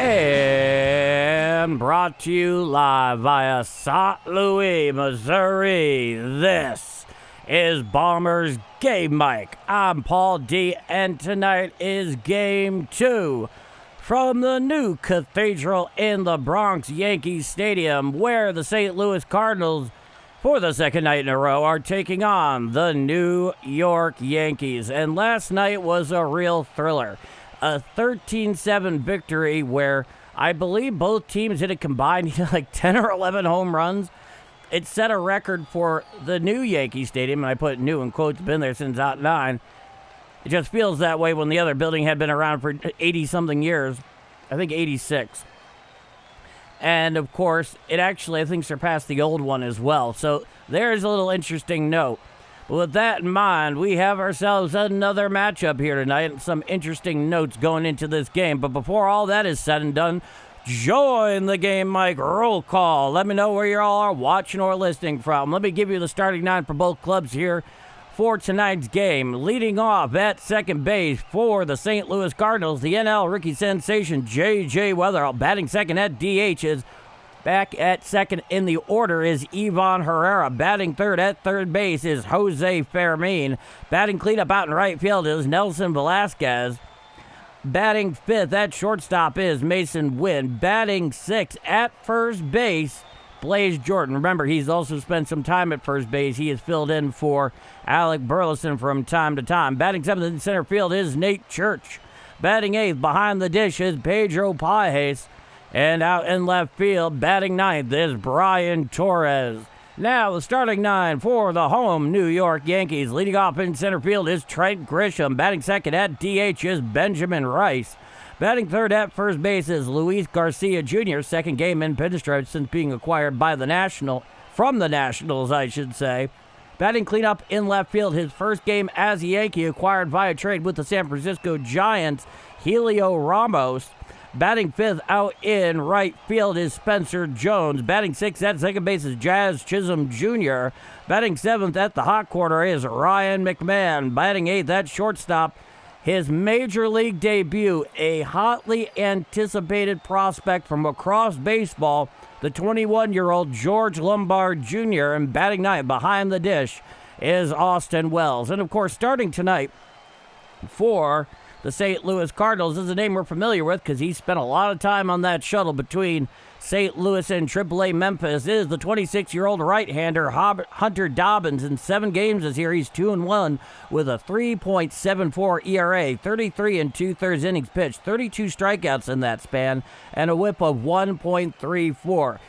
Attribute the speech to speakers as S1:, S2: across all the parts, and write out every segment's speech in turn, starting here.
S1: And brought to you live via St. Louis, Missouri. This is Bombers Game Mic. I'm Paul D, and tonight is Game 2 from the new Cathedral in the Bronx Yankee Stadium, where the St. Louis Cardinals, for the second night in a row, are taking on the New York Yankees. And last night was a real thriller. A 13-7 victory where I believe both teams hit a combined like 10 or 11 home runs. It set a record for the new Yankee Stadium, and I put new in quotes, been there since '09. It just feels that way when the other building had been around for 80-something years. I think 86. And, of course, it actually, I think, surpassed the old one as well. So there's a little interesting note. With that in mind, we have ourselves another matchup here tonight and some interesting notes going into this game. But before all that is said and done, join the Game Mic roll call. Let me know where you all are watching or listening from. Let me give you the starting nine for both clubs here for tonight's game. Leading off at second base for the St. Louis Cardinals, the NL rookie sensation J.J. Weatherall. Batting second at DH is back at second in the order is Ivan Herrera. Batting third at third base is Jose Fermin. Batting cleanup out in right field is Nelson Velasquez. Batting fifth at shortstop is Mason Wynn. Batting sixth at first base, Blaze Jordan. Remember, he's also spent some time at first base. He has filled in for Alec Burleson from time to time. Batting seventh in center field is Nate Church. Batting eighth behind the dish is Pedro Pajes. And out in left field, batting ninth is Brian Torres. Now the starting nine for the home New York Yankees. Leading off in center field is Trent Grisham. Batting second at DH is Benjamin Rice. Batting third at first base is Luis Garcia Jr. Second game in pinstripe since being acquired by the from the Nationals, I should say. Batting cleanup in left field, his first game as a Yankee, acquired via trade with the San Francisco Giants, Helio Ramos. Batting fifth out in right field is Spencer Jones. Batting sixth at second base is Jazz Chisholm Jr. Batting seventh at the hot corner is Ryan McMahon. Batting eighth at shortstop, his major league debut, a hotly anticipated prospect from across baseball, the 21-year-old George Lombard Jr. And batting ninth behind the dish is Austin Wells. And, of course, starting tonight for the St. Louis Cardinals is a name we're familiar with because he spent a lot of time on that shuttle between St. Louis and AAA Memphis. Is the 26-year-old right-hander Hunter Dobbins. In 7 games this year, he's 2-1 with a 3.74 ERA, 33 and 2/3 innings pitched, 32 strikeouts in that span, and a whip of 1.34.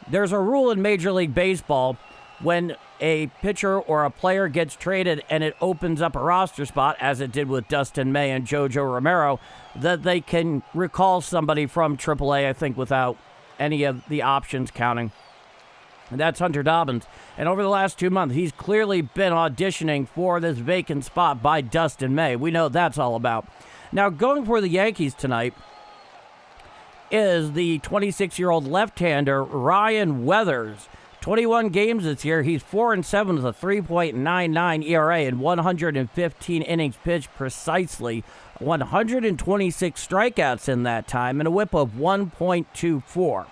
S1: There's a rule in Major League Baseball when a pitcher or a player gets traded and it opens up a roster spot, as it did with Dustin May and Jojo Romero, that they can recall somebody from AAA, I think, without any of the options counting. And that's Hunter Dobbins. And over the last 2 months, he's clearly been auditioning for this vacant spot by Dustin May. We know what that's all about. Now, going for the Yankees tonight is the 26-year-old left-hander Ryan Weathers. 21 games this year, he's 4-7 with a 3.99 ERA and 115 innings pitched precisely, 126 strikeouts in that time, and a whip of 1.24.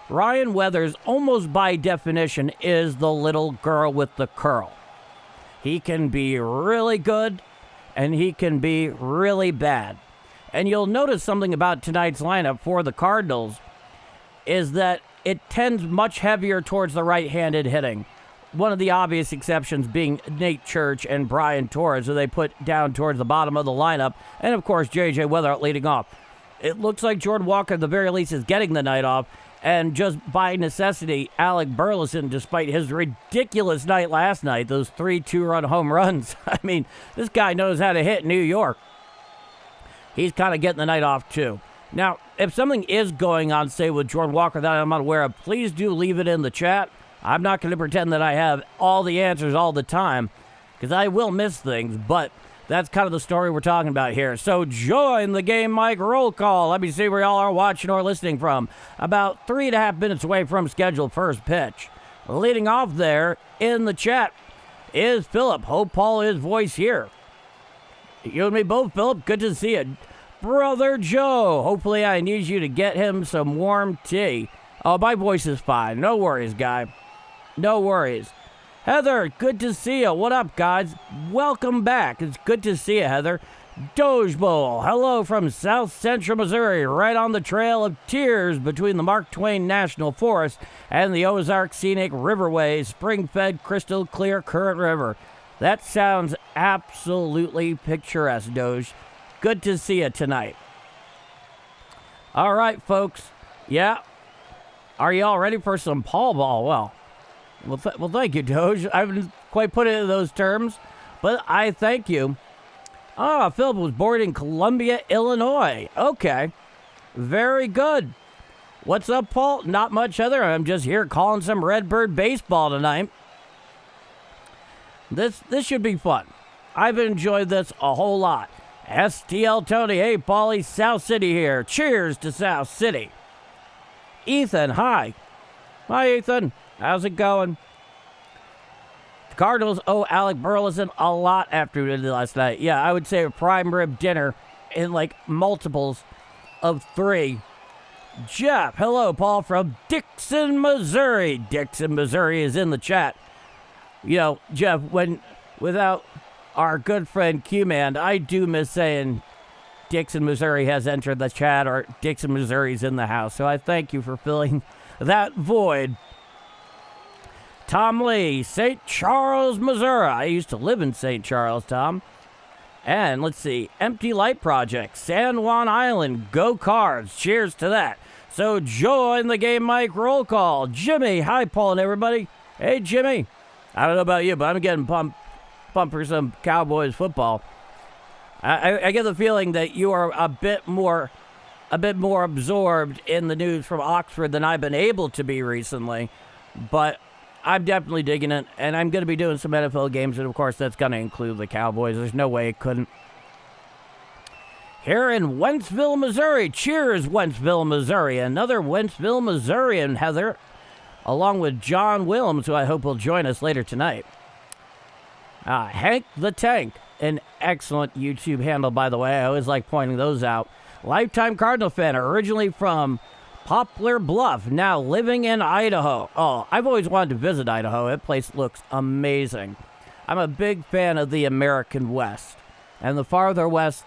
S1: Ryan Weathers, almost by definition, is the little girl with the curl. He can be really good, and he can be really bad. And you'll notice something about tonight's lineup for the Cardinals is that it tends much heavier towards the right-handed hitting. One of the obvious exceptions being Nate Church and Brian Torres, who they put down towards the bottom of the lineup. And, of course, J.J. Weatherall leading off. It looks like Jordan Walker, at the very least, is getting the night off. And just by necessity, Alec Burleson, despite his ridiculous night last night, those 3 two-run home runs. I mean, this guy knows how to hit New York. He's kind of getting the night off, too. Now, if something is going on, say, with Jordan Walker that I'm unaware of, please do leave it in the chat. I'm not going to pretend that I have all the answers all the time, because I will miss things, but that's kind of the story we're talking about here. So join the Game Mike roll call. Let me see where y'all are watching or listening from. About 3.5 minutes away from scheduled first pitch. Leading off there in the chat is Philip. Hope Paul is voice here. You and me both, Philip. Good to see you. Brother Joe. Hopefully I need you to get him some warm tea. Oh, my voice is fine. No worries, guy. No worries. Heather, good to see you. What up, guys? Welcome back. It's good to see you, Heather. Doge Bowl, hello from South Central Missouri, right on the Trail of Tears between the Mark Twain National Forest and the Ozark Scenic Riverway, spring-fed, crystal clear current river. That sounds absolutely picturesque, Doge. Good to see you tonight. All right, folks. Yeah. Are you all ready for some Paul Ball? Well, thank you, Doge. I haven't quite put it in those terms, but I thank you. Philip was born in Columbia, Illinois. Okay. Very good. What's up, Paul? Not much, Heather. I'm just here calling some Redbird baseball tonight. This should be fun. I've enjoyed this a whole lot. STL Tony, hey, Paulie, South City here. Cheers to South City. Ethan, hi. Hi, Ethan. How's it going? The Cardinals owe Alec Burleson a lot after we did last night. Yeah, I would say a prime rib dinner in like multiples of 3. Jeff, hello, Paul from Dixon, Missouri. Dixon, Missouri is in the chat. You know, Jeff, without our good friend Q-Man, I do miss saying Dixon, Missouri has entered the chat or Dixon, Missouri's in the house. So I thank you for filling that void. Tom Lee, St. Charles, Missouri. I used to live in St. Charles, Tom. And let's see, Empty Light Project, San Juan Island, go Cards. Cheers to that. So join the Game Mike roll call. Jimmy, hi, Paul and everybody. Hey, Jimmy. I don't know about you, but I'm getting pumped for some Cowboys football. I get the feeling that you are a bit more absorbed in the news from Oxford than I've been able to be recently. But I'm definitely digging it, and I'm going to be doing some NFL games, and of course that's going to include the Cowboys. There's no way it couldn't. Here in Wentzville, Missouri. Cheers, Wentzville, Missouri. Another Wentzville, Missourian, Heather, along with John Williams, who I hope will join us later tonight. Hank the Tank, an excellent YouTube handle, by the way. I always like pointing those out. Lifetime Cardinal fan, originally from Poplar Bluff, now living in Idaho. Oh, I've always wanted to visit Idaho. That place looks amazing. I'm a big fan of the American West. And the farther west,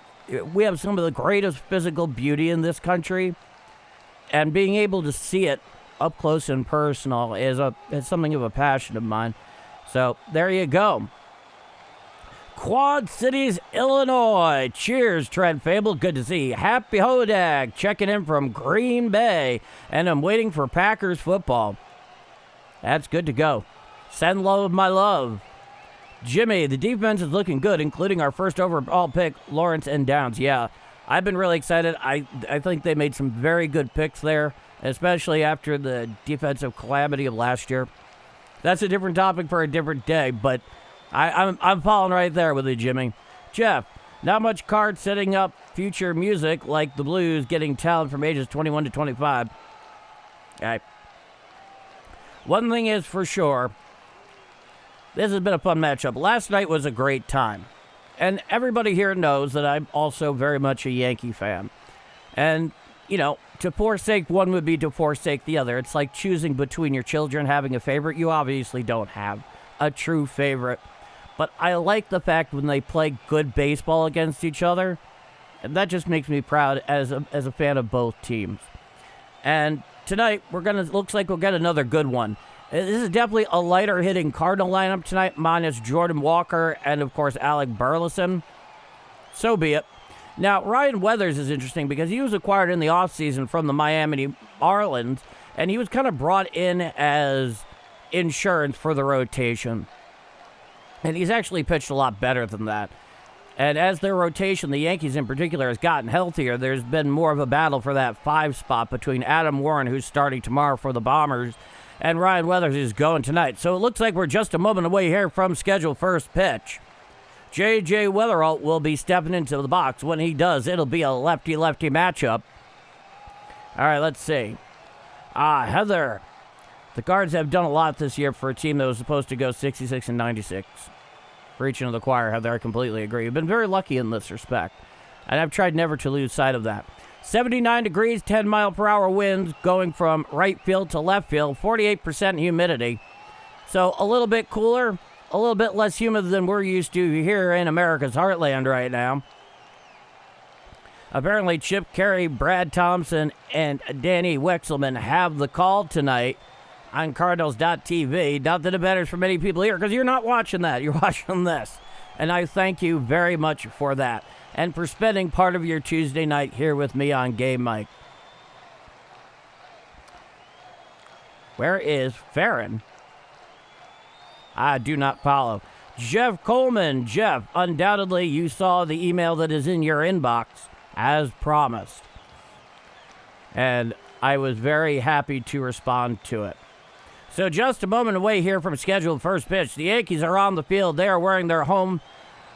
S1: we have some of the greatest physical beauty in this country. And being able to see it up close and personal is something of a passion of mine. So there you go. Quad Cities, Illinois. Cheers, Trent Fable. Good to see you. Happy Hodag checking in from Green Bay. And I'm waiting for Packers football. That's good to go. Send love, my love. Jimmy, the defense is looking good, including our first overall pick, Lawrence and Downs. Yeah, I've been really excited. I think they made some very good picks there, especially after the defensive calamity of last year. That's a different topic for a different day, but I'm following right there with you, Jimmy. Jeff, not much card setting up future music like the Blues getting talent from ages 21 to 25. Okay. One thing is for sure, this has been a fun matchup. Last night was a great time. And everybody here knows that I'm also very much a Yankee fan. And, you know, to forsake one would be to forsake the other. It's like choosing between your children having a favorite. You obviously don't have a true favorite. But I like the fact when they play good baseball against each other. And that just makes me proud as a fan of both teams. And tonight, looks like we'll get another good one. This is definitely a lighter hitting Cardinal lineup tonight, minus Jordan Walker and, of course, Alec Burleson. So be it. Now, Ryan Weathers is interesting because he was acquired in the offseason from the Miami Marlins, and he was kind of brought in as insurance for the rotation. And he's actually pitched a lot better than that. And as their rotation, the Yankees in particular, has gotten healthier, there's been more of a battle for that 5 spot between Adam Warren, who's starting tomorrow for the Bombers, and Ryan Weathers, who's going tonight. So it looks like we're just a moment away here from scheduled first pitch. J.J. Weatherall will be stepping into the box. When he does, it'll be a lefty-lefty matchup. All right, let's see. Heather. The Cards have done a lot this year for a team that was supposed to go 66 and 96. Reaching to the choir, Heather, I completely agree. You've been very lucky in this respect. And I've tried never to lose sight of that. 79 degrees, 10-mile-per-hour winds going from right field to left field, 48% humidity. So a little bit cooler, a little bit less humid than we're used to here in America's heartland right now. Apparently, Chip Carey, Brad Thompson, and Danny Wexelman have the call tonight on Cardinals.tv. Not that it matters for many people here, because you're not watching that. You're watching this. And I thank you very much for that, and for spending part of your Tuesday night here with me on Game Mike. Where is Farron? I do not follow. Jeff Coleman. Jeff, undoubtedly you saw the email that is in your inbox, as promised. And I was very happy to respond to it. So just a moment away here from scheduled first pitch. The Yankees are on the field. They are wearing their home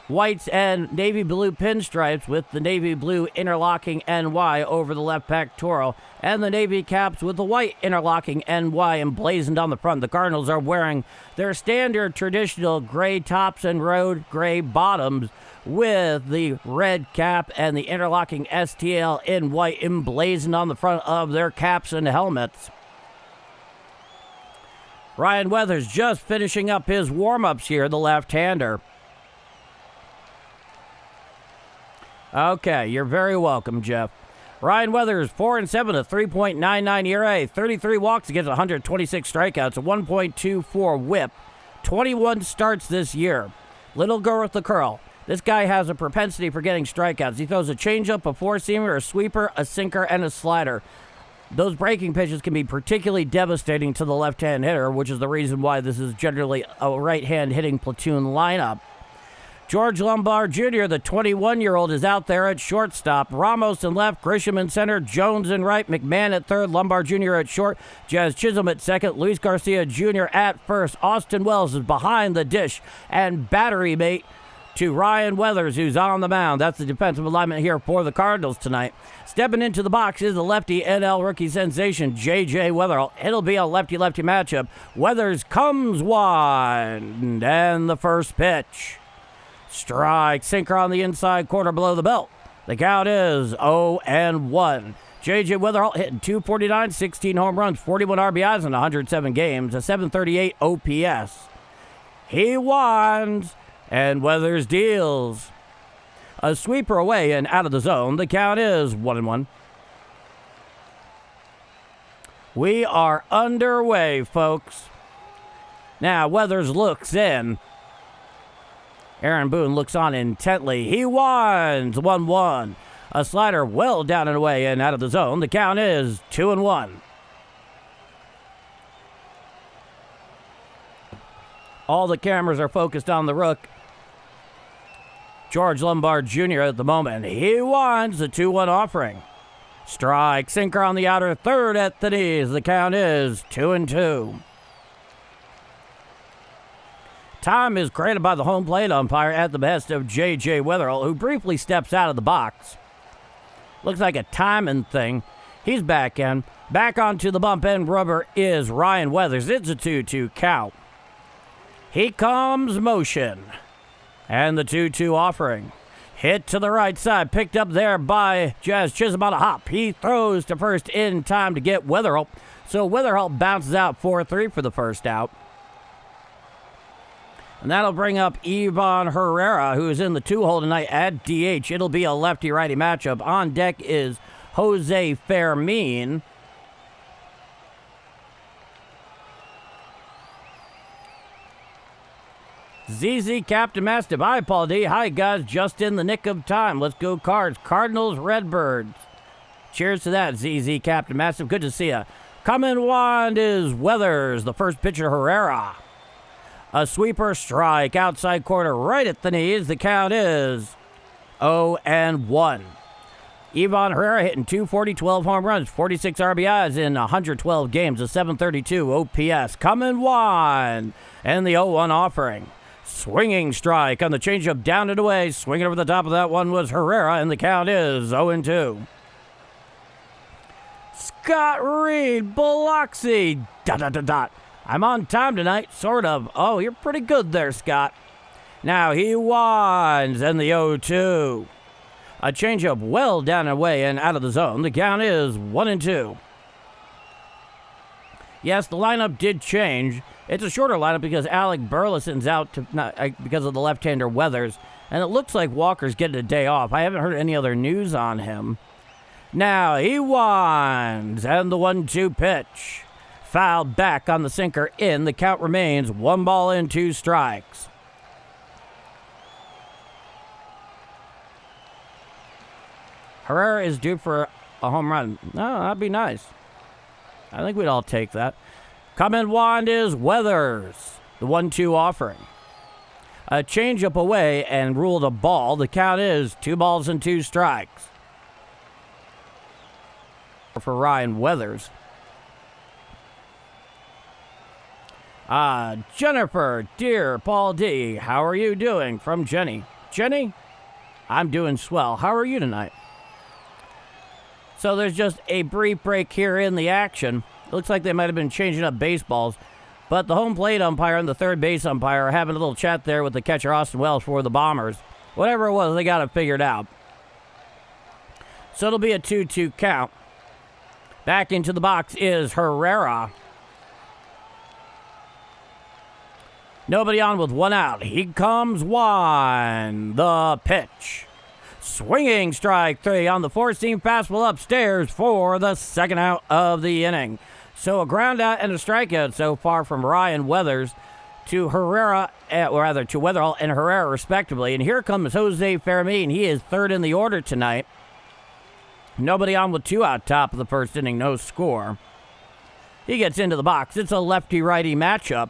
S1: whites and navy blue pinstripes with the navy blue interlocking NY over the left pectoral, and the navy caps with the white interlocking NY emblazoned on the front. The Cardinals are wearing their standard traditional gray tops and road gray bottoms with the red cap and the interlocking STL in white emblazoned on the front of their caps and helmets. Ryan Weathers just finishing up his warm-ups here, the left-hander. Okay, you're very welcome, Jeff. Ryan Weathers, 4-7, a 3.99 ERA, 33 walks against 126 strikeouts, a 1.24 whip, 21 starts this year. Little girl with the curl. This guy has a propensity for getting strikeouts. He throws a changeup, a four-seamer, a sweeper, a sinker, and a slider. Those breaking pitches can be particularly devastating to the left-hand hitter, which is the reason why this is generally a right-hand hitting platoon lineup. George Lombard Jr., the 21-year-old, is out there at shortstop. Ramos in left, Grisham in center, Jones in right, McMahon at third, Lombard Jr. at short, Jazz Chisholm at second, Luis Garcia Jr. at first. Austin Wells is behind the dish and battery mate to Ryan Weathers, who's on the mound. That's the defensive alignment here for the Cardinals tonight. Stepping into the box is the lefty NL rookie sensation, J.J. Weatherall. It'll be a lefty-lefty matchup. Weathers comes one, and the first pitch. Strike, sinker on the inside corner below the belt. The count is 0-1. J.J. Weatherall hitting .249, 16 home runs, 41 RBIs in 107 games, a .738 OPS. He winds, and Weathers deals. A sweeper away and out of the zone. The count is 1-1. We are underway, folks. Now, Weathers looks in. Aaron Boone looks on intently. He winds 1-1. A slider well down and away and out of the zone. The count is 2-1. All the cameras are focused on the rook, George Lombard Jr. at the moment. He winds the 2-1 offering. Strike, sinker on the outer third at the knees. The count is 2-2. Time is created by the home plate umpire at the behest of J.J. Weatherall, who briefly steps out of the box. Looks like a timing thing. He's back in. Back onto the bump end rubber is Ryan Weathers. It's a 2-2 count. He comes motion. And the 2-2 offering. Hit to the right side. Picked up there by Jazz Chisholm on a hop. He throws to first in time to get Weatherall. So Weatherall bounces out 4-3 for the first out. And that'll bring up Ivan Herrera, who is in the 2-hole tonight at DH. It'll be a lefty-righty matchup. On deck is Jose Fermin. ZZ Captain Mastiff. Hi, Paul D. Hi, guys. Just in the nick of time. Let's go Cards. Cardinals, Redbirds. Cheers to that, ZZ Captain Mastiff. Good to see ya. Coming wand is Weathers. The first pitcher, Herrera. A sweeper strike. Outside corner right at the knees. The count is 0-1. Ivan Herrera hitting 240, 12 home runs, 46 RBIs in 112 games, a 732 OPS. Coming one, and the 0-1 offering. Swinging strike on the changeup down and away. Swinging over the top of that one was Herrera, and the count is 0-2. Scott Reed, Biloxi, ... I'm on time tonight, sort of. Oh, you're pretty good there, Scott. Now he winds, and the 0-2. A changeup well down and away and out of the zone. The count is 1-2. Yes, the lineup did change. It's a shorter lineup because Alec Burleson's out because of the left-hander Weathers. And it looks like Walker's getting a day off. I haven't heard any other news on him. Now he winds, and the 1-2 pitch. Fouled back on the sinker in. The count remains 1-2 strikes. Herrera is due for a home run. Oh, that'd be nice. I think we'd all take that. Coming one is Weathers. The 1-2 offering. A changeup away and ruled a ball. The count is 2-2 strikes. For Ryan Weathers. Jennifer, dear Paul D., how are you doing? From Jenny. Jenny, I'm doing swell. How are you tonight? So there's just a brief break here in the action. Looks like they might have been changing up baseballs. But the home plate umpire and the third base umpire are having a little chat there with the catcher Austin Wells for the Bombers. Whatever it was, they got it figured out. So it'll be a 2-2 count. Back into the box is Herrera. Nobody on with one out. Here comes one. The pitch. Swinging strike three on the four-seam fastball upstairs for the second out of the inning. So a ground out and a strikeout so far from Ryan Weathers to Herrera, or rather to Weatherall and Herrera respectively. And here comes Jose Fermin. He is third in the order tonight. Nobody on with two out top of the first inning, no score. He gets into the box. It's a lefty-righty matchup.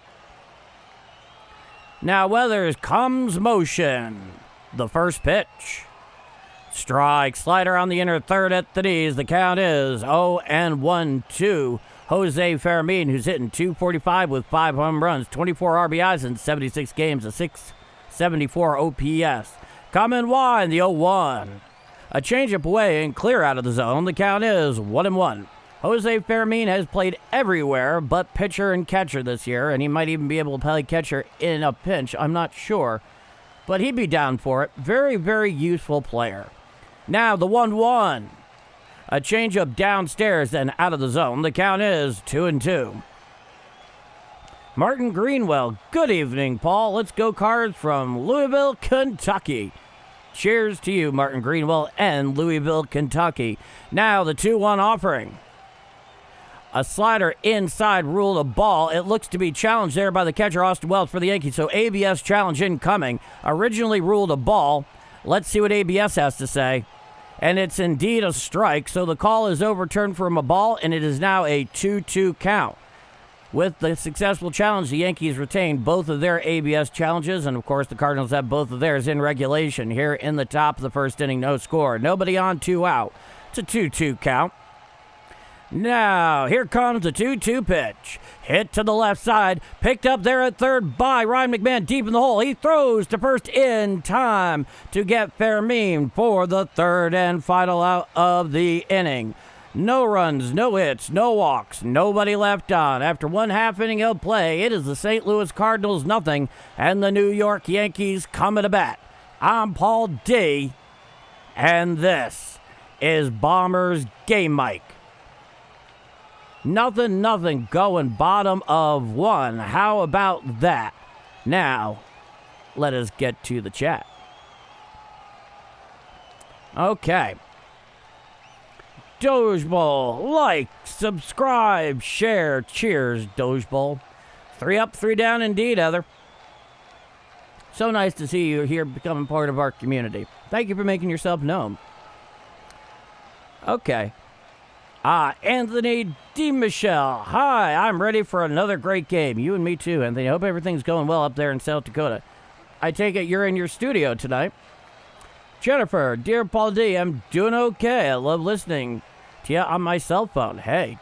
S1: Now Weathers comes motion. The first pitch. Strike, slider on the inner third at the knees. The count is 0-1 to Jose Fermin, who's hitting .245 with 5 home runs, 24 RBIs in 76 games, a 674 OPS. Coming wide, the 0-1. A changeup away and clear out of the zone. The count is 1-1. Jose Fermin has played everywhere but pitcher and catcher this year, and he might even be able to play catcher in a pinch. I'm not sure, but he'd be down for it. Very, very useful player. Now the 1-1. A changeup downstairs and out of the zone. The count is 2-2. Martin Greenwell. Good evening, Paul. Let's go Cards from Louisville, Kentucky. Cheers to you, Martin Greenwell and Louisville, Kentucky. Now the 2-1 offering. A slider inside ruled a ball. It looks to be challenged there by the catcher Austin Wells for the Yankees. So ABS challenge incoming. Originally ruled a ball. Let's see what ABS has to say. And it's indeed a strike, so the call is overturned from a ball, and it is now a 2-2 count. With the successful challenge, the Yankees retain both of their ABS challenges, and of course the Cardinals have both of theirs in regulation. Here in the top of the first inning, no score. Nobody on, 2 out. It's a 2-2 count. Now, here comes the 2-2 pitch. Hit to the left side. Picked up there at third by Ryan McMahon deep in the hole. He throws to first in time to get Fermin for the third and final out of the inning. No runs, no hits, no walks, nobody left on. After 1/2 inning of play, it is the St. Louis Cardinals nothing and the New York Yankees coming to bat. I'm Paul D, and this is Bombers Game Mic. Nothing going bottom of 1. How about that? Now, let us get to the chat. Okay. Doge Bowl, like, subscribe, share, cheers, Doge Bowl. 3 up, 3 down indeed, Heather. So nice to see you here becoming part of our community. Thank you for making yourself known. Okay. Anthony D. Michelle. Hi, I'm ready for another great game. You and me too, Anthony. I hope everything's going well up there in South Dakota. I take it you're in your studio tonight. Jennifer, dear Paul D, I'm doing okay. I love listening to you on my cell phone. Hey,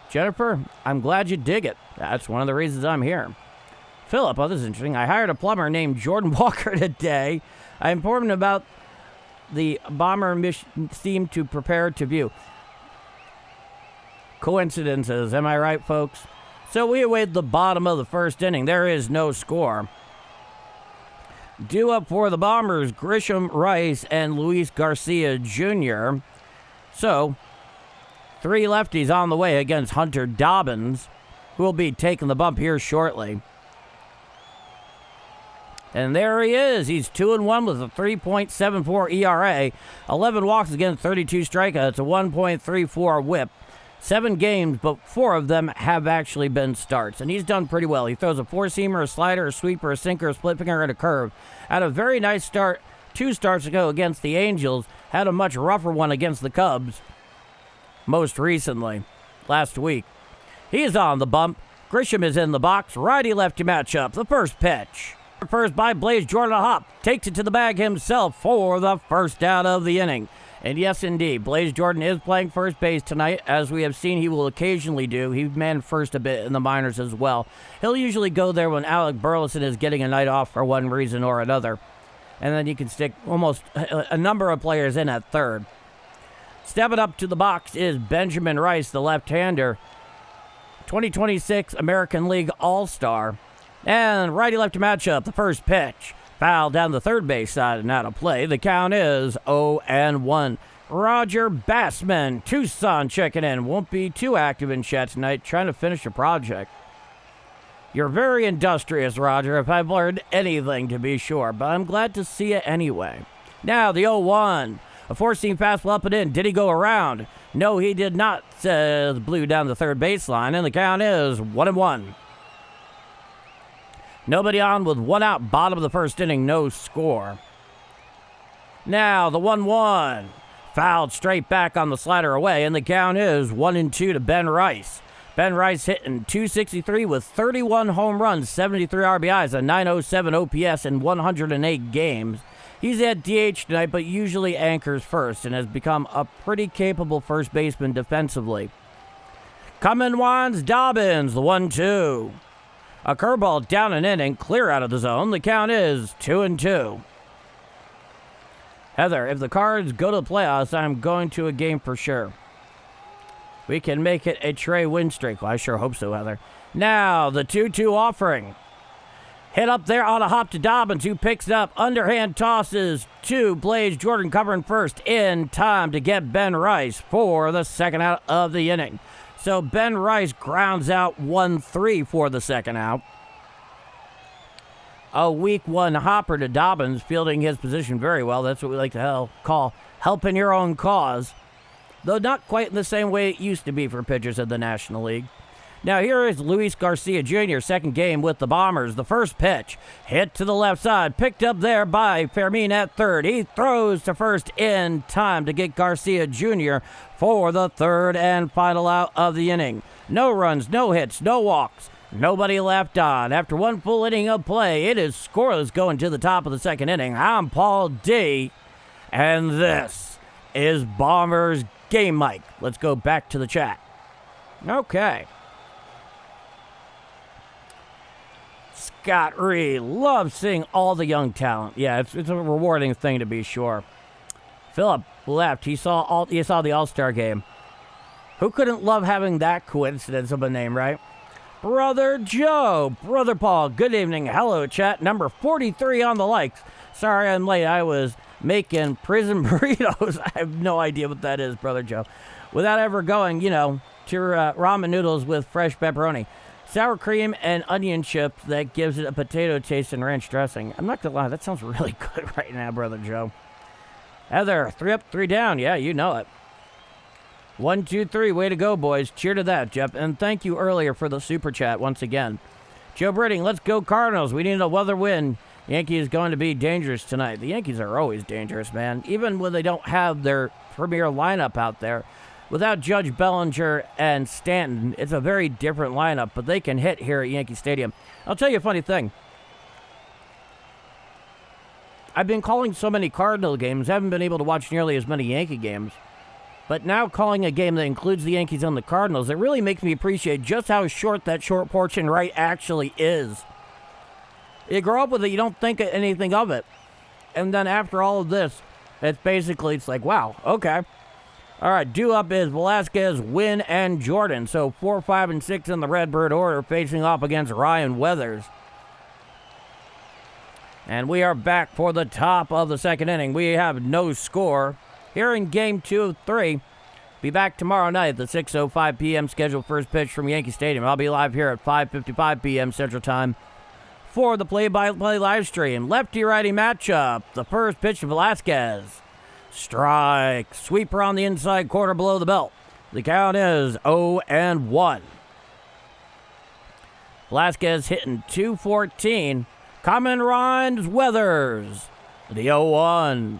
S1: Jennifer, I'm glad you dig it. That's one of the reasons I'm here. Philip, oh, this is interesting. I hired a plumber named Jordan Walker today. I informed him about the bomber mission seemed to prepare to view. Coincidences, am I right, folks? So we await the bottom of the first inning. There is no score. Due up for the Bombers, Grisham, Rice, and Luis Garcia Jr. So, 3 lefties on the way against Hunter Dobbins, who will be taking the bump here shortly. And there he is. He's 2-1 with a 3.74 ERA, 11 walks against 32 strikeouts, a 1.34 whip. 7 games, but 4 of them have actually been starts, and he's done pretty well. He throws a 4-seamer, a slider, a sweeper, a sinker, a split finger, and a curve. Had a very nice start 2 starts ago against the Angels. Had a much rougher one against the Cubs most recently, last week. He is on the bump. Grisham is in the box. Righty-lefty matchup. The first pitch. First by Blaze Jordan, a hop. Takes it to the bag himself for the first out of the inning. And yes, indeed, Blaze Jordan is playing first base tonight. As we have seen, he will occasionally do. He manned first a bit in the minors as well. He'll usually go there when Alec Burleson is getting a night off for one reason or another. And then you can stick almost a number of players in at third. Stepping up to the box is Benjamin Rice, the left-hander. 2026 American League All-Star. And righty-lefty matchup, the first pitch. Foul down the third base side and out of play. The count is 0-1. Roger Bassman, Tucson checking in. Won't be too active in chat tonight, trying to finish a project. You're very industrious, Roger, if I've learned anything to be sure, but I'm glad to see you anyway. Now, the 0-1. A 4-seam fastball up and in. Did he go around? No, he did not, says Blue down the third baseline, and the count is 1-1. Nobody on with 1 out, bottom of the first inning, no score. Now the 1-1. Fouled straight back on the slider away, and the count is 1-2 to Ben Rice. Ben Rice hitting .263 with 31 home runs, 73 RBIs, a .907 OPS in 108 games. He's at DH tonight, but usually anchors first and has become a pretty capable first baseman defensively. Coming winds Dobbins, the 1-2. A curveball down an inning, clear out of the zone. The count is 2-2. Heather, if the Cards go to the playoffs, I'm going to a game for sure. We can make it a Trey win streak. Well, I sure hope so, Heather. Now, the 2-2 offering. Hit up there on a hop to Dobbins, who picks it up. Underhand tosses to Blaze Jordan, covering first in time to get Ben Rice for the second out of the inning. So Ben Rice grounds out 1-3 for the second out. A week 1 hopper to Dobbins, fielding his position very well. That's what we like to call helping your own cause. Though not quite in the same way it used to be for pitchers in the National League. Now here is Luis Garcia Jr., second game with the Bombers. The first pitch, hit to the left side, picked up there by Fermin at third. He throws to first in time to get Garcia Jr. for the third and final out of the inning. No runs, no hits, no walks, nobody left on. After 1 full inning of play, it is scoreless going to the top of the second inning. I'm Paul D, and this is Bombers Game Mic. Let's go back to the chat. Okay. Scott Reed, love seeing all the young talent. Yeah, it's a rewarding thing to be sure. Philip left. He saw the All-Star game. Who couldn't love having that coincidence of a name, right? Brother Joe, Brother Paul, good evening. Hello, chat. Number 43 on the likes. Sorry I'm late. I was making prison burritos. I have no idea what that is, Brother Joe. Without ever going, to ramen noodles with fresh pepperoni. Sour cream and onion chips that gives it a potato taste and ranch dressing. I'm not going to lie, that sounds really good right now, Brother Joe. Heather, 3 up, 3 down. Yeah, you know it. 1, 2, 3. Way to go, boys. Cheer to that, Jeff. And thank you earlier for the super chat once again. Joe Britting, let's go Cardinals. We need a weather win. Yankee is going to be dangerous tonight. The Yankees are always dangerous, man. Even when they don't have their premier lineup out there. Without Judge Bellinger and Stanton, it's a very different lineup, but they can hit here at Yankee Stadium. I'll tell you a funny thing. I've been calling so many Cardinal games, haven't been able to watch nearly as many Yankee games. But now calling a game that includes the Yankees and the Cardinals, it really makes me appreciate just how short that short porch and right actually is. You grow up with it, you don't think anything of it. And then after all of this, it's like, wow, okay. All right, due up is Velasquez, Wynn, and Jordan. So 4, 5, and 6 in the Redbird order facing off against Ryan Weathers. And we are back for the top of the second inning. We have no score here in Game 2 of 3. Be back tomorrow night at the 6:05 p.m. scheduled first pitch from Yankee Stadium. I'll be live here at 5:55 p.m. Central Time for the play-by-play live stream. Lefty-righty matchup. The first pitch to Velasquez. Strike. Sweeper on the inside quarter below the belt. The count is 0-1. Velasquez hitting .214. Coming runs Weathers. The 0-1.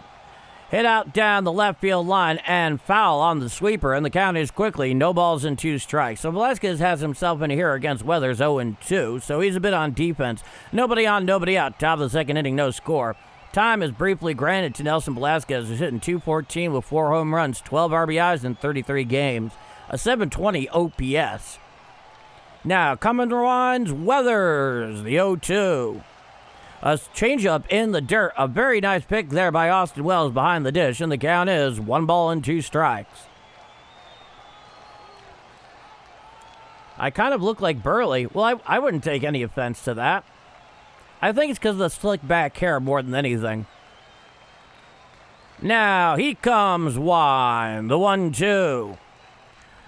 S1: Hit out down the left field line and foul on the sweeper, and the count is quickly no balls and 2 strikes. So Velasquez has himself in here against Weathers 0-2, so he's a bit on defense. Nobody on, nobody out. Top of the second inning, no score. Time is briefly granted to Nelson Velasquez, who's hitting .214 with 4 home runs, 12 RBIs in 33 games, a .720 OPS. Now, coming runs Weathers, the 0-2. A changeup in the dirt. A very nice pick there by Austin Wells behind the dish, and the count is 1 ball and 2 strikes. I kind of look like Burley. Well, I wouldn't take any offense to that. I think it's because of the slick back hair more than anything. Now, he comes Wine, the 1-2.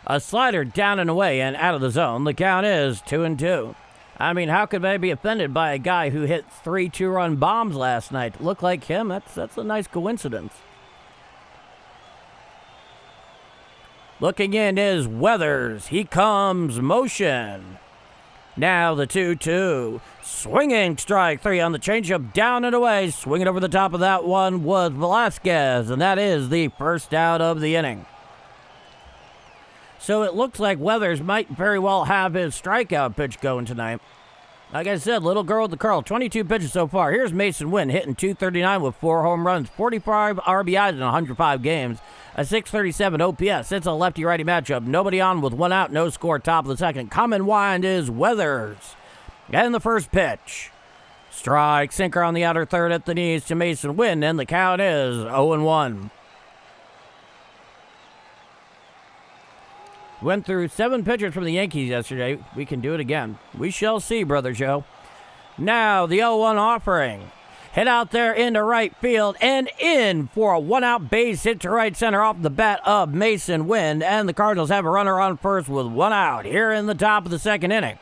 S1: A slider down and away and out of the zone. The count is 2-2. I mean, how could they be offended by a guy who hit 3 2-run bombs last night? Look like him? That's a nice coincidence. Looking in is Weathers. He comes motion. Now the 2-2. Swinging strike 3 on the changeup, down and away. Swinging over the top of that one was Velasquez, and that is the first out of the inning. So it looks like Weathers might very well have his strikeout pitch going tonight. Like I said, little girl with the curl, 22 pitches so far. Here's Mason Wynn hitting .239 with 4 home runs, 45 RBIs in 105 games, a .637 OPS. It's a lefty-righty matchup. Nobody on with 1 out, no score, top of the second. Coming wind is Weathers. And the first pitch. Strike, sinker on the outer third at the knees to Mason Wynn, and the count is 0-1. Went through 7 pitchers from the Yankees yesterday. We can do it again. We shall see, Brother Joe. Now, the 0-1 offering. Hit out there into right field and in for a 1-out base hit to right center off the bat of Mason Wynn. And the Cardinals have a runner on first with 1 out here in the top of the second inning.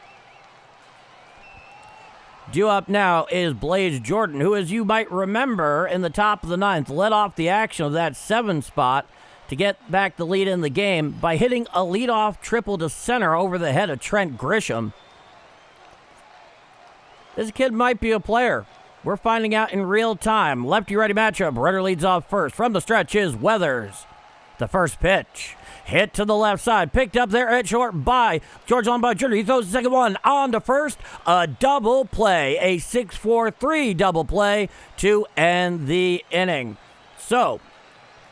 S1: Due up now is Blaze Jordan, who, as you might remember, in the top of the 9th, led off the action of that 7 spot to get back the lead in the game by hitting a leadoff triple to center over the head of Trent Grisham. This kid might be a player. We're finding out in real time. Lefty-righty matchup. Runner leads off first. From the stretch is Weathers. The first pitch. Hit to the left side. Picked up there at short by George Lombard Jr. He throws the second one on to first. A double play. A 6-4-3 double play to end the inning. So,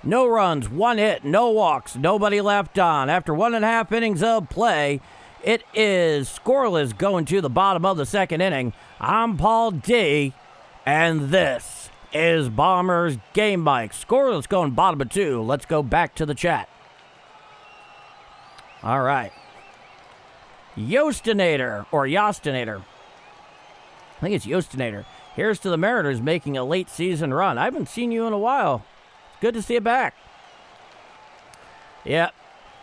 S1: no runs, 1 hit, no walks, nobody left on. After 1.5 innings of play, it is scoreless going to the bottom of the second inning. I'm Paul D, and this is Bombers Game Mike. Scoreless going bottom of 2. Let's go back to the chat. All right. Yostinator, or Yostinator. I think it's Yostinator. Here's to the Mariners making a late season run. I haven't seen you in a while. Good to see you back. Yeah.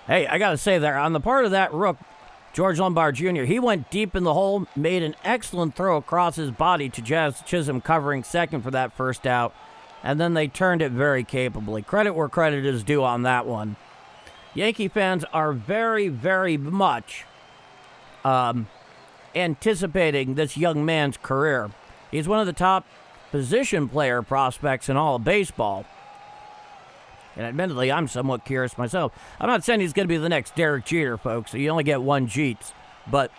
S1: Hey, I got to say there, on the part of that rook, George Lombard Jr., he went deep in the hole, made an excellent throw across his body to Jazz Chisholm covering second for that first out, and then they turned it very capably. Credit where credit is due on that one. Yankee fans are very, very much anticipating this young man's career. He's one of the top position player prospects in all of baseball. And admittedly, I'm somewhat curious myself. I'm not saying he's going to be the next Derek Jeter, folks. So you only get 1 Jeets. But,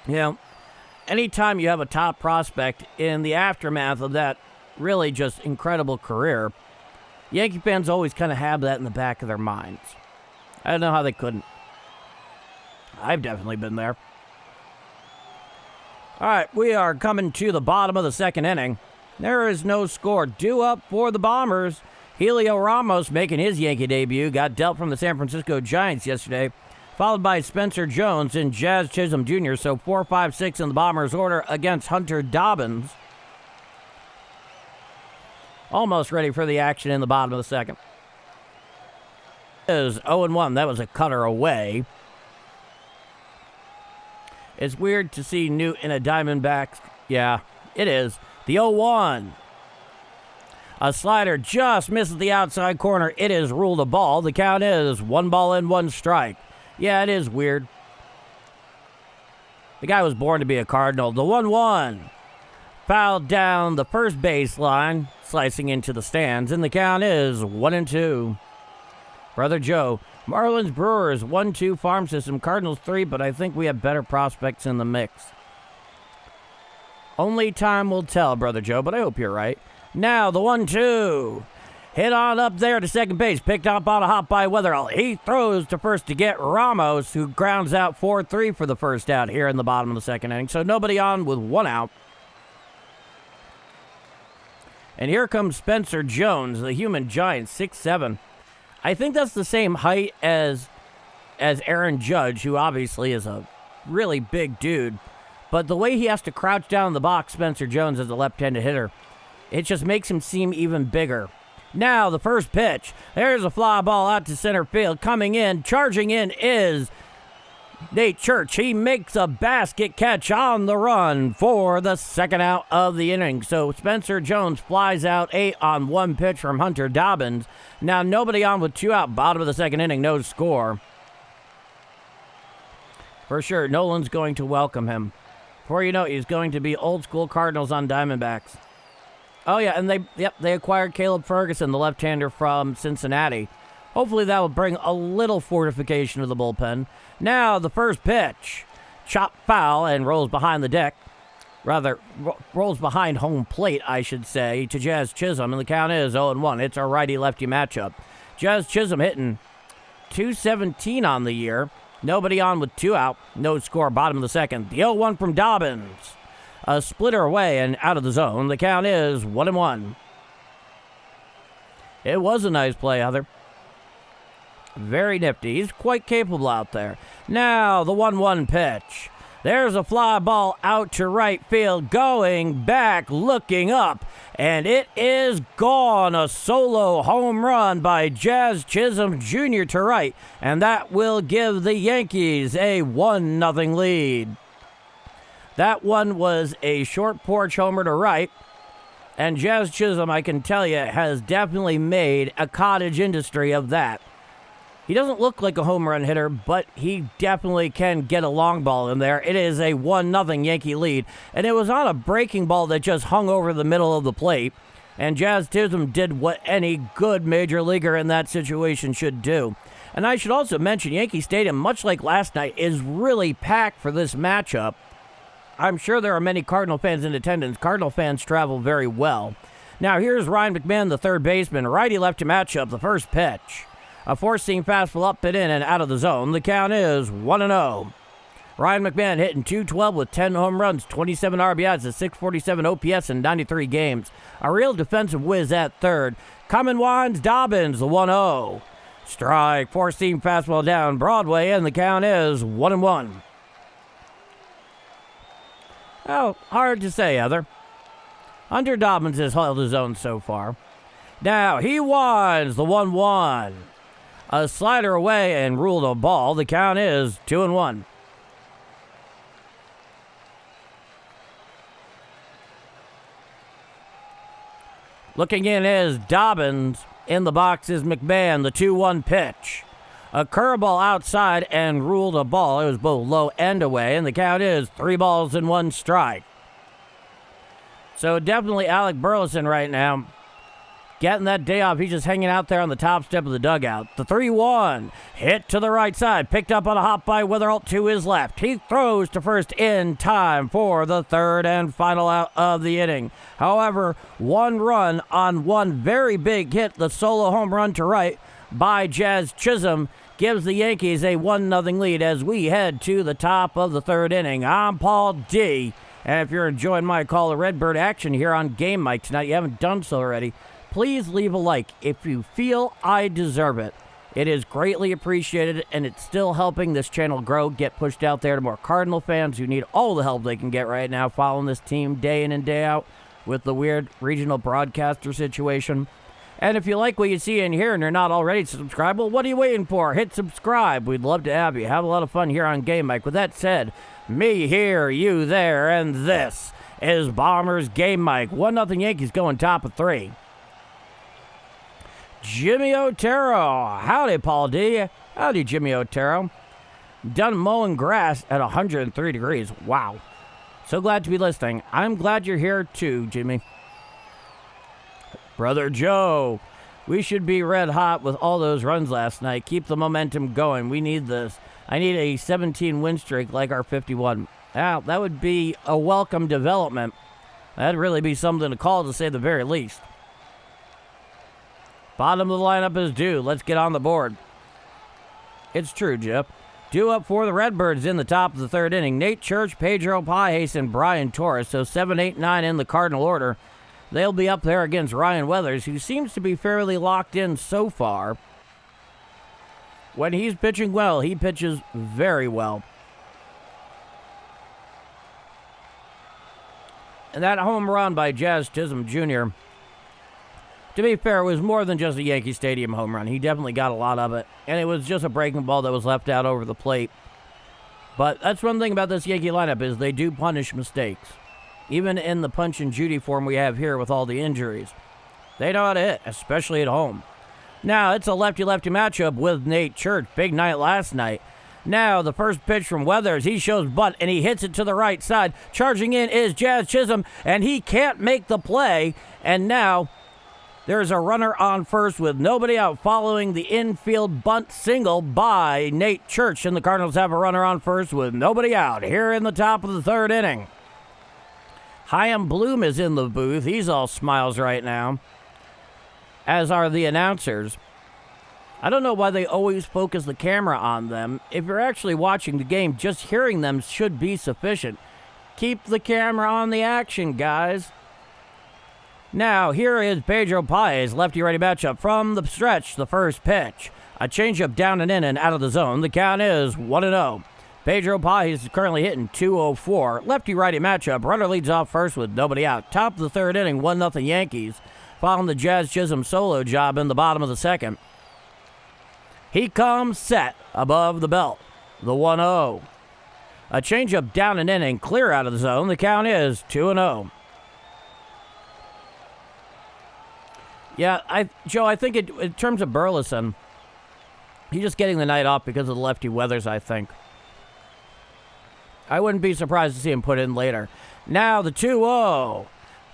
S1: you know, anytime you have a top prospect in the aftermath of that really just incredible career. Yankee fans always kind of have that in the back of their minds. I don't know how they couldn't. I've definitely been there. All right, we are coming to the bottom of the second inning. There is no score due up for the Bombers. Helio Ramos making his Yankee debut. Got dealt from the San Francisco Giants yesterday. Followed by Spencer Jones and Jazz Chisholm Jr. So 4-5-6 in the Bombers' order against Hunter Dobbins. Almost ready for the action in the bottom of the second. It is 0-1. That was a cutter away. It's weird to see Newt in a Diamondbacks. Yeah, it is. The 0-1. A slider just misses the outside corner. It is ruled a ball. The count is 1 ball and 1 strike. Yeah, it is weird. The guy was born to be a Cardinal. The 1-1. Fouled down the first baseline, slicing into the stands, and the count is 1-2. Brother Joe. Marlins Brewers 1-2 farm system. Cardinals 3, but I think we have better prospects in the mix. Only time will tell, Brother Joe, but I hope you're right. Now the 1-2. Hit on up there to second base. Picked up on a hop by Weatherall. He throws to first to get Ramos, who grounds out 4-3 for the first out here in the bottom of the second inning. So nobody on with 1 out. And here comes Spencer Jones, the human giant, 6'7". I think that's the same height as Aaron Judge, who obviously is a really big dude. But the way he has to crouch down in the box, Spencer Jones, as a left-handed hitter, it just makes him seem even bigger. Now the first pitch. There's a fly ball out to center field. Coming in, charging in is Nate Church. He makes a basket catch on the run for the second out of the inning. So Spencer Jones flies out 8 on 1 pitch from Hunter Dobbins. Now nobody on with 2 out. Bottom of the second inning, no score. For sure, Nolan's going to welcome him. Before you know it, he's going to be old school Cardinals on Diamondbacks. Oh, yeah, and they acquired Caleb Ferguson, the left-hander from Cincinnati. Hopefully that will bring a little fortification to the bullpen. Now the first pitch. Chop foul and rolls behind the deck. Rather, rolls behind home plate, I should say, to Jazz Chisholm, and the count is 0-1. It's a righty-lefty matchup. Jazz Chisholm hitting .217 on the year. Nobody on with 2 out. No score, bottom of the second. The 0-1 from Dobbins. A splitter away and out of the zone. The count is 1-1. It was a nice play, Heather. Very nifty. He's quite capable out there. Now the 1-1 pitch. There's a fly ball out to right field. Going back, looking up. And it is gone. A solo home run by Jazz Chisholm Jr. to right. And that will give the Yankees a 1-0 lead. That one was a short porch homer to right. And Jazz Chisholm, I can tell you, has definitely made a cottage industry of that. He doesn't look like a home run hitter, but he definitely can get a long ball in there. It is a 1-0 Yankee lead. And it was on a breaking ball that just hung over the middle of the plate. And Jazz Chisholm did what any good major leaguer in that situation should do. And I should also mention, Yankee Stadium, much like last night, is really packed for this matchup. I'm sure there are many Cardinal fans in attendance. Cardinal fans travel very well. Now here's Ryan McMahon, the third baseman. Righty-lefty matchup, the first pitch. A four-seam fastball up and in and out of the zone. The count is 1-0. Ryan McMahon hitting .212 with 10 home runs, 27 RBIs, a .647 OPS in 93 games. A real defensive whiz at third. Coming winds Dobbins, the 1-0. Strike, four-seam fastball down Broadway, and the count is 1-1. Oh, hard to say, Heather. Hunter Dobbins has held his own so far. Now, he winds the 1-1. A slider away and ruled a ball. The count is 2-1. Looking in is Dobbins. In the box is McMahon, the 2-1 pitch. A curveball outside and ruled a ball. It was both low and away, and the count is 3 balls and 1 strike. So definitely Alec Burleson right now getting that day off. He's just hanging out there on the top step of the dugout. The 3-1 hit to the right side, picked up on a hop by Witherall to his left. He throws to first in time for the third and final out of the inning. However, one run on one very big hit, the solo home run to right by Jazz Chisholm, gives the Yankees a 1-0 lead as we head to the top of the third inning. I'm Paul D. And if you're enjoying my call of Redbird action here on Game Mike tonight, you haven't done so already, please leave a like if you feel I deserve it. It is greatly appreciated, and it's still helping this channel grow, get pushed out there to more Cardinal fans who need all the help they can get right now following this team day in and day out with the weird regional broadcaster situation. And if you like what you see in here and you're not already subscribed, well, what are you waiting for? Hit subscribe. We'd love to have you. Have a lot of fun here on Game Mike. With that said, me here, you there, and this is Bombers Game Mike. 1-0 Yankees going top of 3. Jimmy Otero. Howdy, Paul D. Howdy, Jimmy Otero. Done mowing grass at 103 degrees. Wow. So glad to be listening. I'm glad you're here too, Jimmy. Brother Joe. We should be red hot with all those runs last night. Keep the momentum going. We need this. I need a 17 win streak like our 51. Now, that would be a welcome development. That'd really be something to call, to say the very least. Bottom of the lineup is due. Let's get on the board. It's true, Jeff. Due up for the Redbirds in the top of the third inning. Nate Church, Pedro Pajes, and Brian Torres. So 7, 8, 9 in the Cardinal order. They'll be up there against Ryan Weathers, who seems to be fairly locked in so far. When he's pitching well, he pitches very well. And that home run by Jazz Chisholm Jr., to be fair, it was more than just a Yankee Stadium home run. He definitely got a lot of it. And it was just a breaking ball that was left out over the plate. But that's one thing about this Yankee lineup is they do punish mistakes. Even in the Punch and Judy form we have here with all the injuries. They know how to hit, especially at home. Now, it's a lefty-lefty matchup with Nate Church. Big night last night. Now, the first pitch from Weathers. He shows butt, and he hits it to the right side. Charging in is Jazz Chisholm, and he can't make the play. And now, there's a runner on first with nobody out following the infield bunt single by Nate Church. And the Cardinals have a runner on first with nobody out here in the top of the third inning. Chaim Bloom is in the booth. He's all smiles right now, as are the announcers. I don't know why they always focus the camera on them. If you're actually watching the game, just hearing them should be sufficient. Keep the camera on the action, guys. Now, here is Pedro Pajes, lefty-righty matchup from the stretch, the first pitch. A changeup down and in and out of the zone. The count is 1-0. Pedro Pajes is currently hitting .204. Lefty-righty matchup. Runner leads off first with nobody out. Top of the third inning, 1-0 Yankees. Following the Jazz Chisholm solo job in the bottom of the second. He comes set above the belt. The 1-0. A changeup down and in and clear out of the zone. The count is 2-0. Yeah, Joe, I think in terms of Burleson, he's just getting the night off because of the lefty Weathers, I think. I wouldn't be surprised to see him put in later. Now the 2-0.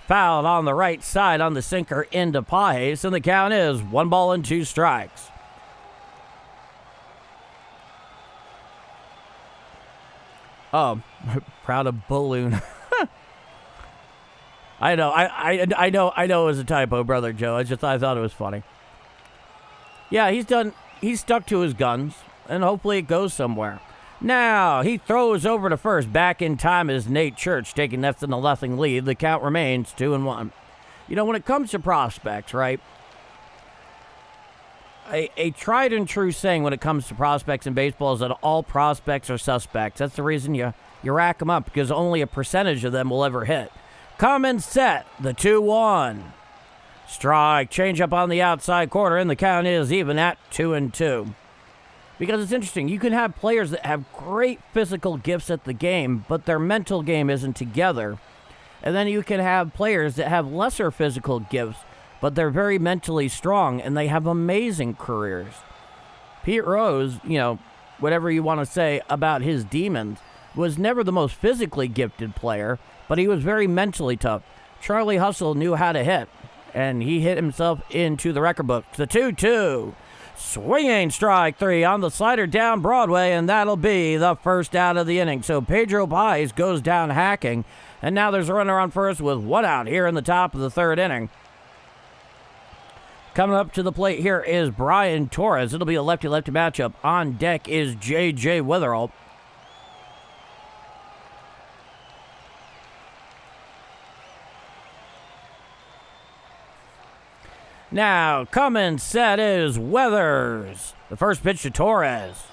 S1: Fouled on the right side on the sinker into Pajes, and the count is 1-2 strikes. Oh, proud of balloon. I know, I know it was a typo, Brother Joe. I thought it was funny. Yeah, he's stuck to his guns, and hopefully it goes somewhere. Now, he throws over to first. Back in time is Nate Church, taking that to the 0 lead. The count remains 2-1. You know, when it comes to prospects, right? A tried and true saying when it comes to prospects in baseball is that all prospects are suspects. That's the reason you rack them up, because only a percentage of them will ever hit. Come and set, the 2-1. Strike, change up on the outside corner, and the count is even at 2-2. Because it's interesting, you can have players that have great physical gifts at the game, but their mental game isn't together. And then you can have players that have lesser physical gifts, but they're very mentally strong, and they have amazing careers. Pete Rose, you know, whatever you want to say about his demons, was never the most physically gifted player, but he was very mentally tough. Charlie Hustle knew how to hit, and he hit himself into the record book. The 2-2. Swinging strike 3 on the slider down Broadway, and that'll be the first out of the inning. So Pedro Baez goes down hacking, and now there's a runner on first with 1 out here in the top of the 3rd inning. Coming up to the plate here is Brian Torres. It'll be a lefty-lefty matchup. On deck is J.J. Witherall. Now, coming set is Weathers. The first pitch to Torres.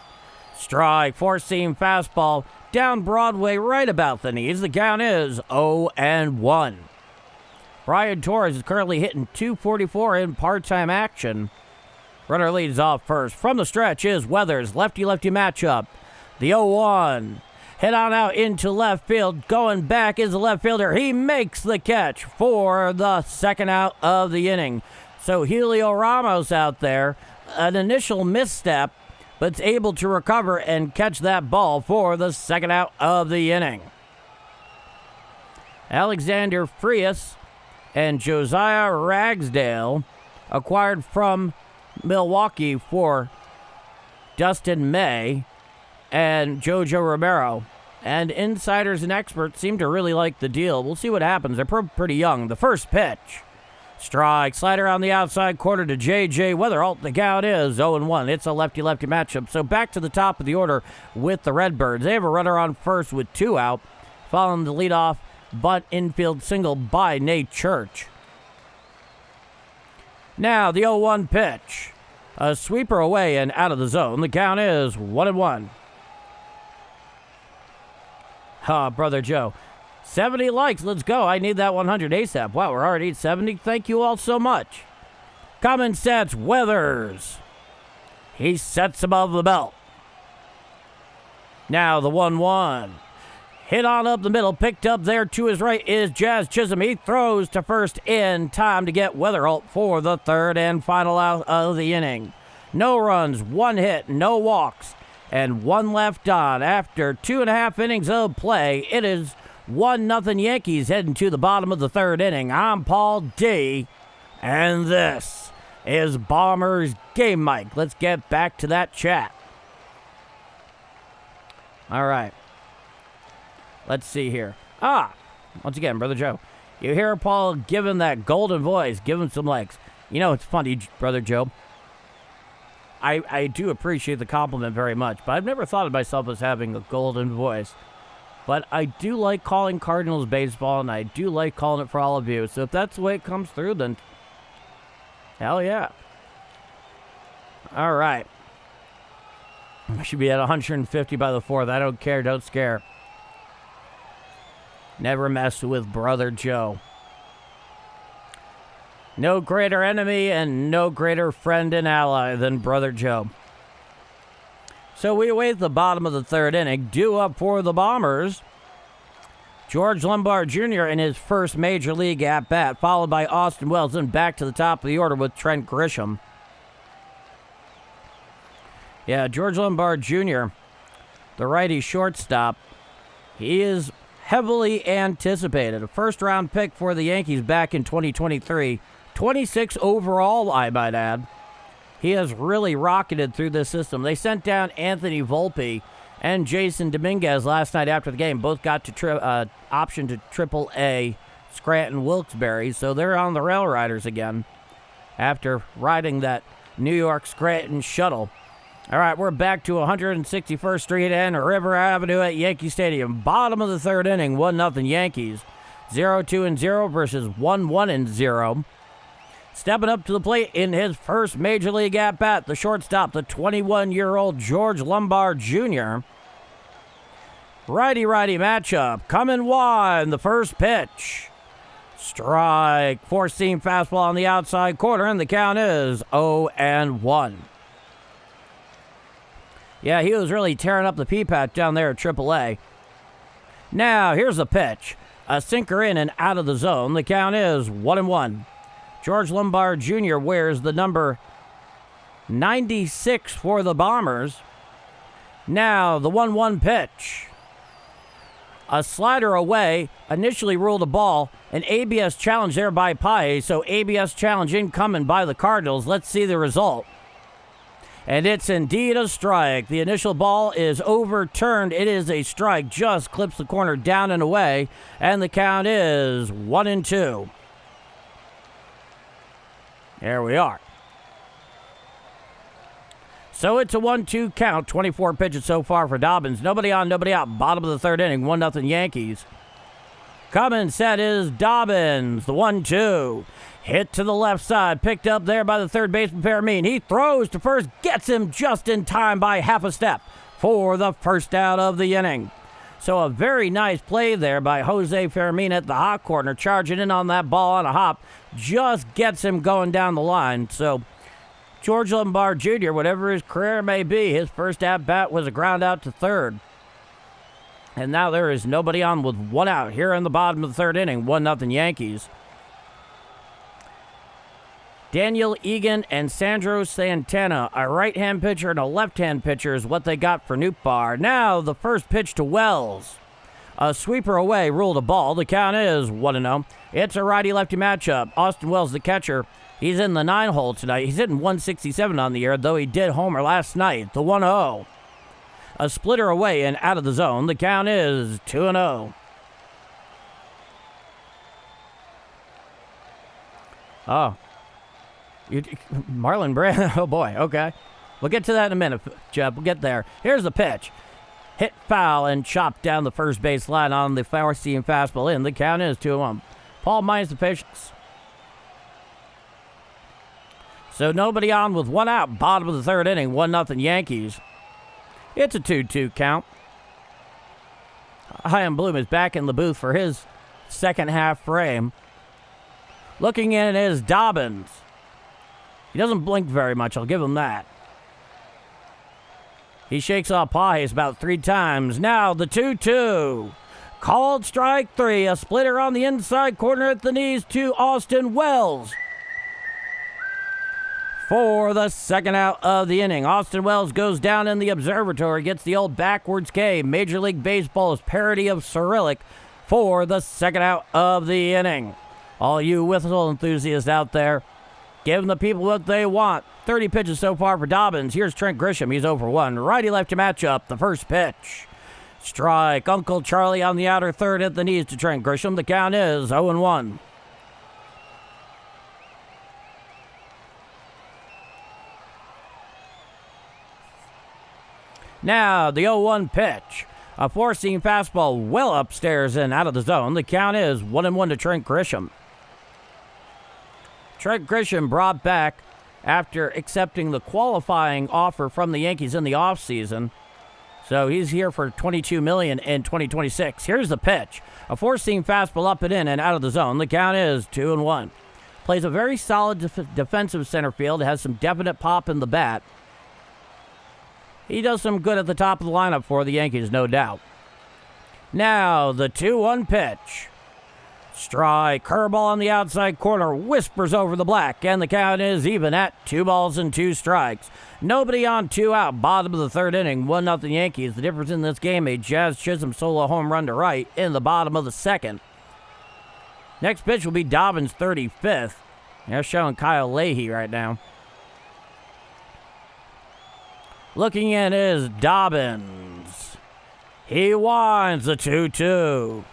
S1: Strike, four-seam fastball, down Broadway right about the knees. The count is 0-1. Brian Torres is currently hitting .244 in part-time action. Runner leads off first. From the stretch is Weathers. Lefty-lefty matchup. The 0-1. Hit on out into left field. Going back is the left fielder. He makes the catch for the second out of the inning. So Helio Ramos out there, an initial misstep, but able to recover and catch that ball for the second out of the inning. Alexander Frias and Josiah Ragsdale acquired from Milwaukee for Dustin May and Jojo Romero. And insiders and experts seem to really like the deal. We'll see what happens. They're pretty young. The first pitch. Strike, slider on the outside corner to J.J. Witherall. The count is 0-1. It's a lefty-lefty matchup. So back to the top of the order with the Redbirds. They have a runner on first with 2 out, following the leadoff bunt infield single by Nate Church. Now the 0-1 pitch. A sweeper away and out of the zone. The count is 1-1. Brother Joe. 70 likes. Let's go. I need that 100 ASAP. Wow, we're already at 70. Thank you all so much. Coming sets Weathers. He sets above the belt. Now the 1-1. Hit on up the middle. Picked up there to his right is Jazz Chisholm. He throws to first in time to get Witherall for the third and final out of the inning. No runs, 1 hit, no walks, and 1 left on. After 2.5 innings of play, it is 1-0 Yankees heading to the bottom of the 3rd inning. I'm Paul D, and this is Bombers Game Mic. Let's get back to that chat. All right. Let's see here. Once again, Brother Joe. You hear Paul giving that golden voice. Give him some likes. You know, it's funny, Brother Joe. I do appreciate the compliment very much, but I've never thought of myself as having a golden voice. But I do like calling Cardinals baseball, and I do like calling it for all of you. So if that's the way it comes through, then hell yeah. All right. We should be at 150 by the 4th. I don't care. Don't scare. Never mess with Brother Joe. No greater enemy and no greater friend and ally than Brother Joe. So we await the bottom of the 3rd inning. Due up for the Bombers, George Lombard Jr. in his first Major League at-bat, followed by Austin Wells, and back to the top of the order with Trent Grisham. Yeah, George Lombard Jr., the righty shortstop, he is heavily anticipated. A first-round pick for the Yankees back in 2023. 26 overall, I might add. He has really rocketed through this system. They sent down Anthony Volpe and Jason Dominguez last night after the game. Both got to option to AAA Scranton Wilkes-Barre, so they're on the Rail Riders again after riding that New York Scranton shuttle. All right, we're back to 161st Street and River Avenue at Yankee Stadium. Bottom of the 3rd inning, 1-0 Yankees. 0-2-0 versus 1-1-0. Stepping up to the plate in his first Major League at-bat, the shortstop, the 21-year-old George Lombard Jr. Righty-righty matchup. Coming wide, the first pitch. Strike. Four-seam fastball on the outside corner, and the count is 0-1. Yeah, he was really tearing up the pea-patch down there at AAA. Now, here's the pitch. A sinker in and out of the zone. The count is 1-1. George Lombard Jr. wears the number 96 for the Bombers. Now, the 1-1 pitch. A slider away, initially ruled a ball. An ABS challenge there by Paez, so ABS challenge incoming by the Cardinals. Let's see the result. And it's indeed a strike. The initial ball is overturned. It is a strike. Just clips the corner down and away. And the count is 1-2. There we are. So it's a 1-2 count. 24 pitches so far for Dobbins. Nobody on, nobody out. Bottom of the third inning. 1-0 Yankees. Coming set is Dobbins. The 1-2. Hit to the left side, picked up there by the third baseman, Fermin. He throws to first, gets him just in time by half a step for the first out of the inning. So a very nice play there by Jose Fermin at the hot corner, charging in on that ball on a hop, just gets him going down the line. So George Lombard Jr., whatever his career may be, his first at-bat was a ground out to third. And now there is nobody on with one out here in the bottom of the third inning, 1-0 Yankees. Daniel Egan and Sandro Santana, a right-hand pitcher and a left-hand pitcher, is what they got for Nootbaar. Now the first pitch to Wells. A sweeper away, ruled a ball. The count is 1-0. It's a righty-lefty matchup. Austin Wells, the catcher, he's in the 9-hole tonight. He's hitting 167 on the year, though he did homer last night. The 1-0. A splitter away and out of the zone. The count is 2-0. Oh. Marlon Brand, oh boy, okay. We'll get to that in a minute, Jeb. We'll get there. Here's the pitch. Hit foul and chopped down the first base line on the four-seam fastball in. The count is 2-1. Paul minus the pitch. So nobody on with one out. Bottom of the third inning, 1-0 Yankees. It's a 2-2 count. Chaim Bloom is back in the booth for his second half frame. Looking in is Dobbins. He doesn't blink very much, I'll give him that. He shakes off Paez about 3 times. Now the 2-2. Called strike 3. A splitter on the inside corner at the knees to Austin Wells. For the second out of the inning. Austin Wells goes down in the observatory, gets the old backwards K. Major League Baseball's parody of Cyrillic for the second out of the inning. All you whistle enthusiasts out there, giving the people what they want. 30 pitches so far for Dobbins. Here's Trent Grisham. He's 0-for-1. Righty-lefty matchup. The first pitch. Strike. Uncle Charlie on the outer third at the knees to Trent Grisham. The count is 0-1. Now the 0-1 pitch. A four-seam fastball well upstairs and out of the zone. The count is 1-1 to Trent Grisham. Trent Grisham brought back after accepting the qualifying offer from the Yankees in the offseason. So he's here for $22 million in 2026. Here's the pitch. A four-seam fastball up and in and out of the zone. The count is 2-1. Plays a very solid defensive center field. Has some definite pop in the bat. He does some good at the top of the lineup for the Yankees, no doubt. Now the 2-1 pitch. Strike, curveball on the outside corner, whispers over the black, and the count is even at 2-2 strikes. Nobody on, 2 out, bottom of the third inning, 1-0 Yankees. The difference in this game, a Jazz Chisholm solo home run to right in the bottom of the second. Next pitch will be Dobbins' 35th. They're showing Kyle Leahy right now. Looking in is Dobbins. He winds the 2-2.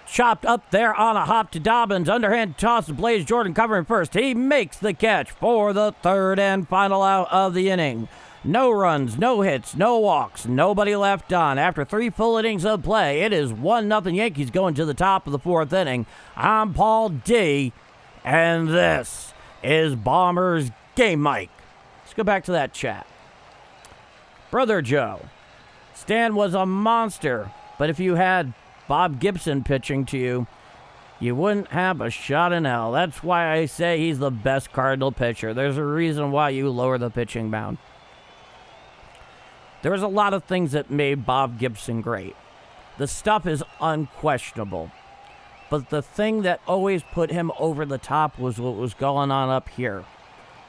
S1: Chopped up there on a hop to Dobbins. Underhand toss to Blaze Jordan covering first. He makes the catch for the third and final out of the inning. No runs, no hits, no walks, nobody left on. After 3 full innings of play, it is 1-0 Yankees going to the top of the fourth inning. I'm Paul D, and this is Bombers Game Mike. Let's go back to that chat. Brother Joe, Stan was a monster, but if you had Bob Gibson pitching to you, you wouldn't have a shot in hell. That's why I say he's the best Cardinal pitcher. There's a reason why you lower the pitching mound. There was a lot of things that made Bob Gibson great. The stuff is unquestionable. But the thing that always put him over the top was what was going on up here.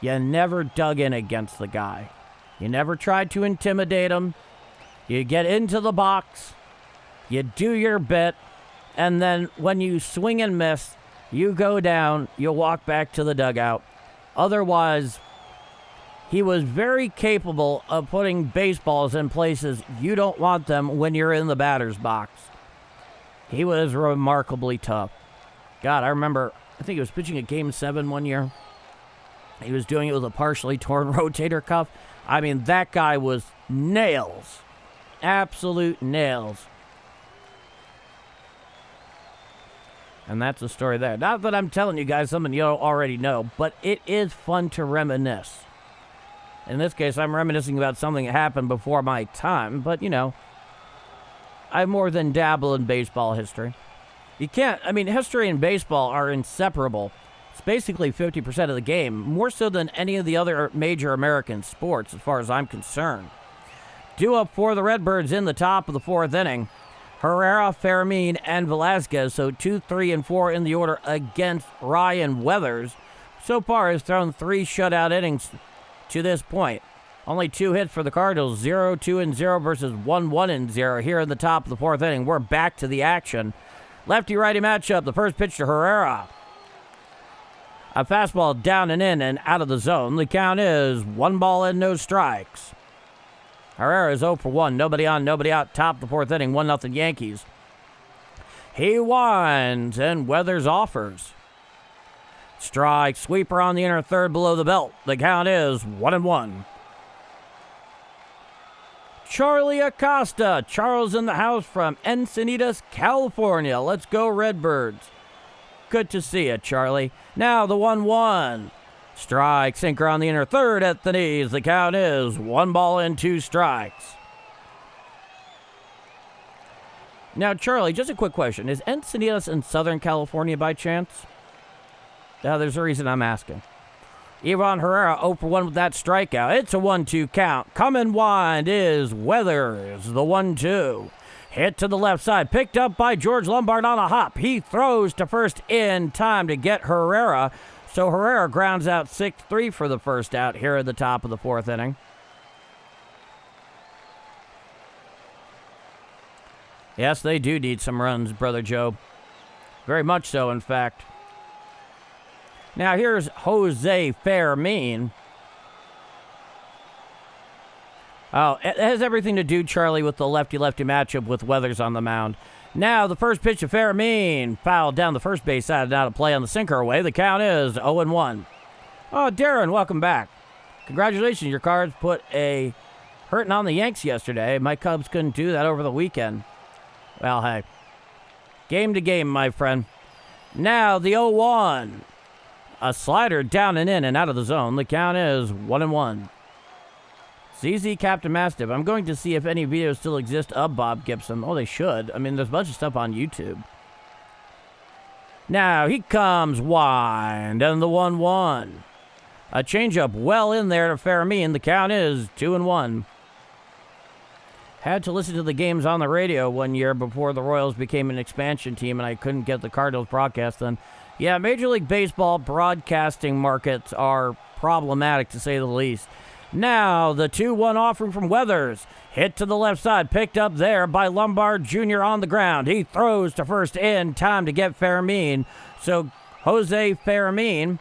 S1: You never dug in against the guy. You never tried to intimidate him. You get into the box. You do your bit, and then when you swing and miss, you go down, you walk back to the dugout. Otherwise, he was very capable of putting baseballs in places you don't want them when you're in the batter's box. He was remarkably tough. God, I remember, I think he was pitching at Game 7 one year. He was doing it with a partially torn rotator cuff. I mean, that guy was nails. Absolute nails. And that's the story there. Not that I'm telling you guys something you already know, but it is fun to reminisce. In this case, I'm reminiscing about something that happened before my time, but, you know, I more than dabble in baseball history. You can't, I mean, history and baseball are inseparable. It's basically 50% of the game, more so than any of the other major American sports, as far as I'm concerned. Due up for the Redbirds in the top of the fourth inning. Herrera, Fermin, and Velasquez, so 2, 3, and 4 in the order against Ryan Weathers. So far has thrown 3 shutout innings to this point. Only 2 hits for the Cardinals, 0, 2, and 0 versus 1, 1, and 0 here in the top of the fourth inning. We're back to the action. Lefty-righty matchup, the first pitch to Herrera. A fastball down and in and out of the zone. The count is 1 ball and no strikes. Herrera is 0 for 1. Nobody on, nobody out. Top of the fourth inning, 1-0 Yankees. He winds and Weathers offers. Strike, sweeper on the inner third below the belt. The count is 1-1. Charlie Acosta. Charles in the house from Encinitas, California. Let's go Redbirds. Good to see you, Charlie. Now the 1-1. Strike, sinker on the inner third at the knees. The count is 1 ball and 2 strikes. Now, Charlie, just a quick question. Is Encinitas in Southern California by chance? Now, there's a reason I'm asking. Ivan Herrera 0 for 1 with that strikeout. It's a 1-2 count. Come and wind is Weathers, the 1-2. Hit to the left side, picked up by George Lombard on a hop. He throws to first in time to get Herrera. So Herrera grounds out 6-3 for the first out here at the top of the fourth inning. Yes, they do need some runs, Brother Joe. Very much so, in fact. Now here's Jose Fermin. Oh, it has everything to do, Charlie, with the lefty-lefty matchup with Weathers on the mound. Now, the first pitch of Fermin, fouled down the first base side and out of play on the sinker away. The count is 0-1. Oh, Darren, welcome back. Congratulations, your Cards put a hurting on the Yanks yesterday. My Cubs couldn't do that over the weekend. Well, hey, game to game, my friend. Now, the 0-1. A slider down and in and out of the zone. The count is 1-1. ZZ Captain Mastiff. I'm going to see if any videos still exist of Bob Gibson. Oh, they should. I mean, there's a bunch of stuff on YouTube. Now, he comes wide, and the 1-1. A changeup well in there to Fermin. The count is 2-1. Had to listen to the games on the radio one year before the Royals became an expansion team, and I couldn't get the Cardinals broadcast then. Yeah, Major League Baseball broadcasting markets are problematic, to say the least. Now, the 2-1 offering from Weathers. Hit to the left side, picked up there by Lombard Jr. on the ground. He throws to first in time to get Fermin. So, Jose Fermin,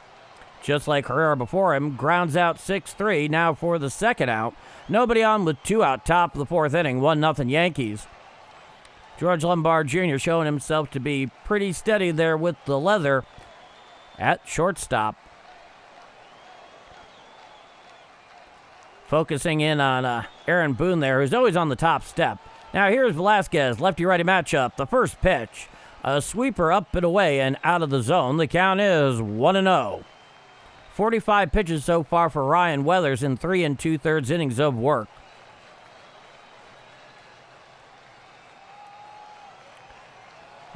S1: just like Herrera before him, grounds out 6-3. Now for the second out. Nobody on with 2 out, top of the fourth inning, 1-0 Yankees. George Lombard Jr. showing himself to be pretty steady there with the leather at shortstop. Focusing in on Aaron Boone there, who's always on the top step. Now here's Velasquez, lefty-righty matchup. The first pitch, a sweeper up and away and out of the zone. The count is 1-0. 45 pitches so far for Ryan Weathers in 3 2/3 innings of work.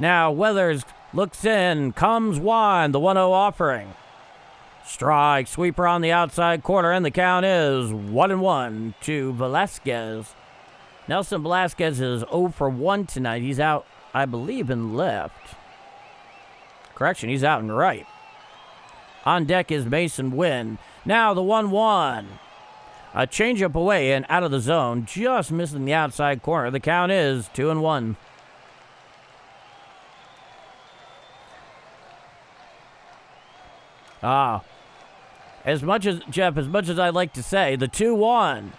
S1: Now Weathers looks in, comes wide, the 1-0 offering. Strike, sweeper on the outside corner, and the count is 1-1 to Velasquez. Nelson Velasquez is 0 for 1 tonight. He's out, I believe, in left. Correction, he's out in right. On deck is Mason Wynn. Now the 1-1. A changeup away and out of the zone, just missing the outside corner. The count is 2-1. As much as I'd like to say, the 2-1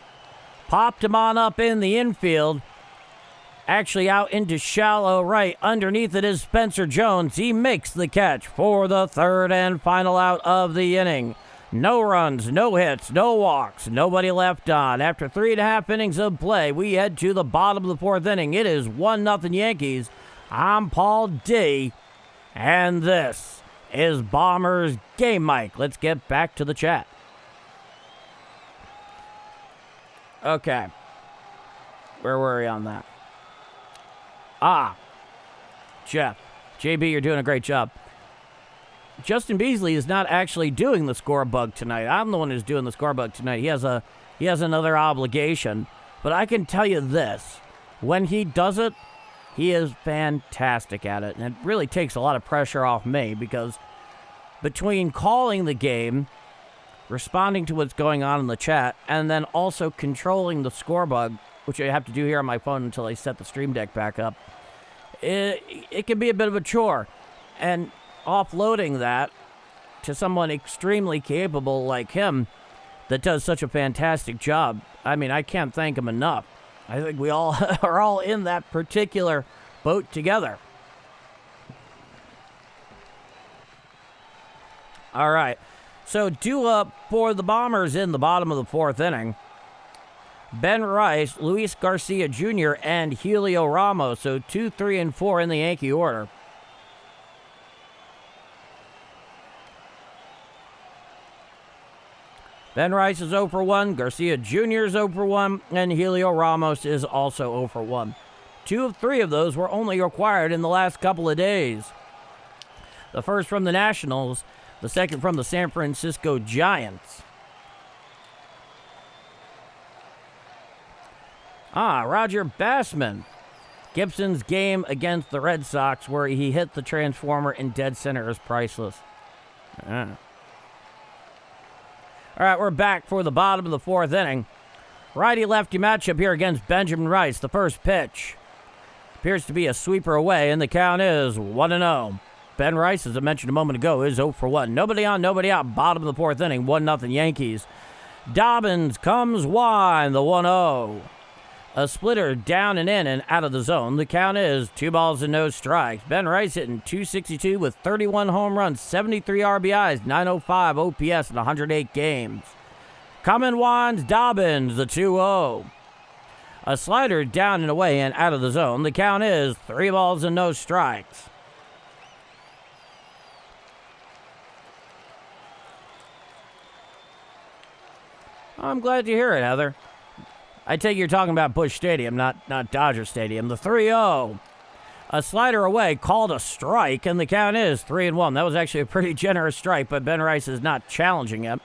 S1: popped him on up in the infield. Actually out into shallow right. Underneath it is Spencer Jones. He makes the catch for the third and final out of the inning. No runs, no hits, no walks, nobody left on. After 3.5 innings of play, we head to the bottom of the fourth inning. It is 1-0 Yankees. I'm Paul D, and this is Bombers Game Mic. Let's get back to the chat. Okay. Where were we on that? Jeff. JB, you're doing a great job. Justin Beasley is not actually doing the score bug tonight. I'm the one who's doing the score bug tonight. He has another obligation. But I can tell you this. When he does it, he is fantastic at it. And it really takes a lot of pressure off me because between calling the game, responding to what's going on in the chat, and then also controlling the score bug, which I have to do here on my phone until I set the stream deck back up, it can be a bit of a chore. And offloading that to someone extremely capable like him that does such a fantastic job, I mean, I can't thank him enough. I think we all are all in that particular boat together. All right. So due up for the Bombers in the bottom of the fourth inning, Ben Rice, Luis Garcia Jr., and Helio Ramos. So 2, 3, and 4 in the Yankee order. Ben Rice is 0 for 1, Garcia Jr. is 0 for 1, and Helio Ramos is also 0 for 1. 2 of 3 of those were only required in the last couple of days. The first from the Nationals, the second from the San Francisco Giants. Roger Bassman. Gibson's game against the Red Sox where he hit the transformer in dead center is priceless. All right, we're back for the bottom of the fourth inning. Righty-lefty matchup here against Benjamin Rice. The first pitch appears to be a sweeper away, and the count is 1-0. Ben Rice, as I mentioned a moment ago, is 0 for 1. Nobody on, nobody out. Bottom of the fourth inning, 1-0 Yankees. Dobbins comes wide, the 1-0. A splitter down and in and out of the zone. The count is 2 balls and no strikes. Ben Rice hitting .262 with 31 home runs, 73 RBIs, 905 OPS in 108 games. Coming winds Dobbins, the 2-0. A slider down and away and out of the zone. The count is 3 balls and no strikes. I'm glad to hear it, Heather. I take you're talking about Busch Stadium, not Dodger Stadium. The 3-0. A slider away, called a strike, and the count is 3-1. That was actually a pretty generous strike, but Ben Rice is not challenging it.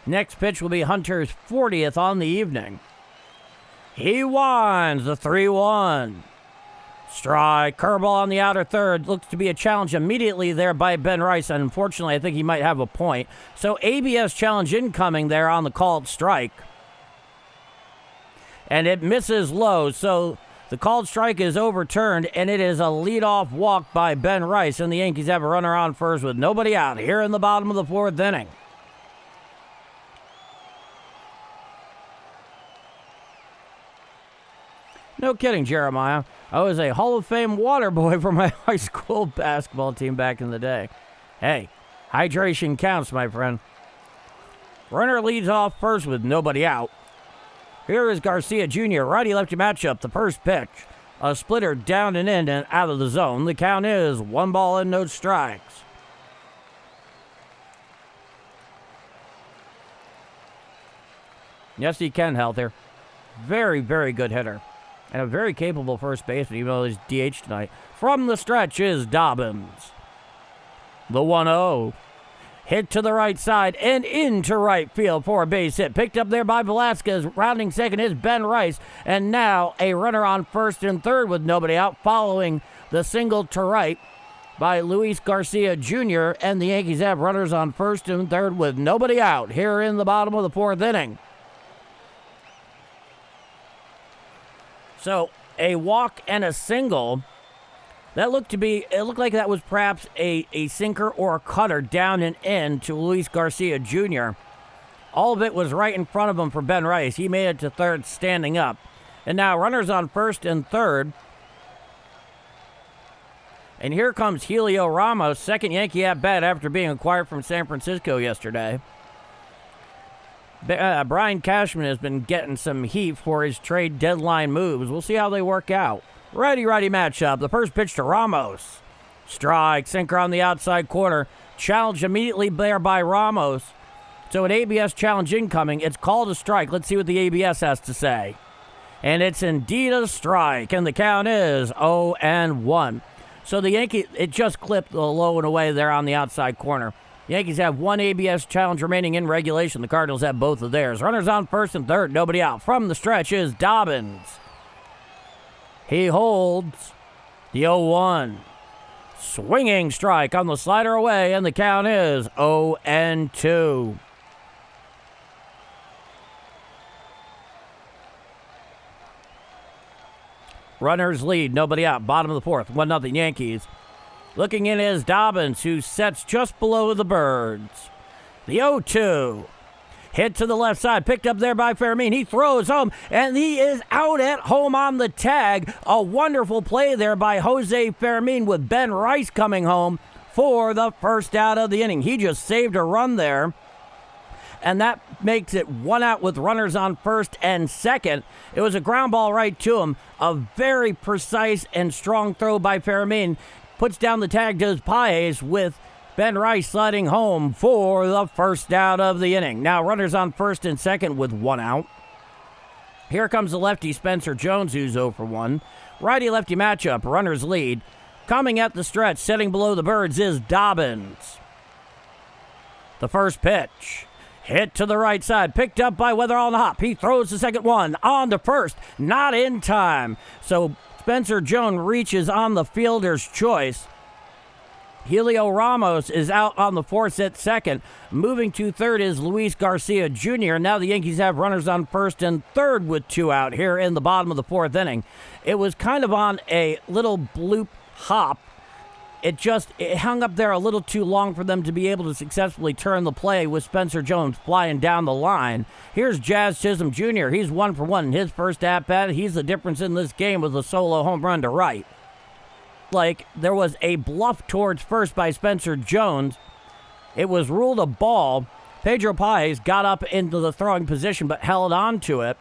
S1: Next pitch will be Hunter's 40th on the evening. He winds, the 3-1. Strike, curveball on the outer third. Looks to be a challenge immediately there by Ben Rice. And unfortunately, I think he might have a point. So ABS challenge incoming there on the called strike. And it misses low. So the called strike is overturned. And it is a leadoff walk by Ben Rice. And the Yankees have a runner on first with nobody out here in the bottom of the fourth inning. No kidding, Jeremiah. I was a Hall of Fame water boy for my high school basketball team back in the day. Hey, hydration counts, my friend. Runner leads off first with nobody out. Here is Garcia Jr., righty-lefty matchup, the first pitch. A splitter down and in and out of the zone. The count is 1 ball and no strikes. Yes, he can, Heather. Very, very good hitter. And a very capable first baseman, even though he's DH tonight. From the stretch is Dobbins. The 1-0. Hit to the right side and into right field for a base hit. Picked up there by Velasquez. Rounding second is Ben Rice. And now a runner on first and third with nobody out, following the single to right by Luis Garcia Jr. And the Yankees have runners on first and third with nobody out here in the bottom of the fourth inning. So, a walk and a single It looked like that was perhaps a sinker or a cutter down and in to Luis Garcia Jr. All of it was right in front of him for Ben Rice. He made it to third standing up. And now runners on first and third. And here comes Helio Ramos, second Yankee at bat after being acquired from San Francisco yesterday. Brian Cashman has been getting some heat for his trade deadline moves. We'll see how they work out. Righty-righty matchup. The first pitch to Ramos. Strike, sinker on the outside corner. Challenged immediately there by Ramos. So an ABS challenge incoming. It's called a strike. Let's see what the ABS has to say. And it's indeed a strike. And the count is 0-1. So the Yankees, it just clipped the low and away there on the outside corner. The Yankees have one ABS challenge remaining in regulation. The Cardinals have both of theirs. Runners on first and third, nobody out. From the stretch is Dobbins. He holds the 0-1. Swinging strike on the slider away, and the count is 0-2. Runners lead, nobody out. Bottom of the fourth, 1-0 Yankees. Looking in is Dobbins, who sets just below the Birds. The 0-2. Hit to the left side, picked up there by Fermin. He throws home, and he is out at home on the tag. A wonderful play there by Jose Fermin with Ben Rice coming home for the first out of the inning. He just saved a run there, and that makes it 1 out with runners on first and second. It was a ground ball right to him. A very precise and strong throw by Fermin. Puts down the tag to Paez with Ben Rice sliding home for the first out of the inning. Now runners on first and second with 1 out. Here comes the lefty Spencer Jones, who's 0-1. Righty-lefty matchup, runners lead. Coming at the stretch, sitting below the Birds is Dobbins. The first pitch. Hit to the right side, picked up by Weatherall on the hop. He throws the second one on to first, not in time. So Spencer Jones reaches on the fielder's choice. Helio Ramos is out on the fourth at second. Moving to third is Luis Garcia Jr. Now the Yankees have runners on first and third with 2 out here in the bottom of the fourth inning. It was kind of on a little bloop hop. It hung up there a little too long for them to be able to successfully turn the play with Spencer Jones flying down the line. Here's Jazz Chisholm Jr. He's 1 for 1 in his first at-bat. He's the difference in this game with a solo home run to right. Like there was a bluff towards first by Spencer Jones. It was ruled a ball. Pedro Paez got up into the throwing position but held on to it.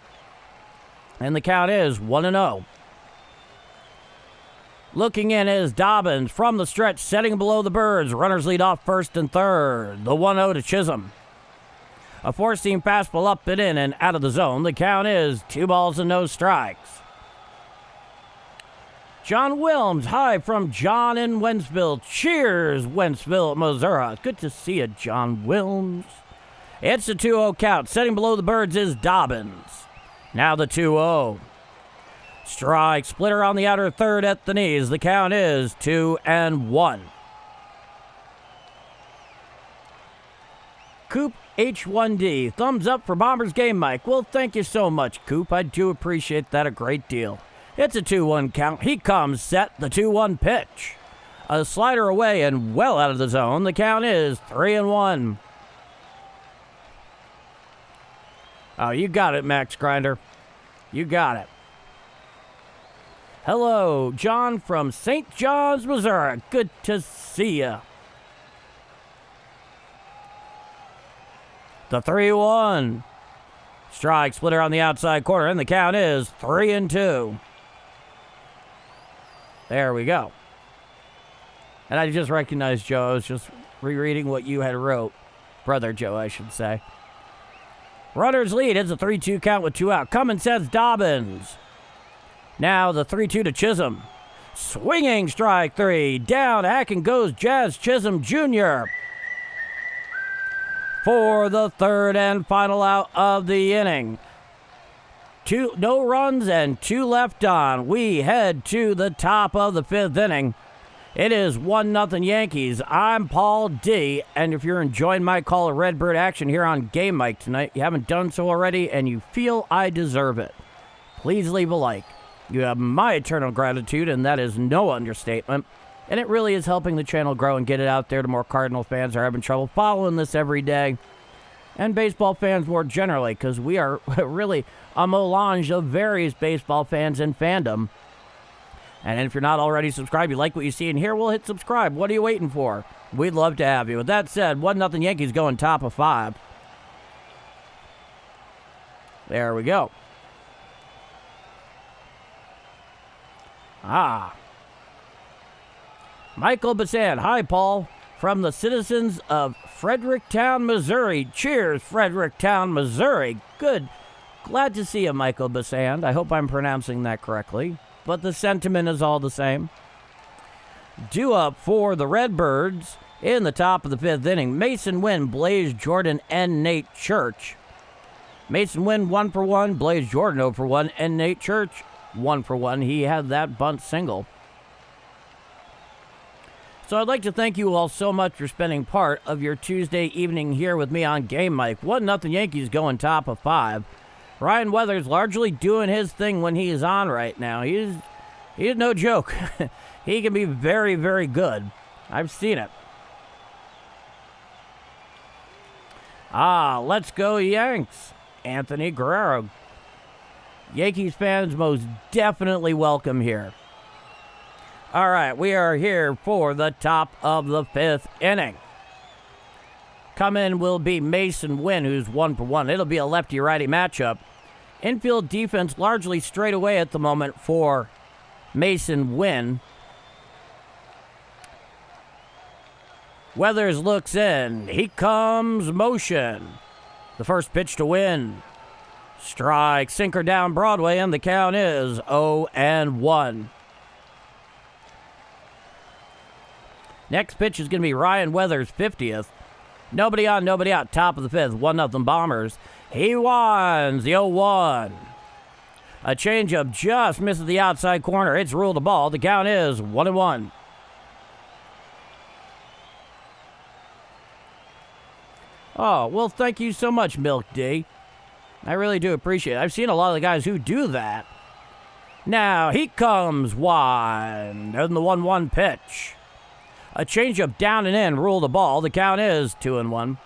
S1: And the count is 1-0. Looking in is Dobbins from the stretch, setting below the Birds. Runners lead off first and third. The 1-0 to Chisholm. A four-seam fastball up and in and out of the zone. The count is 2 balls and no strikes. John Wilms, hi from John in Wentzville. Cheers, Wentzville, Missouri. Good to see you, John Wilms. It's a 2-0 count. Setting below the Birds is Dobbins. Now the 2-0. Strike, splitter on the outer third at the knees. The count is 2-1. Coop H1D, thumbs up for Bombers Game Mike. Well, thank you so much, Coop. I do appreciate that a great deal. It's a 2-1 count. He comes set, the 2-1 pitch. A slider away and well out of the zone. The count is 3-1. Oh, you got it, Max Grinder. You got it. Hello, John from St. John's, Missouri. Good to see ya. The 3-1. Strike, splitter on the outside corner, and the count is 3-2. There we go. And I just recognized Joe. I was just rereading what you had wrote. Brother Joe, I should say. Runners lead. It's a 3-2 count with 2 out. Coming sets Dobbins. Now the 3-2 to Chisholm. Swinging strike 3. Down, hacking goes Jazz Chisholm Jr. for the third and final out of the inning. No runs and 2 left on. We head to the top of the 5th inning. It is 1-0 Yankees. I'm Paul D. And if you're enjoying my call of Redbird action here on Game Mike tonight, you haven't done so already, and you feel I deserve it, please leave a like. You have my eternal gratitude, and that is no understatement. And it really is helping the channel grow and get it out there to more Cardinal fans who are having trouble following this every day. And baseball fans more generally, because we are really a melange of various baseball fans and fandom. And if you're not already subscribed, you like what you see in here, well, hit subscribe. What are you waiting for? We'd love to have you. With that said, 1-0 Yankees going top of 5. There we go. Michael Basan. Hi, Paul. From the citizens of Fredericktown, Missouri. Cheers, Fredericktown, Missouri. Good. Glad to see you, Michael Basan. I hope I'm pronouncing that correctly. But the sentiment is all the same. Due up for the Redbirds in the top of the 5th inning. Mason Wynn, Blaze Jordan, and Nate Church. Mason Wynn 1 for 1, Blaze Jordan 0 for 1, and Nate Church 1 for 1. He had that bunt single. So I'd like to thank you all so much for spending part of your Tuesday evening here with me on Game Mike. 1-0 Yankees going top of 5. Ryan Weathers largely doing his thing when he is on right now. He's no joke. He can be very, very good. I've seen it. Let's go Yanks. Anthony Guerrero. Yankees fans most definitely welcome here. All right, we are here for the top of the 5th inning. Come in will be Mason Wynn, who's 1 for 1. It'll be a lefty-righty matchup. Infield defense largely straight away at the moment for Mason Wynn. Weathers looks in. He comes motion. The first pitch to Wynn. Strike, sinker down Broadway, and the count is 0-1. Next pitch is going to be Ryan Weathers' 50th. Nobody on, nobody out. Top of the 5th. 1-0 Bombers. He winds the 0-1. A changeup just misses the outside corner. It's ruled a ball. The count is 1-1. Oh, well, thank you so much, Milk D. I really do appreciate it. I've seen a lot of the guys who do that. Now, he comes wide. And the 1-1 pitch. A changeup down and in, ruled a ball. The count is 2-1.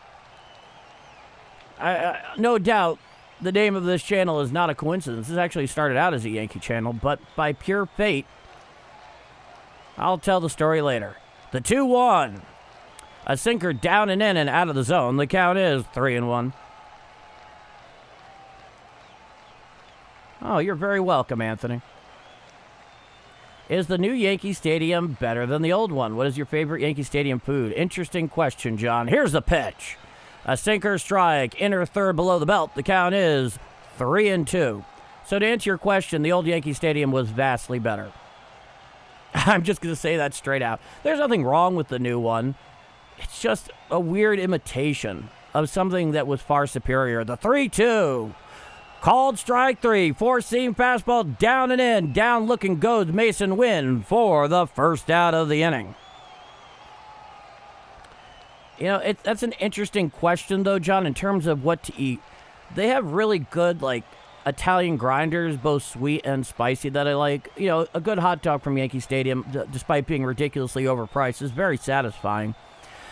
S1: No doubt the name of this channel is not a coincidence. This actually started out as a Yankee channel, but by pure fate, I'll tell the story later. The 2-1. A sinker down and in and out of the zone. The count is 3-1. Oh, you're very welcome, Anthony. Is the new Yankee Stadium better than the old one? What is your favorite Yankee Stadium food? Interesting question, John. Here's the pitch. A sinker strike, inner third below the belt. The count is 3-2. So to answer your question, the old Yankee Stadium was vastly better. I'm just going to say that straight out. There's nothing wrong with the new one. It's just a weird imitation of something that was far superior. The 3-2. Called strike 3. Four-seam fastball down and in. Down looking goes Mason Wynn for the first out of the inning. You know, that's an interesting question, though, John, in terms of what to eat. They have really good, Italian grinders, both sweet and spicy, that I like. You know, a good hot dog from Yankee Stadium, despite being ridiculously overpriced, is very satisfying.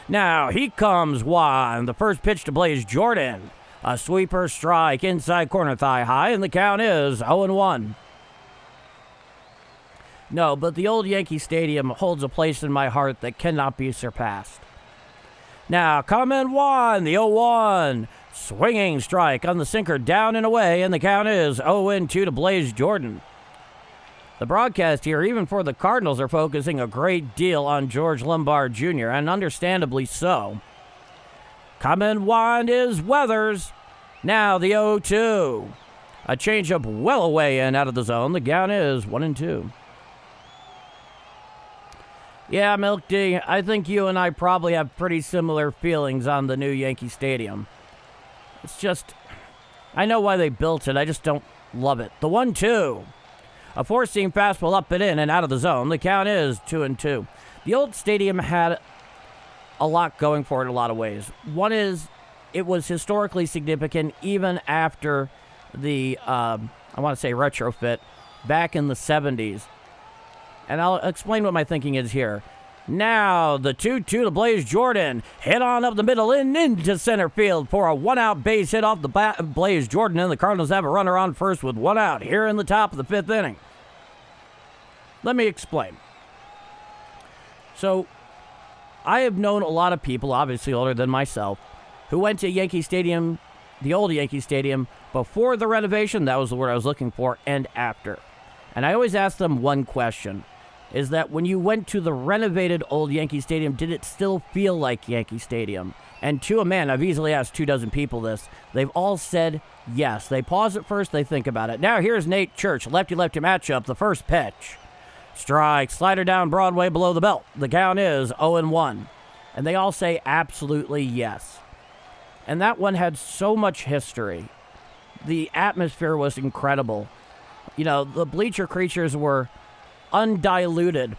S1: Now, he comes wide. The first pitch to Blaze Jordan. A sweeper strike, inside corner thigh high, and the count is 0-1. No, but the old Yankee Stadium holds a place in my heart that cannot be surpassed. Now, come in one, the 0-1. Swinging strike on the sinker down and away, and the count is 0-2 to Blaze Jordan. The broadcast here, even for the Cardinals, are focusing a great deal on George Lombard Jr., and understandably so. Come in one is Weathers. Now the 0-2. A changeup well away and out of the zone. The count is 1-2. Yeah, Milk D, I think you and I probably have pretty similar feelings on the new Yankee Stadium. It's just, I know why they built it, I just don't love it. The 1-2. A four-seam fastball up and in and out of the zone. The count is 2-2. The old stadium had a lot going for it in a lot of ways. One is, it was historically significant even after the, I want to say retrofit, back in the 70s. And I'll explain what my thinking is here. Now, the 2-2 to Blaze Jordan. Hit on up the middle and into center field for a one-out base hit off the Blaze Jordan. And the Cardinals have a runner on first with one out here in the top of the 5th inning. Let me explain. So, I have known a lot of people, obviously older than myself, who went to Yankee Stadium, the old Yankee Stadium, before the renovation, that was the word I was looking for, and after. And I always ask them one question. Is that when you went to the renovated old Yankee Stadium, did it still feel like Yankee Stadium? And to a man, I've easily asked 24 people this. They've all said yes. They pause at first, they think about it. Now here's Nate Church, lefty-lefty matchup, the first pitch. Strike, slider down Broadway below the belt. The count is 0-1. And they all say absolutely yes. And that one had so much history. The atmosphere was incredible. You know, the bleacher creatures were undiluted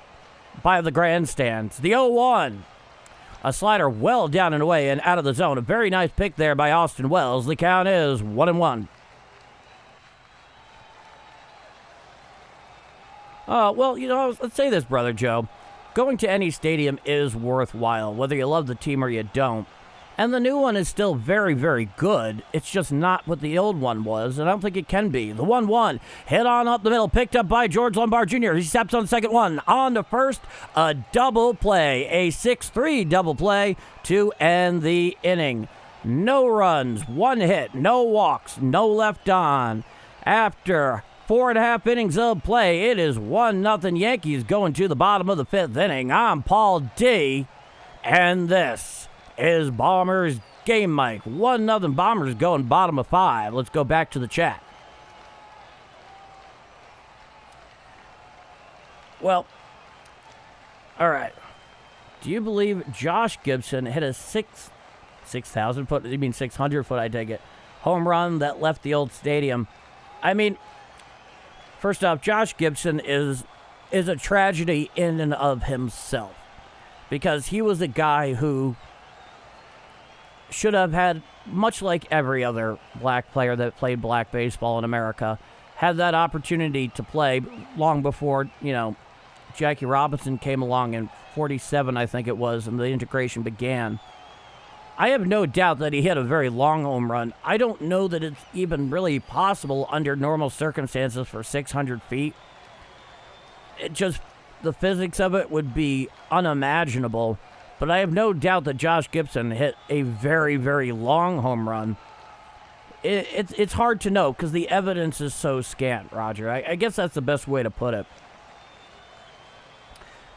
S1: by the grandstands. The 0-1. A slider well down and away and out of the zone. A very nice pick there by Austin Wells. The count is 1-1. Well, you know, let's say this, Brother Joe. Going to any stadium is worthwhile, whether you love the team or you don't. And the new one is still very, very good. It's just not what the old one was, and I don't think it can be. The 1-1, hit on up the middle, picked up by George Lombard Jr. He steps on the second one. On to first, a double play, a 6-3 double play to end the inning. No runs, one hit, no walks, no left on. After 4.5 innings of play, it is 1-0 Yankees going to the bottom of the 5th inning. I'm Paul D, and this is Bombers Game Mic. 1-0 Bombers going bottom of 5. Let's go back to the chat. Well, all right. Do you believe Josh Gibson hit a 6,000 foot, you mean 600 foot, I take it, home run that left the old stadium? I mean, first off, Josh Gibson is a tragedy in and of himself, because he was a guy who should have had, much like every other black player that played black baseball in America, had that opportunity to play long before, you know, Jackie Robinson came along in 47, I think it was, and the integration began. I have no doubt that he hit a very long home run. I don't know that it's even really possible under normal circumstances for 600 feet. It just, the physics of it would be unimaginable. But I have no doubt that Josh Gibson hit a very, very long home run. It's hard to know because the evidence is so scant, Roger. I guess that's the best way to put it.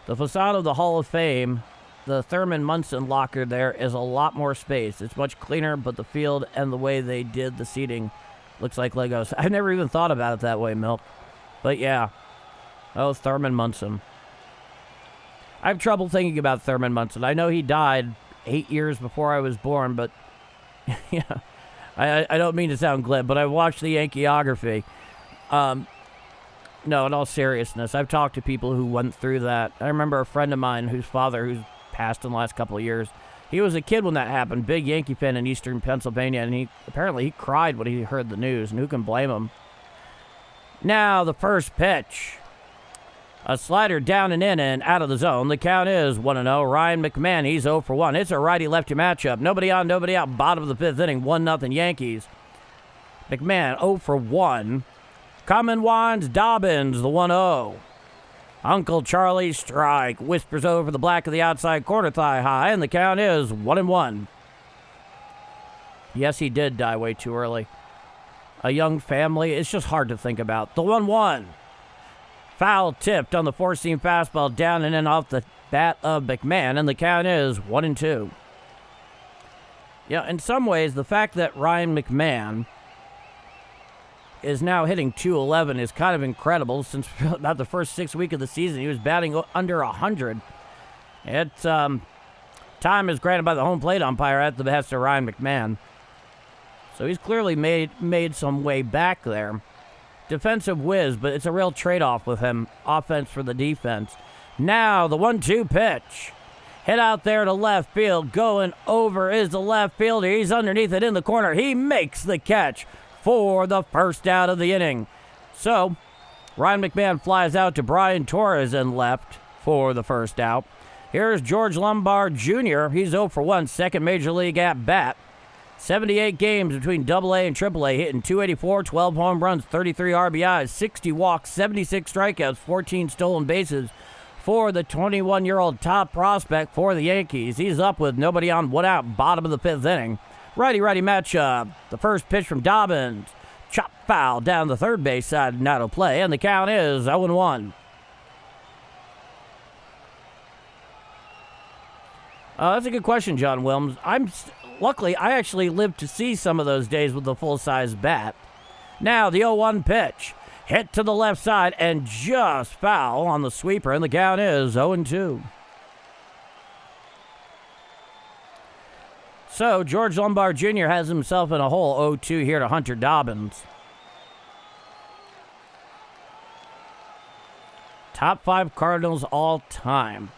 S1: The facade of the Hall of Fame, the Thurman Munson locker there, is a lot more space. It's much cleaner, but the field and the way they did the seating looks like Legos. I never even thought about it that way, Milk. But yeah. Oh, Thurman Munson. I have trouble thinking about Thurman Munson. I know he died 8 years before I was born, but yeah, I don't mean to sound glib, but I watched the Yankeeography. No, in all seriousness, I've talked to people who went through that. I remember a friend of mine whose father, who's passed in the last couple of years, he was a kid when that happened, big Yankee fan in eastern Pennsylvania, and he cried when he heard the news, and who can blame him? Now, the first pitch. A slider down and in and out of the zone. The count is 1-0. Ryan McMahon, he's 0 for 1. It's a righty-lefty matchup. Nobody on, nobody out. Bottom of the 5th inning. 1-0 Yankees. McMahon 0 for 1. Coming winds Dobbins, the 1-0. Uncle Charlie strike. Whispers over the black of the outside corner thigh high. And the count is 1-1. Yes, he did die way too early. A young family. It's just hard to think about. The 1-1. Foul tipped on the four-seam fastball down and in off the bat of McMahon, and the count is 1-2. Yeah, in some ways, the fact that Ryan McMahon is now hitting .211 is kind of incredible, since about the first 6 weeks of the season, he was batting under 100. It's time is granted by the home plate umpire at the behest of Ryan McMahon. So he's clearly made some way back there. Defensive whiz, but it's a real trade-off with him. Offense for the defense. Now, the 1-2 pitch. Hit out there to left field. Going over is the left fielder. He's underneath it in the corner. He makes the catch for the first out of the inning. So, Ryan McMahon flies out to Brian Torres in left for the first out. Here's George Lombard Jr. He's 0 for 1, second major league at bat. 78 games between AA and AAA, hitting .284, 12 home runs, 33 RBIs, 60 walks, 76 strikeouts, 14 stolen bases for the 21-year-old top prospect for the Yankees. He's up with nobody on, 1 out, bottom of the 5th inning. Righty-righty matchup. The first pitch from Dobbins. Chop foul down the third base side, not a play, and the count is 0-1. That's a good question, John Wilms. Luckily, I actually lived to see some of those days with the full-size bat. Now, the 0-1 pitch. Hit to the left side and just foul on the sweeper, and the count is 0-2. So, George Lombard Jr. has himself in a hole. 0-2 here to Hunter Dobbins. Top 5 Cardinals all time.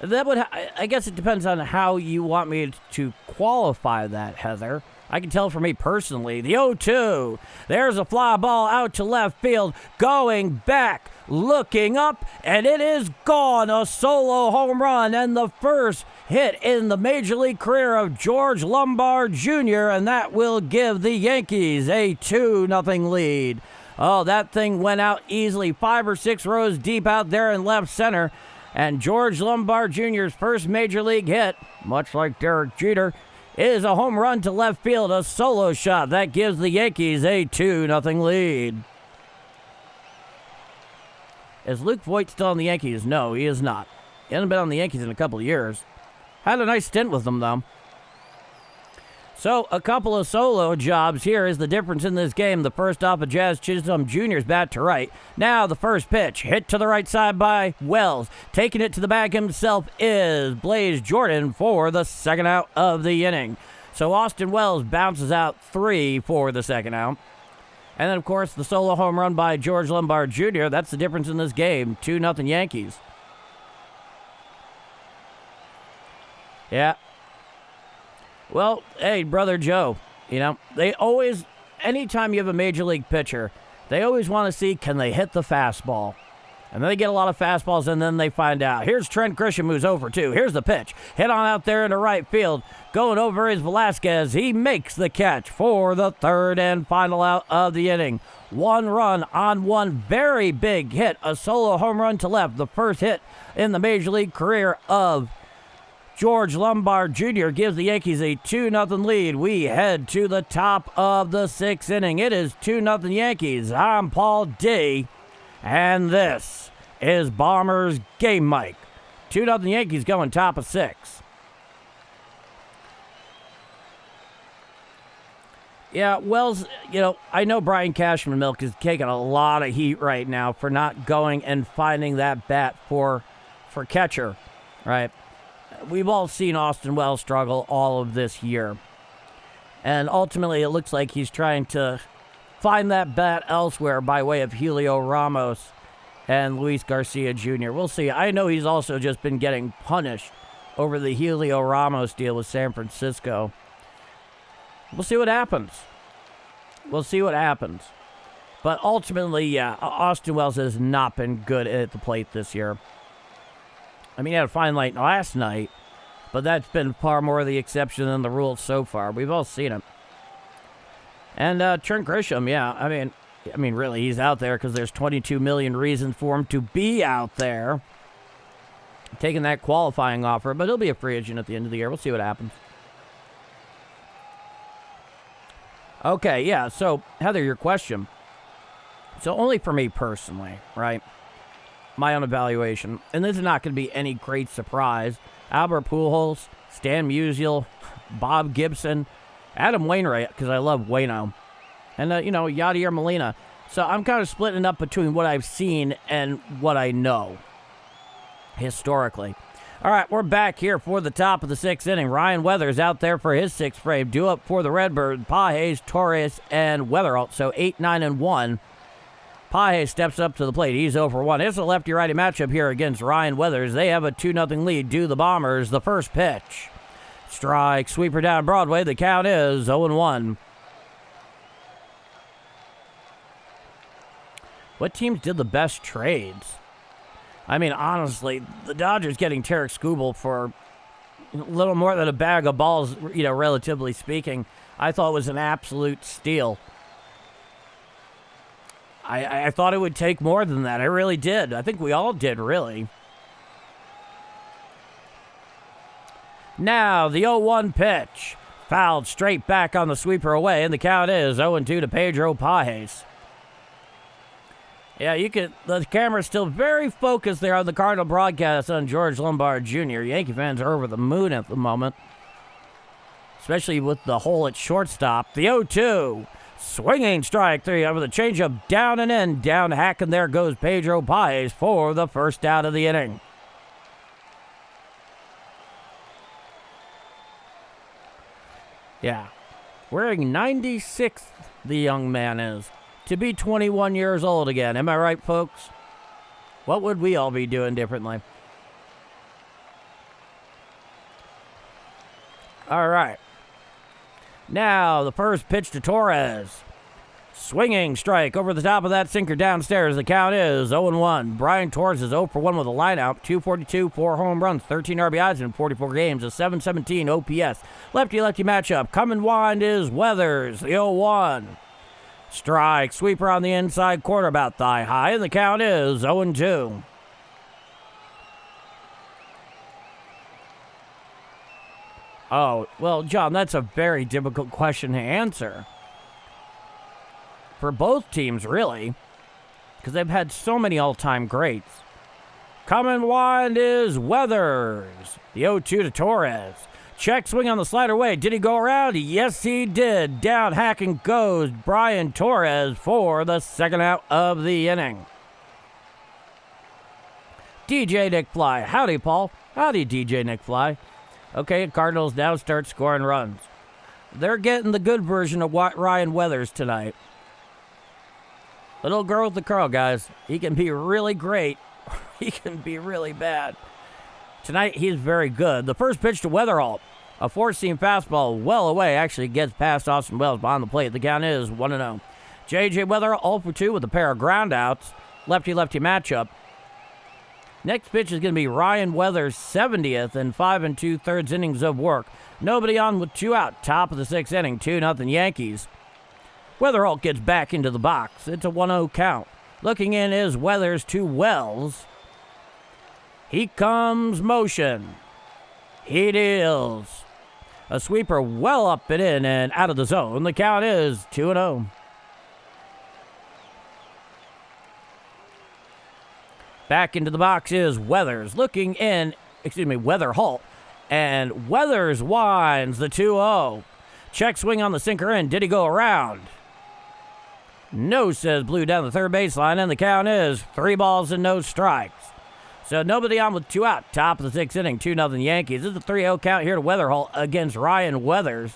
S1: That would, I guess it depends on how you want me to qualify that, Heather. I can tell for me personally. The 0-2. There's a fly ball out to left field. Going back, looking up, and it is gone. A solo home run and the first hit in the Major League career of George Lombard Jr., and that will give the Yankees a 2-0 lead. Oh, that thing went out easily 5 or 6 rows deep out there in left center. And George Lombard Jr.'s first Major League hit, much like Derek Jeter, is a home run to left field, a solo shot. That gives the Yankees a 2-0 lead. Is Luke Voigt still on the Yankees? No, he is not. He hasn't been on the Yankees in a couple of years. Had a nice stint with them, though. So, a couple of solo jobs here is the difference in this game. The first off of Jazz Chisholm Jr.'s bat to right. Now, the first pitch, hit to the right side by Wells. Taking it to the bag himself is Blaze Jordan for the second out of the inning. So, Austin Wells bounces out 3 for the second out. And then, of course, the solo home run by George Lombard Jr. That's the difference in this game. 2-0 Yankees. Yeah. Well, hey, Brother Joe, they always, anytime you have a major league pitcher, they always want to see, can they hit the fastball? And then they get a lot of fastballs, and then they find out. Here's Trent Grisham, who's over 2. Here's the pitch. Hit on out there in the right field. Going over is Velasquez. He makes the catch for the third and final out of the inning. 1 run on 1 very big hit. A solo home run to left. The first hit in the major league career of George Lombard Jr. gives the Yankees a 2-0 lead. We head to the top of the 6th inning. It is 2-0 Yankees. I'm Paul D. And this is Bombers Game Mike. 2-0 Yankees going top of 6. Yeah, Wells, I know Brian Cashman Milk is taking a lot of heat right now for not going and finding that bat for catcher, right? We've all seen Austin Wells struggle all of this year. And ultimately, it looks like he's trying to find that bat elsewhere by way of Julio Ramos and Luis Garcia Jr. We'll see. I know he's also just been getting punished over the Julio Ramos deal with San Francisco. We'll see what happens. But ultimately, yeah, Austin Wells has not been good at the plate this year. I mean, he had a fine night last night, but that's been far more the exception than the rule so far. We've all seen it. And Trent Grisham, yeah, I mean, really, he's out there because there's 22 million reasons for him to be out there. Taking that qualifying offer, but he'll be a free agent at the end of the year. We'll see what happens. Okay, yeah, so, Heather, your question. So, only for me personally, right? My own evaluation, and this is not going to be any great surprise. Albert Pujols, Stan Musial, Bob Gibson, Adam Wainwright, because I love Waino, and, Yadier Molina. So I'm kind of splitting up between what I've seen and what I know historically. All right, we're back here for the top of the 6th inning. Ryan Weathers out there for his 6th frame. Due up for the Redbirds, Pages, Torres, and Weatheralt. So 8, 9, and 1. Pages steps up to the plate. He's 0 for 1. It's a lefty-righty matchup here against Ryan Weathers. They have a 2-0 lead. Do the Bombers. The first pitch. Strike. Sweeper down Broadway. The count is 0-1. What teams did the best trades? I mean, honestly, the Dodgers getting Tarek Skubal for a little more than a bag of balls, relatively speaking, I thought was an absolute steal. I thought it would take more than that. I really did. I think we all did, really. Now, the 0-1 pitch. Fouled straight back on the sweeper away, and the count is 0-2 to Pedro Pages. Yeah, the camera's still very focused there on the Cardinal broadcast on George Lombard Jr. Yankee fans are over the moon at the moment, especially with the hole at shortstop. The 0-2. Swinging strike three over the changeup down and in. Down hack, and there goes Pedro Pages for the first out of the inning. Yeah. Wearing 96th, the young man is. To be 21 years old again. Am I right, folks? What would we all be doing differently? All right. Now, the first pitch to Torres. Swinging strike over the top of that sinker downstairs. The count is 0-1. Brian Torres is 0 for 1 with a lineout. 242, 4 home runs, 13 RBIs in 44 games. A 717 OPS. Lefty-lefty matchup. Come and wind is Weathers. The 0-1. Strike. Sweeper on the inside corner about thigh high. And the count is 0-2. Oh, well, John, that's a very difficult question to answer. For both teams, really. Because they've had so many all-time greats. Come and wind is Weathers. The 0-2 to Torres. Check swing on the slider way. Did he go around? Yes, he did. Down hacking goes Brian Torres for the second out of the inning. DJ Nick Fly. Howdy, Paul. Howdy, DJ Nick Fly. Okay, Cardinals now start scoring runs. They're getting the good version of Ryan Weathers tonight. Little girl with the curl, guys. He can be really great. He can be really bad. Tonight, he's very good. The first pitch to Weatherall. A four-seam fastball well away. Actually gets past Austin Wells behind the plate. The count is 1-0. J.J. Weatherall 0 for 2 with a pair of groundouts. Lefty-lefty matchup. Next pitch is going to be Ryan Weathers' 70th and 5 2/3 innings of work. Nobody on with 2 out. Top of the 6th inning, 2-0 Yankees. Weatherall gets back into the box. It's a 1-0 count. Looking in is Weathers to Wells. He comes motion. He deals. A sweeper well up and in and out of the zone. The count is 2-0. Back into the box is Weathers. Looking in, Weatherall. And Weathers winds the 2-0. Check swing on the sinker in. Did he go around? No, says Blue down the third baseline. And the count is 3 balls and no strikes. So nobody on with 2 out. Top of the 6th inning, 2-0 Yankees. This is a 3-0 count here to Weatherall against Ryan Weathers.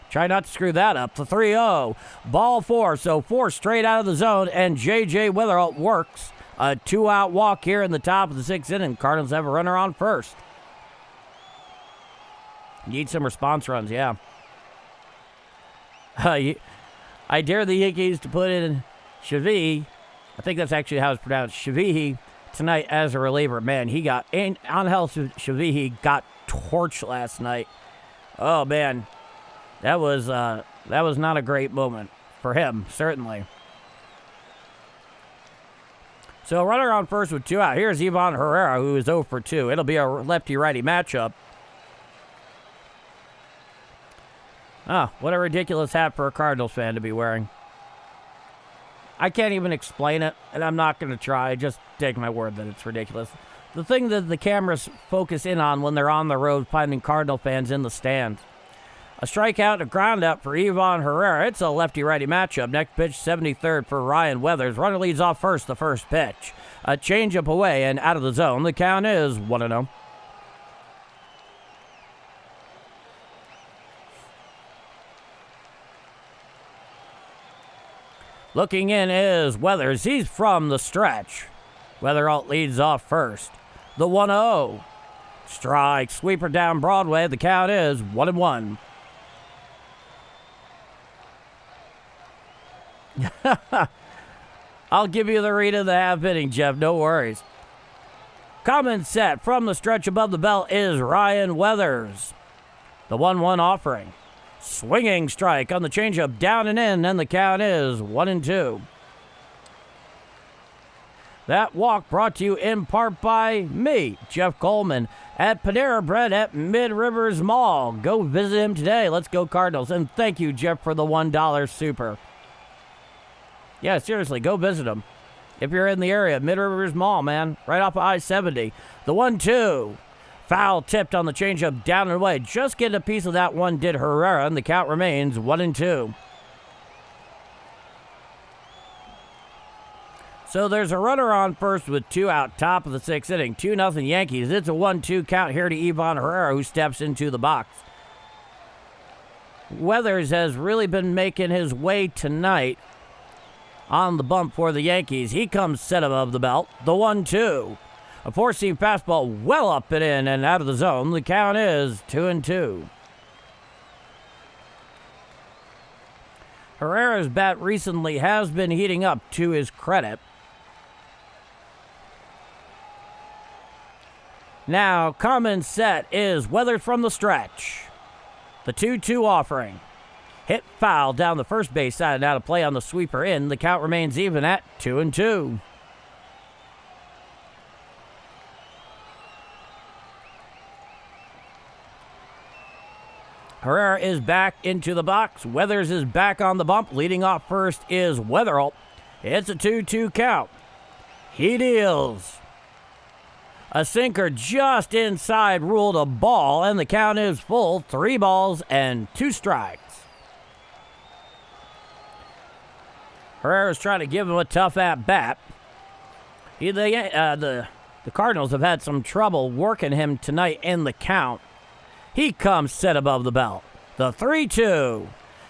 S1: Try not to screw that up. The 3-0. Ball 4. So 4 straight out of the zone. And J.J. Weatherall works. A 2-out walk here in the top of the 6th inning. Cardinals have a runner on first. Need some response runs, yeah. I dare the Yankees to put in Shavihi. I think that's actually how it's pronounced. Shavihi tonight as a reliever. Man, Angel Shavihi got torched last night. Oh, man. That was not a great moment for him, certainly. So runner on first with 2 out. Here's Ivan Herrera, who is 0 for 2. It'll be a lefty-righty matchup. What a ridiculous hat for a Cardinals fan to be wearing. I can't even explain it, and I'm not going to try. Just take my word that it's ridiculous. The thing that the cameras focus in on when they're on the road finding Cardinal fans in the stands. A strikeout, a ground out for Ivan Herrera. It's a lefty-righty matchup. Next pitch, 73rd for Ryan Weathers. Runner leads off first, the first pitch. A changeup away and out of the zone. The count is 1-0. Looking in is Weathers. He's from the stretch. Weatherall leads off first. The 1-0. Strike. Sweeper down Broadway. The count is 1-1. I'll give you the read of the half inning, Jeff. No worries. Coming set from the stretch above the belt is Ryan Weathers. The 1-1 offering. Swinging strike on the changeup, down and in, and the count is 1-2. That walk brought to you in part by me, Jeff Coleman, at Panera Bread at Mid-Rivers Mall. Go visit him today. Let's go Cardinals. And thank you, Jeff, for the $1 super. Yeah, seriously, go visit him. If you're in the area, Mid-Rivers Mall, man, right off of I-70. The 1-2. Foul tipped on the changeup, down and away. Just getting a piece of that one did Herrera, and the count remains 1-2. So there's a runner on first with 2 out, top of the 6th inning. 2-0 Yankees. It's a 1-2 count here to Ivan Herrera, who steps into the box. Weathers has really been making his way tonight on the bump for the Yankees. He comes set above the belt. The 1-2. A 4-seam fastball well up and in and out of the zone. The count is 2-2. Herrera's bat recently has been heating up, to his credit. Now, coming set is Weathers from the stretch. The 2-2 offering. Hit foul down the first base side and out of play on the sweeper in. The count remains even at 2-2. Herrera is back into the box. Weathers is back on the bump. Leading off first is Weatherall. It's a 2-2 count. He deals. A sinker just inside ruled a ball, and the count is full. 3 balls and 2 strikes. Herrera's trying to give him a tough at-bat. The Cardinals have had some trouble working him tonight in the count. He comes set above the belt. The 3-2.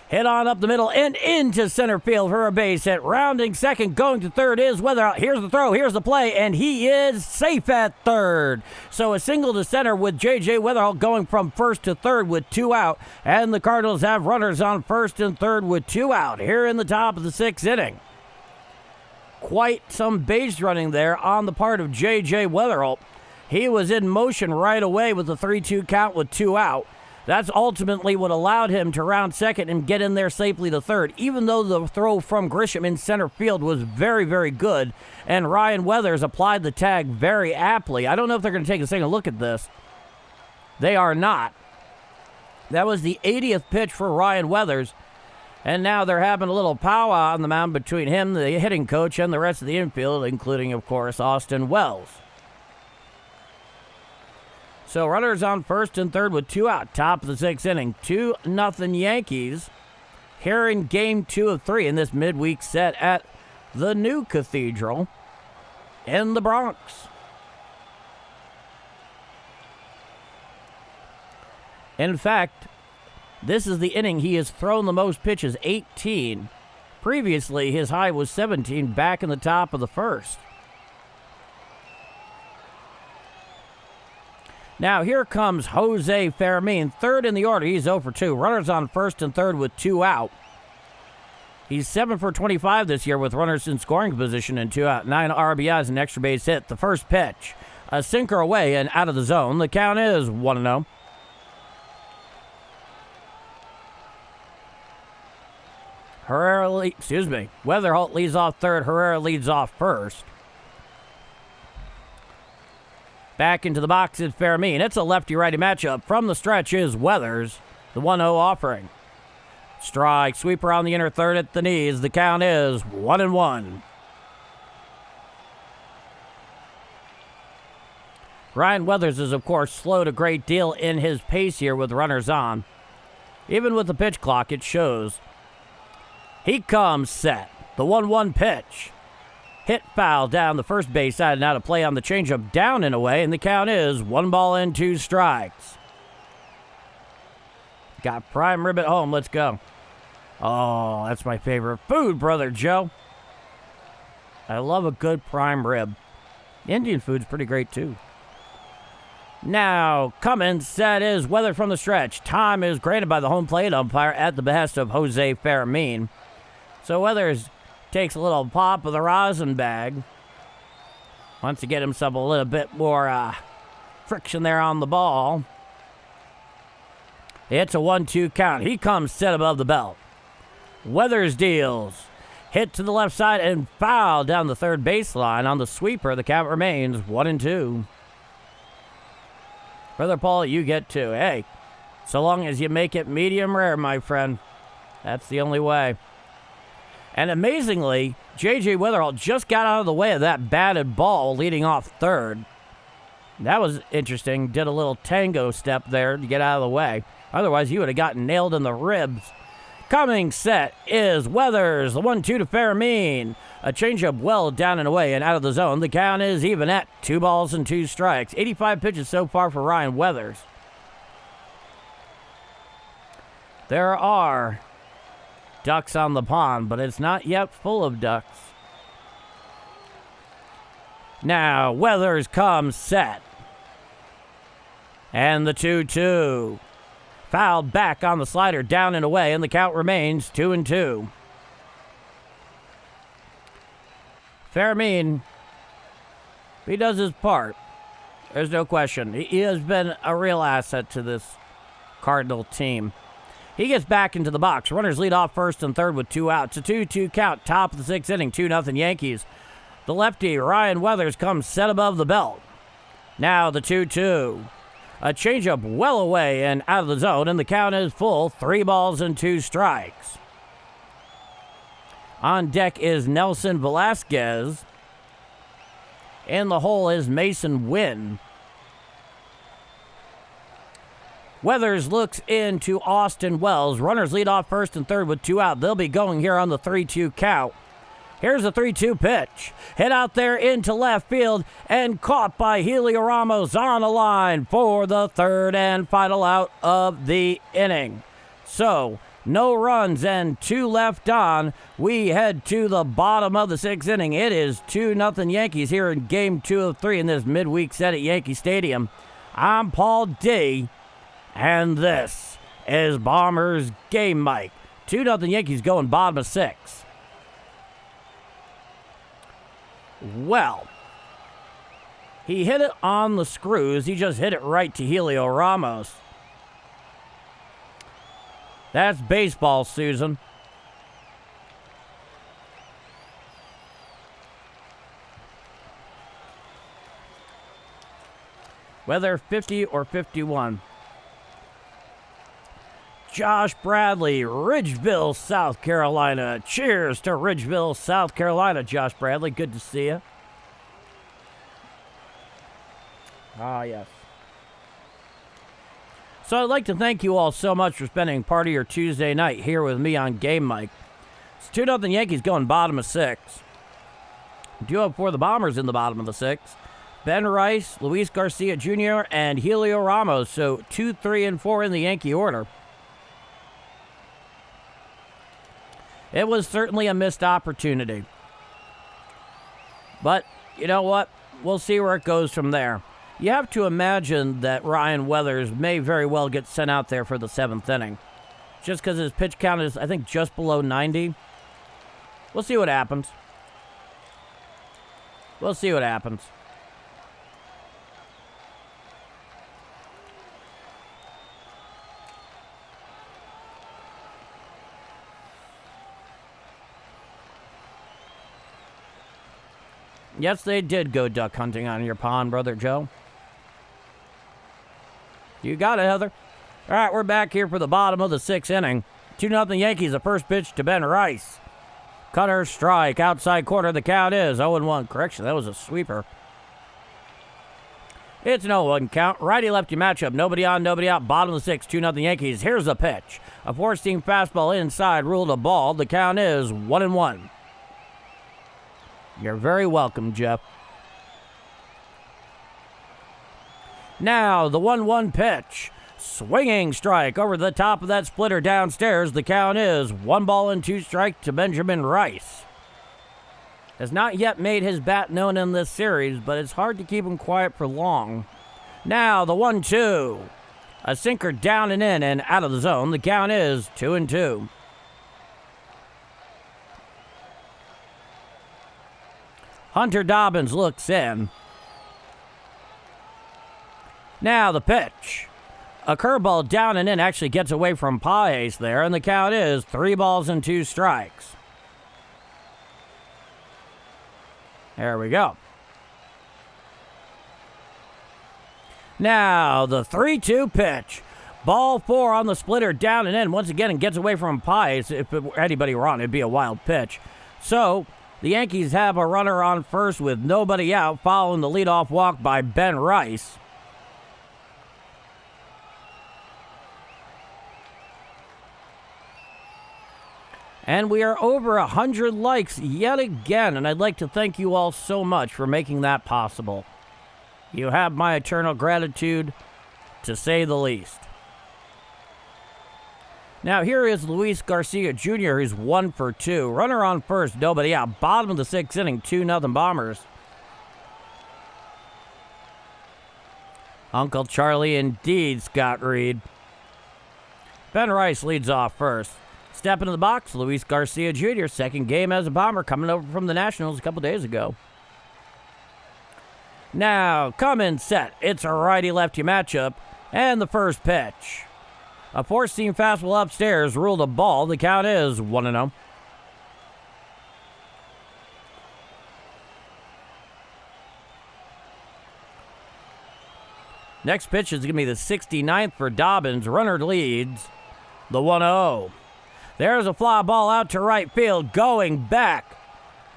S1: Hit on up the middle and into center field for a base hit. Rounding second, going to third is Weatherall. Here's the throw, here's the play, and he is safe at third. So a single to center with J.J. Weatherall going from first to third with 2 out. And the Cardinals have runners on first and third with 2 out here in the top of the 6th inning. Quite some base running there on the part of J.J. Weatherall. He was in motion right away with the 3-2 count with 2 out. That's ultimately what allowed him to round second and get in there safely to third, even though the throw from Grisham in center field was very, very good, and Ryan Weathers applied the tag very aptly. I don't know if they're going to take a second look at this. They are not. That was the 80th pitch for Ryan Weathers, and now they're having a little powwow on the mound between him, the hitting coach, and the rest of the infield, including, of course, Austin Wells. So runners on first and third with 2 out, top of the 6th inning. 2-0 Yankees here in game 2 of 3 in this midweek set at the New Cathedral in the Bronx. In fact, this is the inning he has thrown the most pitches, 18. Previously, his high was 17 back in the top of the first. Now here comes Jose Fermin, third in the order. He's 0 for 2. Runners on first and third with 2 out. He's 7 for 25 this year with runners in scoring position and 2 out. 9 RBIs and extra base hit. The first pitch, a sinker away and out of the zone. The count is 1-0. Weatherholt leads off third. Herrera leads off first. Back into the box is Fermin. It's a lefty-righty matchup. From the stretch is Weathers. The 1-0 offering. Strike, sweeper on the inner third at the knees. The count is 1-1. Ryan Weathers is, of course, slowed a great deal in his pace here with runners on. Even with the pitch clock, it shows. He comes set. The 1-1 pitch. Hit foul down the first base side and out of play on the changeup, down and away, and the count is 1 ball and 2 strikes. Got prime rib at home. Let's go. Oh, that's my favorite food, Brother Joe. I love a good prime rib. Indian food's pretty great, too. Now, coming set is Weather from the stretch. Time is granted by the home plate umpire at the behest of Jose Fermin. So Weathers takes a little pop of the rosin bag. Wants to get himself a little bit more friction there on the ball. It's a 1-2 count. He comes set above the belt. Weathers deals. Hit to the left side and foul down the third baseline on the sweeper. The count remains 1-2. Brother Paul, you get 2. Hey, so long as you make it medium rare, my friend. That's the only way. And amazingly, J.J. Wetherall just got out of the way of that batted ball leading off third. That was interesting. Did a little tango step there to get out of the way. Otherwise, he would have gotten nailed in the ribs. Coming set is Weathers. The 1-2 to Fairmean. A changeup well down and away and out of the zone. The count is even at 2 balls and 2 strikes. 85 pitches so far for Ryan Weathers. There are ducks on the pond, but it's not yet full of ducks. Now, Weathers comes set. And the 2-2. Fouled back on the slider, down and away, and the count remains 2-2. Fairmean, he does his part. There's no question. He has been a real asset to this Cardinal team. He gets back into the box. Runners lead off first and third with 2 outs. A 2-2 count, top of the 6th inning, 2-0 Yankees. The lefty, Ryan Weathers, comes set above the belt. Now the 2-2. A changeup well away and out of the zone, and the count is full, 3 balls and 2 strikes. On deck is Nelson Velasquez. In the hole is Mason Wynn. Weathers looks into Austin Wells. Runners lead off first and third with 2 out. They'll be going here on the 3-2 count. Here's a 3-2 pitch. Hit out there into left field and caught by Helio Ramos on a line for the third and final out of the inning. So, no runs and 2 left on. We head to the bottom of the 6th inning. It is 2-0 Yankees here in Game 2 of 3 in this midweek set at Yankee Stadium. I'm Paul D. And this is Bombers Game Mike. 2-0 Yankees going bottom of 6. Well, he hit it on the screws. He just hit it right to Helio Ramos. That's baseball, Susan. Whether 50 or 51. Josh Bradley, Ridgeville, South Carolina. Cheers to Ridgeville, South Carolina, Josh Bradley. Good to see you. Ah, yes. So I'd like to thank you all so much for spending part of your Tuesday night here with me on Game Mike. It's 2-0 Yankees going bottom of 6. Duo for the Bombers in the bottom of the 6. Ben Rice, Luis Garcia Jr., and Helio Ramos. So 2, 3, and 4 in the Yankee order. It was certainly a missed opportunity. But, you know what? We'll see where it goes from there. You have to imagine that Ryan Weathers may very well get sent out there for the 7th inning. Just because his pitch count is, I think, just below 90. We'll see what happens. We'll see what happens. Yes, they did go duck hunting on your pond, Brother Joe. You got it, Heather. All right, we're back here for the bottom of the 6th inning. 2-0 Yankees, the first pitch to Ben Rice. Cutter strike, outside corner, the count is 0-1. Correction, that was a sweeper. It's an 0-1 count. Righty-lefty matchup, nobody on, nobody out. Bottom of the 6th, 2-0 Yankees. Here's the pitch. A 4-seam fastball inside, ruled a ball. The count is 1-1. You're very welcome, Jeff. Now, the 1-1 pitch. Swinging strike over the top of that splitter downstairs. The count is 1 ball and 2 strikes to Benjamin Rice. Has not yet made his bat known in this series, but it's hard to keep him quiet for long. Now, the 1-2. A sinker down and in and out of the zone. The count is 2-2. Hunter Dobbins looks in. Now the pitch. A curveball down and in actually gets away from Paez there, and the count is 3 balls and 2 strikes. There we go. Now the 3-2 pitch. Ball 4 on the splitter, down and in once again, and gets away from Paez. If anybody were on, it'd be a wild pitch. So the Yankees have a runner on first with nobody out, following the leadoff walk by Ben Rice. And we are over 100 likes yet again, and I'd like to thank you all so much for making that possible. You have my eternal gratitude, to say the least. Now here is Luis Garcia Jr., who's 1 for 2. Runner on first, nobody out. Bottom of the 6th inning, 2-0 Bombers. Uncle Charlie indeed, Scott Reed. Ben Rice leads off first. Step into the box, Luis Garcia Jr., second game as a Bomber, coming over from the Nationals a couple days ago. Now, come in set. It's a righty-lefty matchup, and the first pitch. A four-seam fastball upstairs ruled a ball. The count is 1-0. Next pitch is going to be the 69th for Dobbins. Runner leads the 1-0. There's a fly ball out to right field, going back.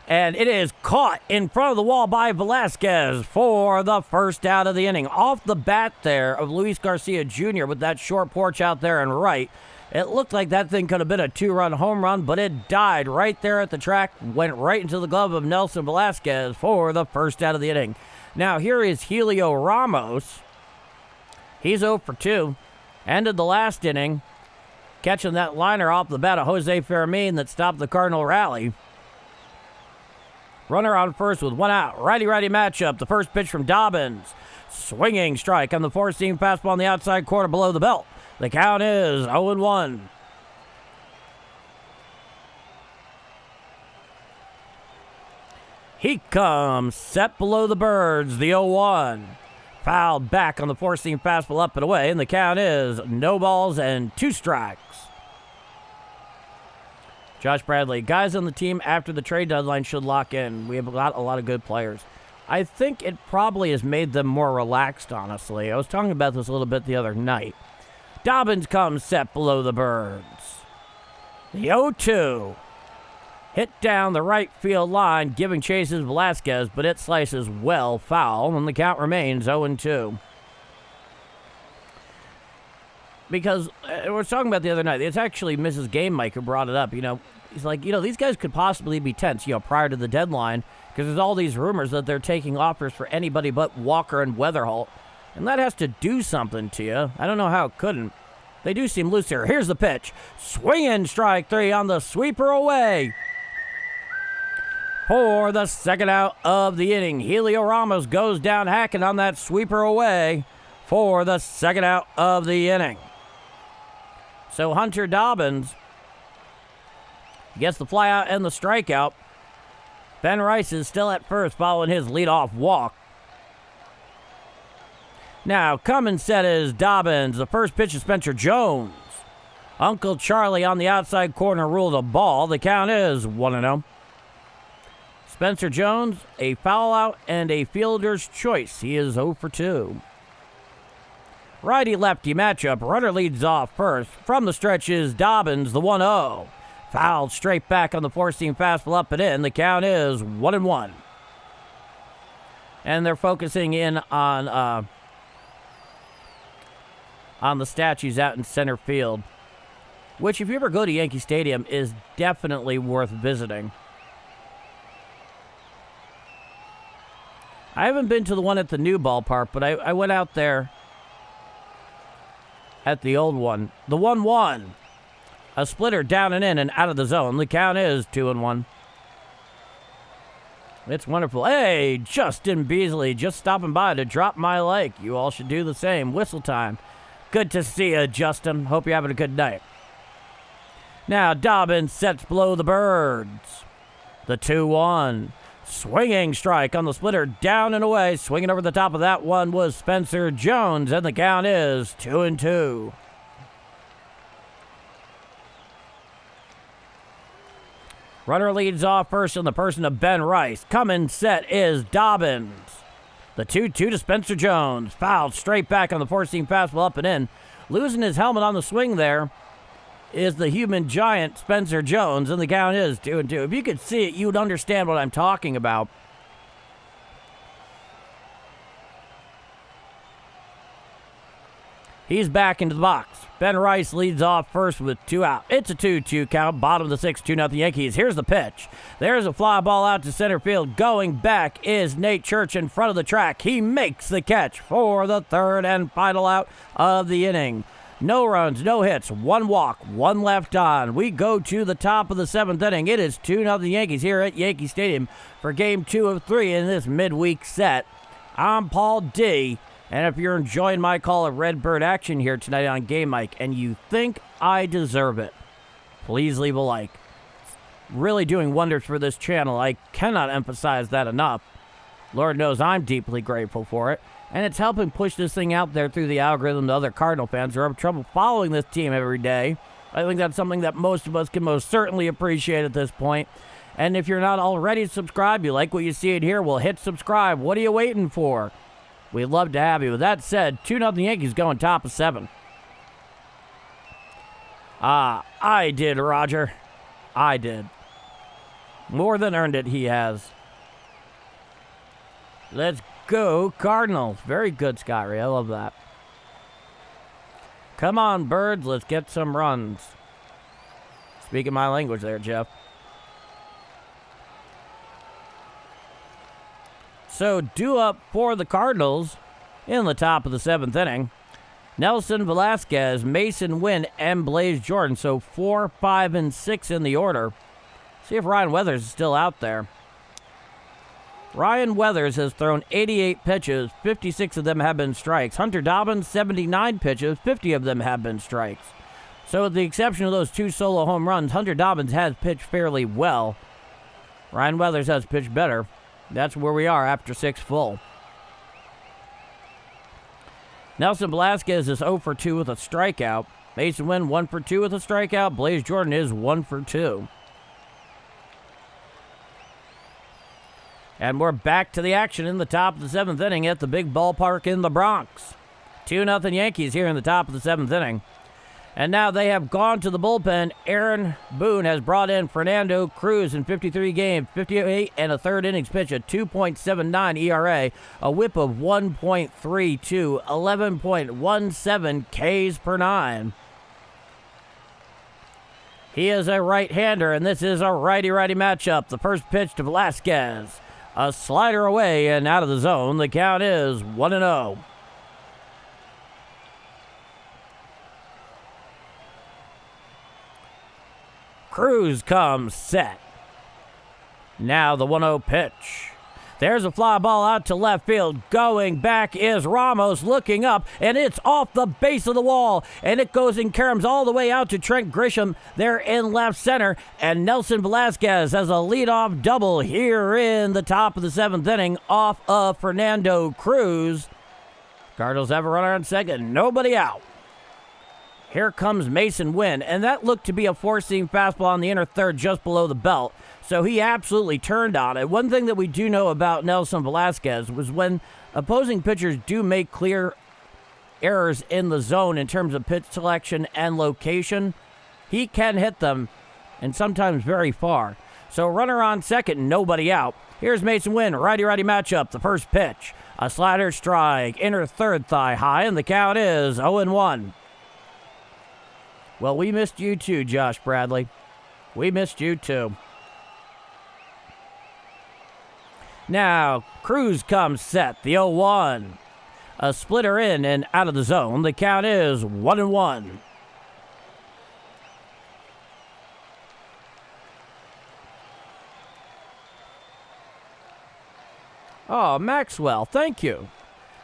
S1: And it is caught in front of the wall by Velasquez for the first out of the inning. Off the bat there of Luis Garcia Jr. with that short porch out there and right. It looked like that thing could have been a 2-run home run, but it died right there at the track. Went right into the glove of Nelson Velasquez for the first out of the inning. Now here is Helio Ramos. He's 0 for 2. Ended the last inning, catching that liner off the bat of Jose Fermin that stopped the Cardinal rally. Runner on first with 1 out. Righty-righty matchup. The first pitch from Dobbins. Swinging strike on the four-seam fastball on the outside corner below the belt. The count is 0-1. He comes set below the birds. The 0-1. Fouled back on the four-seam fastball up and away, and the count is no balls and 2 strikes. Josh Bradley, guys on the team after the trade deadline should lock in. We have a lot of good players. I think it probably has made them more relaxed, honestly. I was talking about this a little bit the other night. Dobbins comes set below the birds. The 0-2. Hit down the right field line, giving chases Velasquez, but it slices well foul, and the count remains 0-2. Because we were talking about the other night, it's actually Mrs. Game Mike who brought it up. He's like, these guys could possibly be tense, prior to the deadline, because there's all these rumors that they're taking offers for anybody but Walker and Weatherholt. And that has to do something to you. I don't know how it couldn't. They do seem loose here. Here's the pitch. Swinging strike 3 on the sweeper away. For the second out of the inning, Helio Ramos goes down hacking on that sweeper away for the second out of the inning. So Hunter Dobbins gets the flyout and the strikeout. Ben Rice is still at first following his leadoff walk. Now, coming set is Dobbins. The first pitch is Spencer Jones. Uncle Charlie on the outside corner ruled a ball. The count is 1-0. Spencer Jones, a foul out and a fielder's choice. He is 0 for 2. Righty-lefty matchup. Runner leads off first. From the stretch is Dobbins, the 1-0. Fouled straight back on the four-seam fastball up and in. The count is 1-1. And they're focusing in on the statues out in center field, which, if you ever go to Yankee Stadium, is definitely worth visiting. I haven't been to the one at the new ballpark, but I went out there at the old one. The 1-1. A splitter down and in and out of the zone. The count is 2-1. It's wonderful. Hey, Justin Beasley just stopping by to drop my like. You all should do the same. Whistle time. Good to see you, Justin. Hope you're having a good night. Now Dobbins sets below the birds. The 2-1. Swinging strike on the splitter, down and away. Swinging over the top of that one was Spencer Jones, and the count is 2-2. Runner leads off first in the person of Ben Rice. Coming set is Dobbins. The 2-2 to Spencer Jones. Fouled straight back on the four-seam fastball up and in. Losing his helmet on the swing there is the human giant Spencer Jones, and the count is 2-2. If you could see it, you would understand what I'm talking about. He's back into the box. Ben Rice leads off first with 2 out. It's a 2-2 count, bottom of the 6th, 2-0 Yankees. Here's the pitch. There's a fly ball out to center field. Going back is Nate Church in front of the track. He makes the catch for the third and final out of the inning. No runs, no hits, 1 walk, 1 left on. We go to the top of the 7th inning. It is 2-0 Yankees here at Yankee Stadium for Game 2 of 3 in this midweek set. I'm Paul D., and if you're enjoying my call of Redbird action here tonight on Game Mike and you think I deserve it, please leave a like. It's really doing wonders for this channel. I cannot emphasize that enough. Lord knows I'm deeply grateful for it. And it's helping push this thing out there through the algorithm to other Cardinal fans who are having trouble following this team every day. I think that's something that most of us can most certainly appreciate at this point. And if you're not already subscribed, you like what you see in here, well, hit subscribe. What are you waiting for? We'd love to have you. With that said, 2-0 Yankees going top of 7. I did, Roger. I did. More than earned it, he has. Let's go Cardinals. Very good, Scott Ray. I love that. Come on, birds. Let's get some runs. Speaking my language there, Jeff. So, due up for the Cardinals in the top of the 7th inning. Nelson Velasquez, Mason Wynn, and Blaze Jordan. So, 4, 5, and 6 in the order. See if Ryan Weathers is still out there. Ryan Weathers has thrown 88 pitches, 56 of them have been strikes. Hunter Dobbins, 79 pitches, 50 of them have been strikes. So with the exception of those 2 solo home runs, Hunter Dobbins has pitched fairly well. Ryan Weathers has pitched better. That's where we are after 6 full. Nelson Velasquez is 0 for 2 with a strikeout. Mason Wynn 1 for 2 with a strikeout. Blaze Jordan is 1 for 2. And we're back to the action in the top of the 7th inning at the big ballpark in the Bronx. 2-0 Yankees here in the top of the 7th inning. And now they have gone to the bullpen. Aaron Boone has brought in Fernando Cruz in 53 games, 58 and a third innings pitch, a 2.79 ERA, a whip of 1.32, 11.17 Ks per 9. He is a right-hander, and this is a righty-righty matchup. The first pitch to Velasquez. A slider away and out of the zone. The count is 1-0. Cruz comes set. Now the 1-0 pitch. There's a fly ball out to left field. Going back is Ramos, looking up, and it's off the base of the wall. And it goes and caroms all the way out to Trent Grisham there in left center. And Nelson Velasquez has a leadoff double here in the top of the 7th inning off of Fernando Cruz. Cardinals have a runner on second, nobody out. Here comes Mason Wynn, and that looked to be a four-seam fastball on the inner third just below the belt. So he absolutely turned on it. One thing that we do know about Nelson Velasquez was when opposing pitchers do make clear errors in the zone in terms of pitch selection and location, he can hit them, and sometimes very far. So runner on second, nobody out. Here's Mason Wynn, righty-righty matchup, the first pitch. A slider strike, inner third thigh high, and the count is 0-1. Well, we missed you too, Josh Bradley. We missed you too. Now, Cruz comes set, the 0-1. A splitter in and out of the zone. The count is 1-1. Oh, Maxwell, thank you.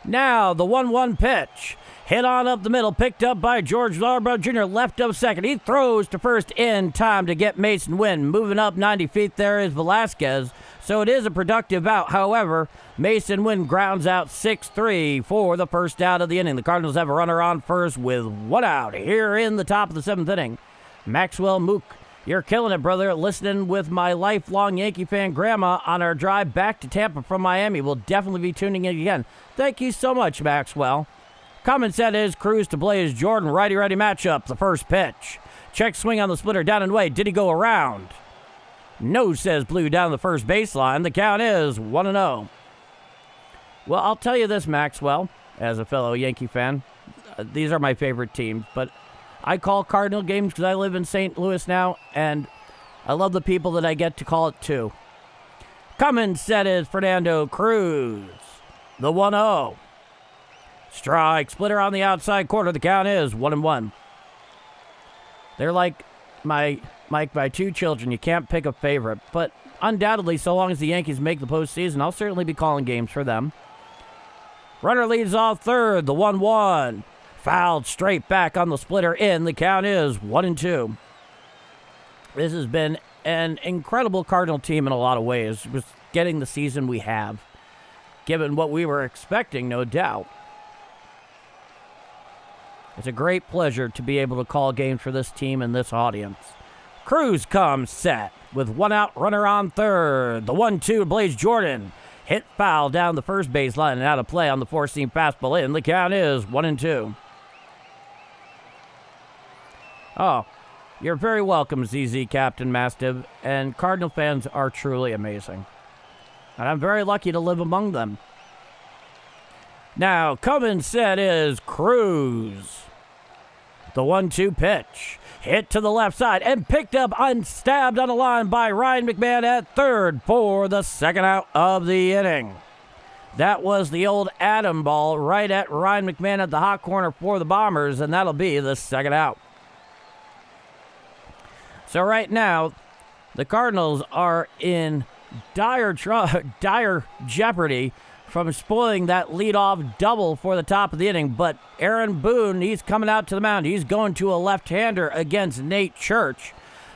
S1: Now, the 1-1 pitch. Hit on up the middle, picked up by George Larbrough Jr., left of second. He throws to first in time to get Mason Wynn. Moving up 90 feet there is Velasquez. So it is a productive out. However, Mason Wynn grounds out 6-3 for the first out of the inning. The Cardinals have a runner on first with 1 out here in the top of the 7th inning. Maxwell Mook, you're killing it, brother. Listening with my lifelong Yankee fan grandma on our drive back to Tampa from Miami. We'll definitely be tuning in again. Thank you so much, Maxwell. Common set is Cruz to Blaze Jordan. Righty-righty matchup. The first pitch. Check swing on the splitter. Down and away. Did he go around? No, says Blue down the first baseline. The count is 1-0. Well, I'll tell you this, Maxwell, as a fellow Yankee fan. These are my favorite teams, but I call Cardinal games because I live in St. Louis now, and I love the people that I get to call it too. Coming set is Fernando Cruz. The 1-0. Strike splitter on the outside corner. The count is 1-1. They're like my 2 children. You can't pick a favorite, but undoubtedly, so long as the Yankees make the postseason, I'll certainly be calling games for them. Runner leads off third. The 1-1. Fouled straight back on the splitter in. The count is 1-2. This has been an incredible Cardinal team in a lot of ways. Just getting the season we have, given what we were expecting, no doubt. It's a great pleasure to be able to call games for this team and this audience. Cruz comes set with 1 out, runner on third. The 1-2, Blaze Jordan. Hit foul down the first baseline and out of play on the four-seam fastball in. The count is 1-2. Oh, you're very welcome, ZZ Captain Mastiff, and Cardinal fans are truly amazing. And I'm very lucky to live among them. Now, coming set is Cruz. The 1-2 pitch. Hit to the left side and picked up unstabbed on the line by Ryan McMahon at third for the second out of the inning. That was the old Adam ball right at Ryan McMahon at the hot corner for the Bombers, and that'll be the second out. So right now, the Cardinals are in dire jeopardy from spoiling that leadoff double for the top of the inning. But Aaron Boone, he's coming out to the mound. He's going to a left-hander against Nate Church.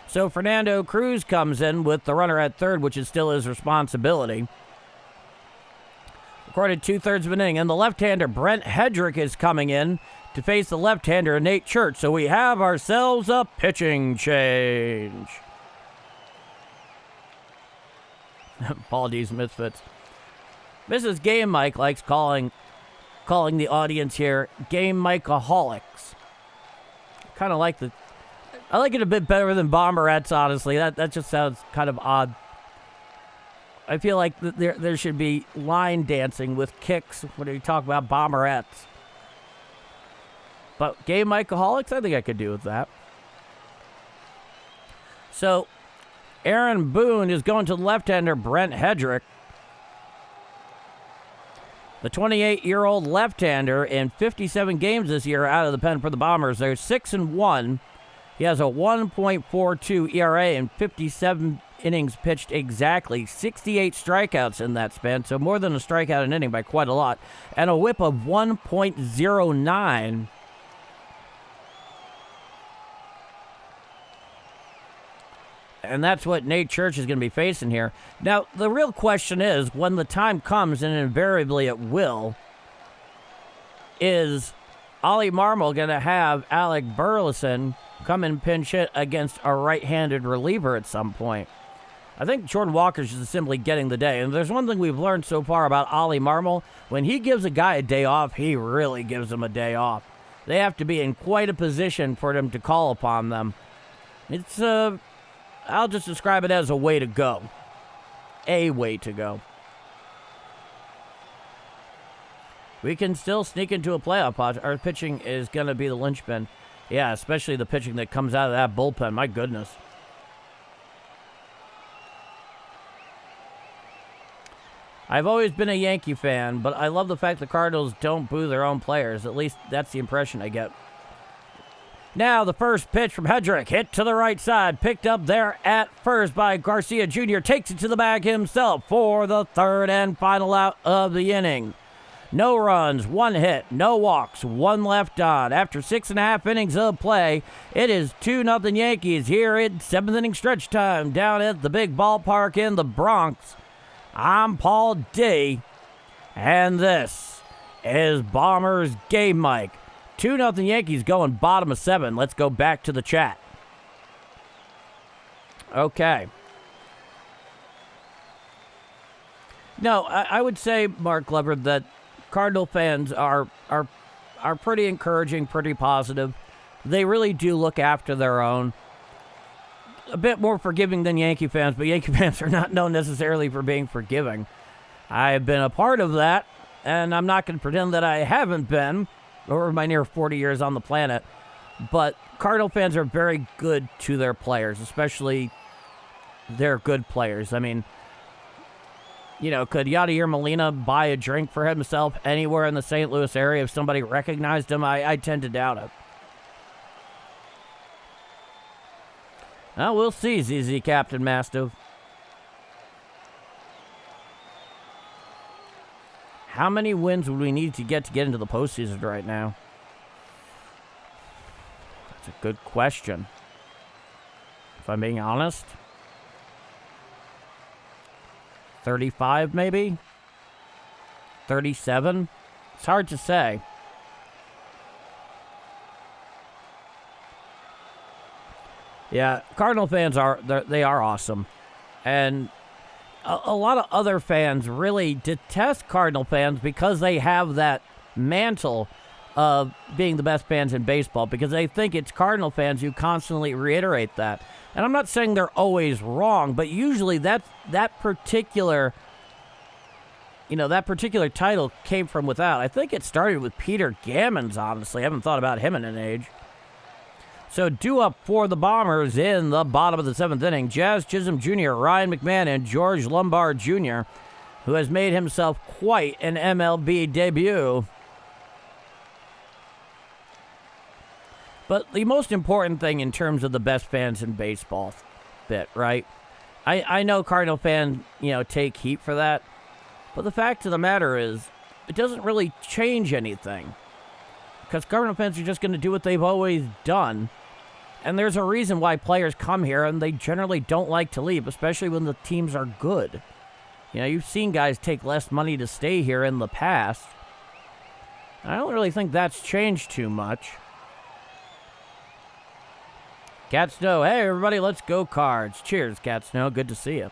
S1: So Fernando Cruz comes in with the runner at third, which is still his responsibility. Recorded 2/3 of an inning. And the left-hander, Brent Hedrick, is coming in to face the left-hander, Nate Church. So we have ourselves a pitching change. Paul D's Misfits. Mrs. Game Mike likes calling the audience here Game Mikeaholics. Kind of like I like it a bit better than Bomberettes, honestly. That just sounds kind of odd. I feel like there should be line dancing with kicks when you talk about Bomberettes. But Game Mikeaholics, I think I could do with that. So Aaron Boone is going to the left-hander Brent Hedrick. The 28-year-old left-hander in 57 games this year out of the pen for the Bombers. They're 6-1. He has a 1.42 ERA and 57 innings pitched exactly. 68 strikeouts in that span, so more than a strikeout an inning by quite a lot. And a whip of 1.09. And that's what Nate Church is going to be facing here. Now, the real question is, when the time comes, and invariably it will, is Ollie Marmol going to have Alec Burleson come and pinch hit against a right-handed reliever at some point? I think Jordan Walker's just simply getting the day. And there's one thing we've learned so far about Ollie Marmol. When he gives a guy a day off, he really gives him a day off. They have to be in quite a position for him to call upon them. It's I'll just describe it as a way to go. A way to go. We can still sneak into a playoff pod. Our pitching is going to be the linchpin. Yeah, especially the pitching that comes out of that bullpen. My goodness. I've always been a Yankee fan, but I love the fact the Cardinals don't boo their own players. At least that's the impression I get. Now the first pitch from Hedrick, hit to the right side, picked up there at first by Garcia Jr., takes it to the bag himself for the third and final out of the inning. No runs, 1 hit, no walks, 1 left on. After 6.5 innings of play, it is 2-0 Yankees here in 7th inning stretch time down at the big ballpark in the Bronx. I'm Paul D, and this is Bombers Game Mic. 2-0 Yankees going bottom of 7. Let's go back to the chat. Okay. No, I would say, Mark Glover, that Cardinal fans are pretty encouraging, pretty positive. They really do look after their own. A bit more forgiving than Yankee fans, but Yankee fans are not known necessarily for being forgiving. I've been a part of that, and I'm not going to pretend that I haven't been over my near 40 years on the planet. But Cardinal fans are very good to their players, especially their good players. I mean, you know, could Yadier Molina buy a drink for himself anywhere in the St. Louis area if somebody recognized him? I tend to doubt it. Well, we'll see, ZZ Captain Mastiff. How many wins would we need to get into the postseason right now? That's a good question. If I'm being honest. 35, maybe? 37? It's hard to say. Yeah, Cardinal fans are awesome. And a lot of other fans really detest Cardinal fans because they have that mantle of being the best fans in baseball, because they think it's Cardinal fans who constantly reiterate that. And I'm not saying they're always wrong, but usually that particular title came from without. I think it started with Peter Gammons, honestly. I haven't thought about him in an age. So due up for the Bombers in the bottom of the 7th inning, Jazz Chisholm Jr., Ryan McMahon, and George Lombard Jr., who has made himself quite an MLB debut. But the most important thing in terms of the best fans in baseball bit, right? I know Cardinal fans, take heat for that. But the fact of the matter is, it doesn't really change anything. Because Cardinal fans are just going to do what they've always done. And there's a reason why players come here and they generally don't like to leave, especially when the teams are good. You've seen guys take less money to stay here in the past. I don't really think that's changed too much. Cat Snow, hey everybody, let's go Cards. Cheers, Cat Snow, good to see you.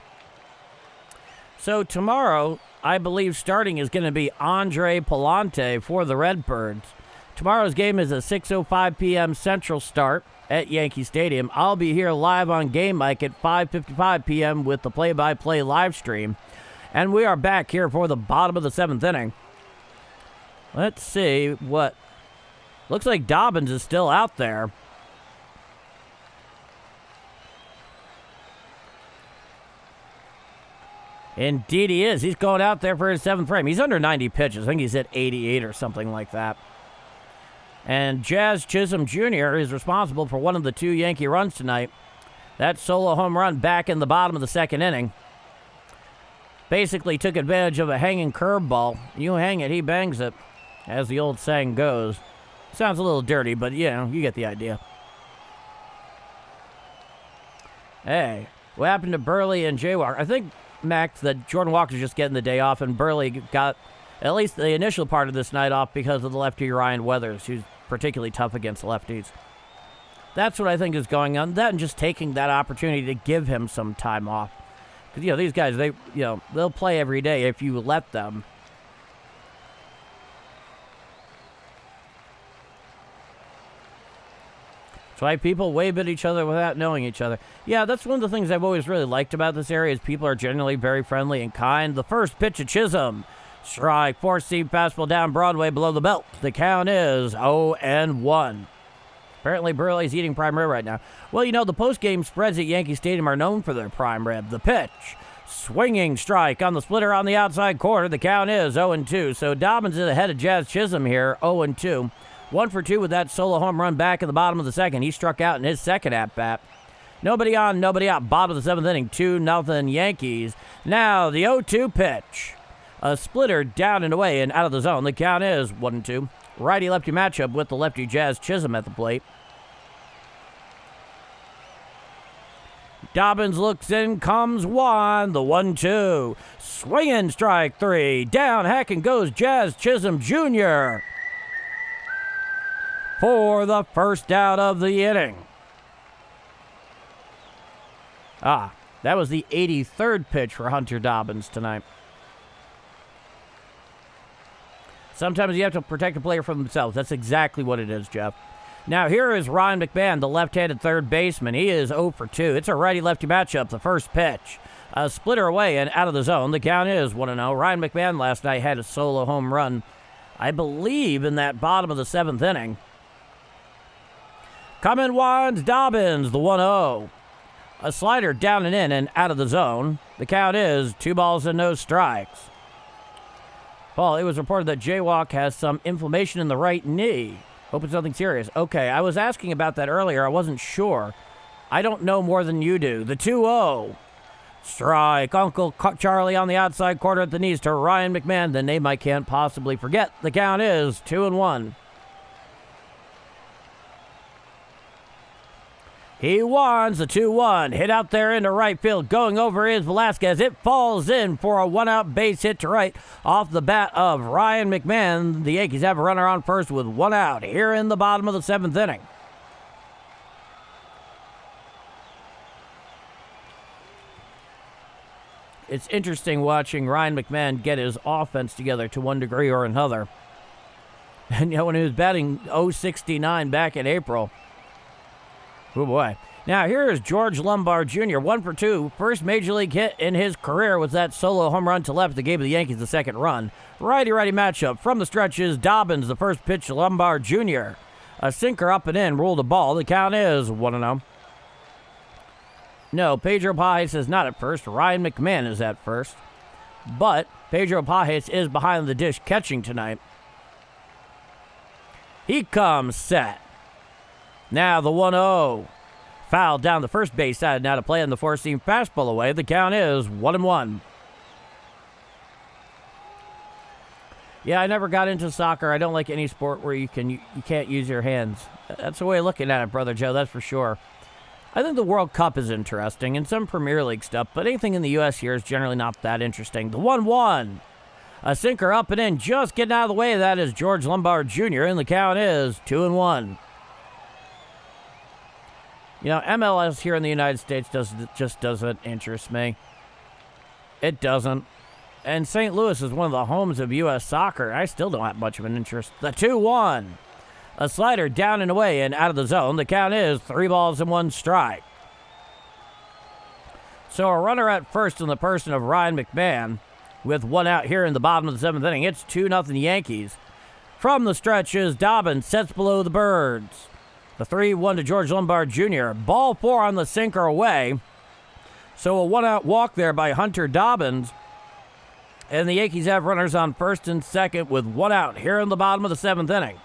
S1: So tomorrow, I believe starting is going to be Andre Palante for the Redbirds. Tomorrow's game is a 6:05 p.m. Central start at Yankee Stadium. I'll be here live on Game Mic at 5:55 p.m. with the play-by-play live stream. And we are back here for the bottom of the 7th inning. Let's see what... Looks like Dobbins is still out there. Indeed he is. He's going out there for his 7th frame. He's under 90 pitches. I think he's at 88 or something like that. And Jazz Chisholm Jr. is responsible for one of the 2 Yankee runs tonight. That solo home run back in the bottom of the 2nd inning. Basically took advantage of a hanging curveball. You hang it, he bangs it, as the old saying goes. Sounds a little dirty, but you get the idea. Hey, what happened to Burley and Jaywalker? I think, Max, that Jordan Walker's just getting the day off, and Burley got at least the initial part of this night off because of the lefty Ryan Weathers, who's particularly tough against lefties. That's what I think is going on. That and just taking that opportunity to give him some time off. Because, these guys, they'll play every day if you let them. That's why people wave at each other without knowing each other. Yeah, that's one of the things I've always really liked about this area is people are generally very friendly and kind. The first pitch of Chisholm. Strike, 4-seam fastball down Broadway below the belt. The count is 0-1. Apparently Burley's eating prime rib right now. Well, the post-game spreads at Yankee Stadium are known for their prime rib. The pitch. Swinging strike on the splitter on the outside corner. The count is 0-2. So Dobbins is ahead of Jazz Chisholm here, 0-2. 1 for 2 with that solo home run back in the bottom of the 2nd. He struck out in his 2nd at-bat. Nobody on, nobody out. Bottom of the 7th inning, 2-0 Yankees. Now the 0-2 pitch. A splitter down and away and out of the zone. The count is 1-2. Righty-lefty matchup with the lefty Jazz Chisholm at the plate. Dobbins looks in, comes one, the 1-2. Swinging strike three. Down, hacking goes Jazz Chisholm Jr. for the first out of the inning. That was the 83rd pitch for Hunter Dobbins tonight. Sometimes you have to protect a player from themselves. That's exactly what it is, Jeff. Now, here is Ryan McMahon, the left-handed third baseman. He is 0 for 2. It's a righty-lefty matchup, the first pitch. A splitter away and out of the zone. The count is 1-0. Ryan McMahon last night had a solo home run, I believe, in that bottom of the 7th inning. Coming winds Dobbins, the 1-0. A slider down and in and out of the zone. The count is 2 balls and no strikes. Paul, it was reported that Jaywalk has some inflammation in the right knee. Hope it's nothing serious. Okay, I was asking about that earlier. I wasn't sure. I don't know more than you do. The 2-0. Strike. Uncle Charlie on the outside corner at the knees to Ryan McMahon, the name I can't possibly forget. The count is 2-1. He wants the 2-1. Hit out there into right field. Going over is Velasquez. It falls in for a one-out base hit to right off the bat of Ryan McMahon. The Yankees have a runner on first with 1 out here in the bottom of the 7th inning. It's interesting watching Ryan McMahon get his offense together to one degree or another. And when he was batting .069 back in April. Oh, boy. Now, here is George Lombard Jr., 1 for 2. First major league hit in his career was that solo home run to left that gave the Yankees the second run. Righty-righty matchup. From the stretches, Dobbins, the first pitch to Lombard Jr. A sinker up and in, ruled a ball. The count is 1-0. No, Pedro Pajes is not at first. Ryan McMahon is at first. But Pedro Pajes is behind the dish catching tonight. He comes set. Now the 1-0. Foul down the first base side. Now to play on the four-seam fastball away. The count is 1-1. Yeah, I never got into soccer. I don't like any sport where you can't use your hands. That's the way of looking at it, Brother Joe, that's for sure. I think the World Cup is interesting and some Premier League stuff, but anything in the U.S. here is generally not that interesting. The 1-1. A sinker up and in, just getting out of the way of that is George Lombard Jr., and the count is 2-1. You know, MLS here in the United States just doesn't interest me. It doesn't. And St. Louis is one of the homes of U.S. soccer. I still don't have much of an interest. The 2-1. A slider down and away and out of the zone. The count is 3 balls and 1 strike. So a runner at first in the person of Ryan McMahon with 1 out here in the bottom of the 7th inning. It's 2-0 Yankees. From the stretches, Dobbins sets below the Birds. The 3-1 to George Lombard Jr. Ball 4 on the sinker away. So a 1-out walk there by Hunter Dobbins. And the Yankees have runners on first and second with 1 out here in the bottom of the 7th inning.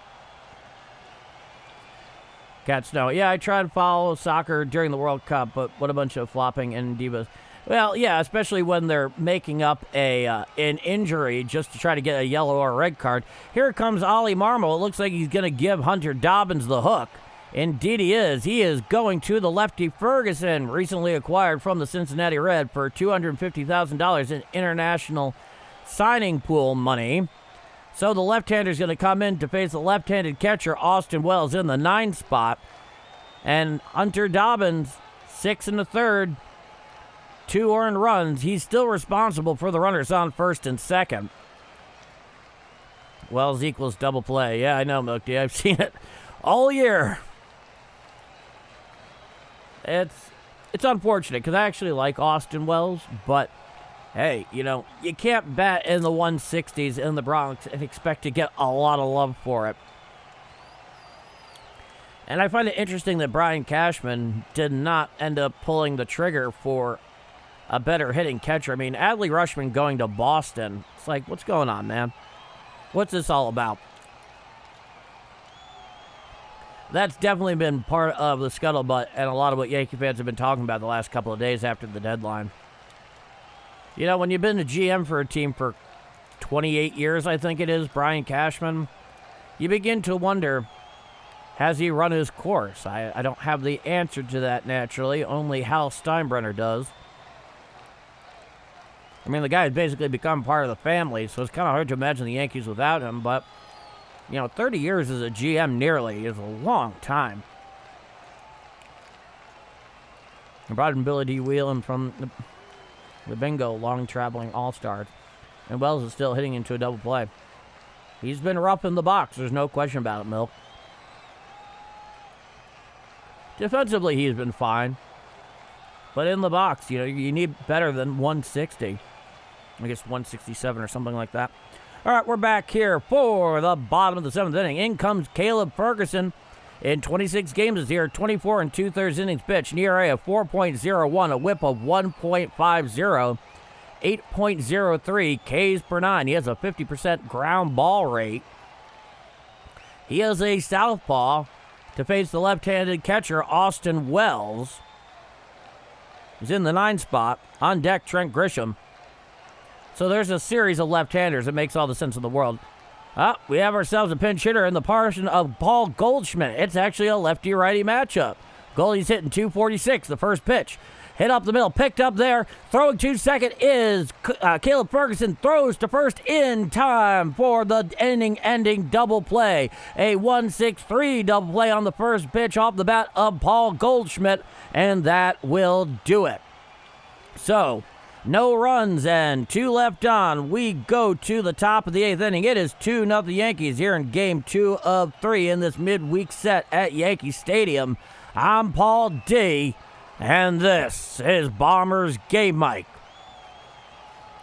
S1: Cat Snow. Yeah, I tried to follow soccer during the World Cup, but what a bunch of flopping and divas. Well, yeah, especially when they're making up an injury just to try to get a yellow or red card. Here comes Ollie Marmol. It looks like he's going to give Hunter Dobbins the hook. Indeed he is. He is going to the lefty Ferguson, recently acquired from the Cincinnati Red for $250,000 in international signing pool money. So the left-hander is going to come in to face the left-handed catcher, Austin Wells, in the 9 spot. And Hunter Dobbins, 6 1/3, 2 earned runs. He's still responsible for the runners on first and second. Wells equals double play. Yeah, I know, Milk D. I've seen it all year. It's unfortunate because I actually like Austin Wells, but hey, you know, you can't bat in the 160s in the Bronx and expect to get a lot of love for it. And I find it interesting that Brian Cashman did not end up pulling the trigger for a better hitting catcher. I mean, Adley Rutschman going to Boston. It's like, what's going on, man? What's this all about? That's definitely been part of the scuttlebutt and a lot of what Yankee fans have been talking about the last couple of days after the deadline. You know, when you've been a GM for a team for 28 years, I think it is, Brian Cashman, you begin to wonder, Has he run his course? I don't have the answer to that, naturally. Only Hal Steinbrenner does. I mean, the guy has basically become part of the family, so it's kind of hard to imagine the Yankees without him, but, 30 years as a GM nearly is a long time. I brought in Billy D. Whelan from the bingo long-traveling all-stars, and Wells is still hitting into a double play. He's been rough in the box, there's no question about it, Milk. Defensively, he's been fine. But in the box, you need better than 160. I guess 167 or something like that. All right, we're back here for the bottom of the 7th inning. In comes Caleb Ferguson. In 26 games this year, 24 and 2/3 innings pitched, an ERA of 4.01, a whip of 1.50, 8.03 Ks per 9. He has a 50% ground ball rate. He is a southpaw to face the left-handed catcher, Austin Wells. He's in the 9 spot. On deck, Trent Grisham. So there's a series of left-handers. It makes all the sense in the world. We have ourselves a pinch hitter in the person of Paul Goldschmidt. It's actually a lefty-righty matchup. Goldie's hitting 246, the first pitch. Hit up the middle, picked up there. Throwing to second is Caleb Ferguson. Throws to first in time for the inning-ending double play. A 1-6-3 double play on the first pitch off the bat of Paul Goldschmidt, and that will do it. So, no runs and 2 left on. We go to the top of the 8th inning. It is 2-0 Yankees here in Game 2 of 3 in this midweek set at Yankee Stadium. I'm Paul D., and this is Bombers Game Mike.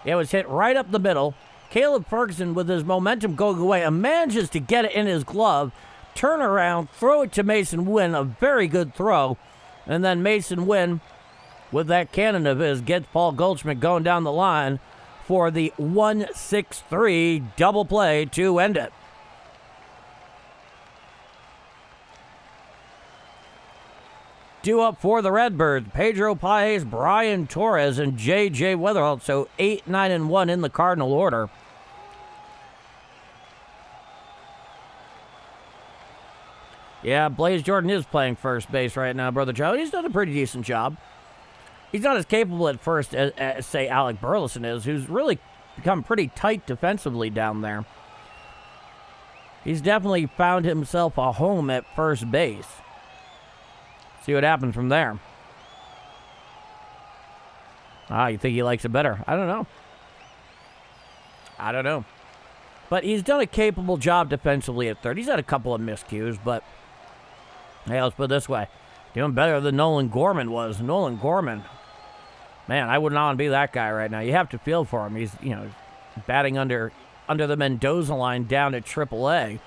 S1: It was hit right up the middle. Caleb Ferguson, with his momentum going away, manages to get it in his glove, turn around, throw it to Mason Wynn, a very good throw, and then Mason Wynn, with that cannon of his, gets Paul Goldschmidt going down the line for the 1-6-3 double play to end it. Due up for the Redbirds, Pedro Paez, Brian Torres, and J.J. Weatherholt. So 8, 9, and 1 in the Cardinal order. Yeah, Blaze Jordan is playing first base right now, Brother Joe. He's done a pretty decent job. He's not as capable at first as say, Alec Burleson is, who's really become pretty tight defensively down there. He's definitely found himself a home at first base. See what happens from there. You think he likes it better? I don't know. But he's done a capable job defensively at third. He's had a couple of miscues, but hey, let's put it this way. Doing better than Nolan Gorman was. Nolan Gorman, man, I would not want to be that guy right now. You have to feel for him. He's, batting under the Mendoza line down at AAA.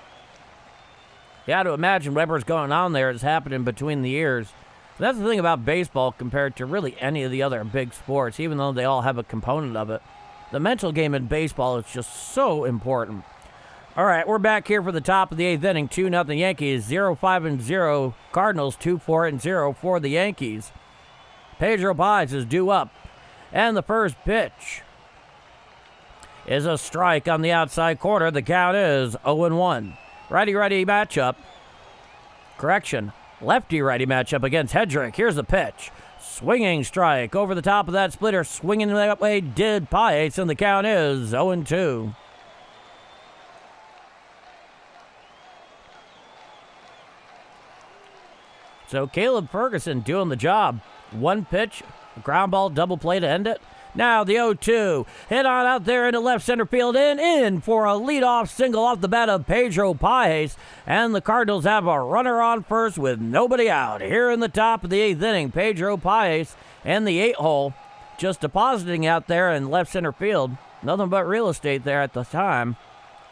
S1: You had to imagine whatever's going on there is happening between the ears. That's the thing about baseball compared to really any of the other big sports, even though they all have a component of it. The mental game in baseball is just so important. All right, we're back here for the top of the 8th inning. 2-0 Yankees, 0-5-0 Cardinals, 2-4-0 for the Yankees. Pedro Paez is due up. And the first pitch is a strike on the outside corner. The count is 0-1. Righty-righty matchup. Correction. Lefty-righty matchup against Hedrick. Here's the pitch. Swinging strike over the top of that splitter. Swinging that way did Paez, and the count is 0-2. So Caleb Ferguson doing the job. One pitch, ground ball, double play to end it. Now the 0-2. Hit on out there into left center field and in for a leadoff single off the bat of Pedro Paez. And the Cardinals have a runner on first with nobody out. Here in the top of the 8th inning, Pedro Paez and the 8-hole just depositing out there in left center field. Nothing but real estate there at the time.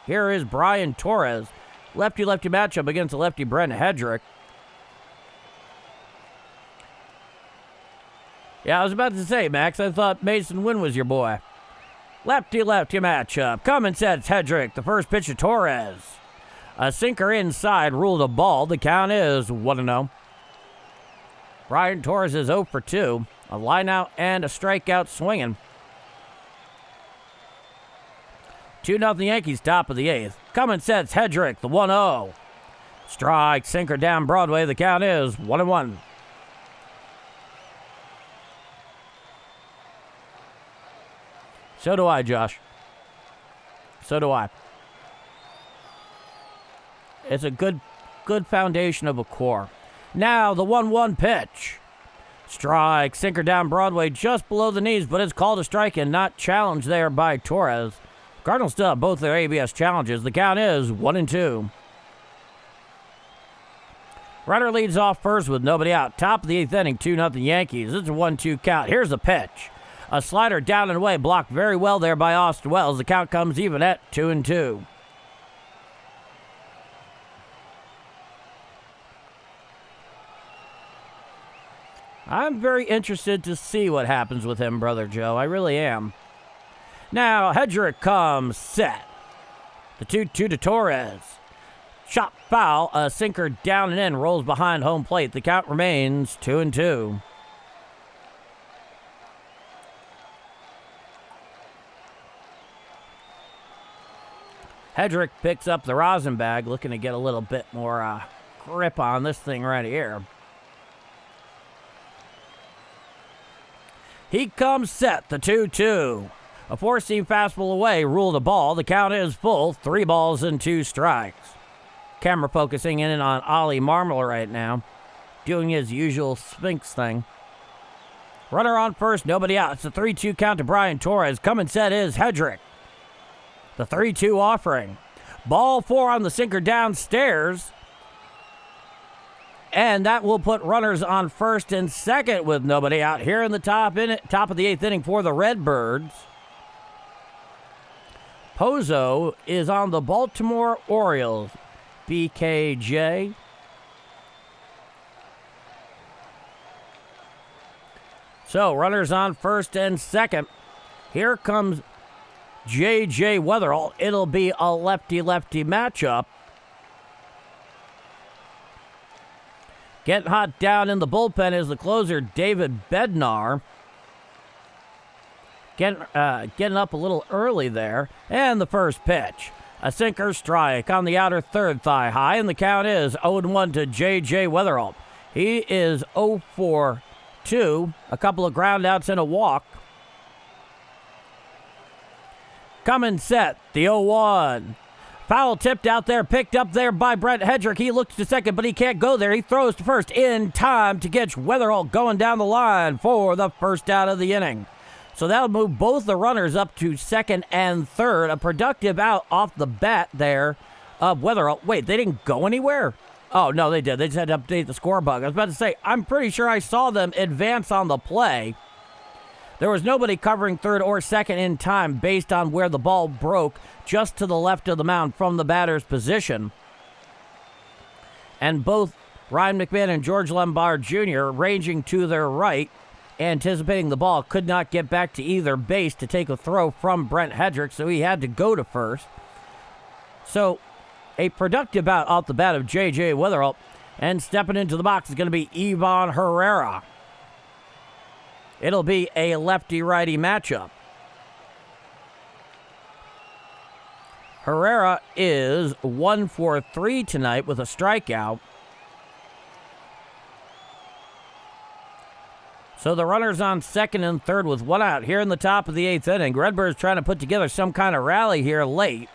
S1: Here is Brian Torres. Lefty-lefty matchup against the lefty Brent Hedrick. Yeah, I was about to say, Max, I thought Mason Wynn was your boy. Lefty-lefty matchup. Coming sets Hedrick. The first pitch to Torres. A sinker inside ruled a ball. The count is 1-0. Brian Torres is 0 for 2. A lineout and a strikeout swinging. 2-0 Yankees, top of the 8th. Coming sets Hedrick, the 1-0. Strike, sinker down Broadway. The count is 1-1. So do I, Josh. So do I. It's a good foundation of a core. Now the 1-1 pitch. Strike, sinker down Broadway just below the knees, but it's called a strike and not challenged there by Torres. Cardinals still have both their ABS challenges. The count is 1-2. Runner leads off first with nobody out. Top of the 8th inning, 2-0 Yankees. It's a 1-2 count. Here's the pitch. A slider down and away, blocked very well there by Austin Wells. The count comes even at 2-2. I'm very interested to see what happens with him, Brother Joe. I really am. Now, Hedrick comes set. The 2-2 to Torres. Shot foul, a sinker down and in, rolls behind home plate. The count remains 2-2. Hedrick picks up the rosin bag, looking to get a little bit more grip on this thing right here. He comes set, the 2-2. A four-seam fastball away, ruled a ball. The count is full, 3 balls and 2 strikes. Camera focusing in on Ollie Marmol right now, doing his usual Sphinx thing. Runner on first, nobody out. It's a 3-2 count to Brian Torres. Coming set is Hedrick. The 3-2 offering. Ball 4 on the sinker downstairs. And that will put runners on first and second with nobody out here in the top of the 8th inning for the Redbirds. Pozo is on the Baltimore Orioles. BKJ. So runners on first and second. Here comes J.J. Weatherall. It'll be a lefty-lefty matchup. Getting hot down in the bullpen is the closer, David Bednar. Getting up a little early there. And the first pitch. A sinker strike on the outer third thigh high, and the count is 0-1 to J.J. Weatherall. He is 0 for 2. A couple of ground outs and a walk. Coming set, the 0-1. Foul tipped out there, picked up there by Brent Hedrick. He looks to second, but he can't go there. He throws to first in time to get Weatherall going down the line for the first out of the inning. So that'll move both the runners up to second and third. A productive out off the bat there of Weatherall. Wait, they didn't go anywhere? Oh, no, they did. They just had to update the score bug. I was about to say, I'm pretty sure I saw them advance on the play. There was nobody covering third or second in time based on where the ball broke just to the left of the mound from the batter's position. And both Ryan McMahon and George Lombard Jr. ranging to their right, anticipating the ball, could not get back to either base to take a throw from Brent Hedrick, so he had to go to first. So a productive out off the bat of J.J. Weatherall, and stepping into the box is going to be Ivan Herrera. It'll be a lefty-righty matchup. Herrera is 1 for 3 tonight with a strikeout. So the runners on second and third with one out here in the top of the 8th inning. Redbirds trying to put together some kind of rally here late.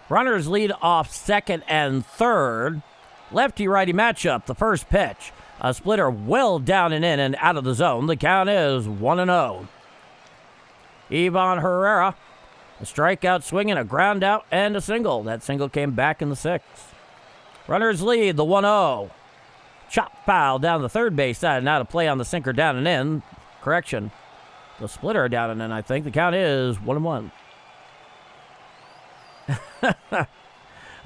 S1: Runners lead off second and third. Lefty-righty matchup, the first pitch. A splitter well down and in and out of the zone. The count is 1-0. Ivan Herrera, a strikeout swinging, a ground out, and a single. That single came back in the 6th. Runners lead the 1-0. Chop foul down the third base side. Now to play on the sinker down and in. Correction. The splitter down and in, I think. The count is 1-1.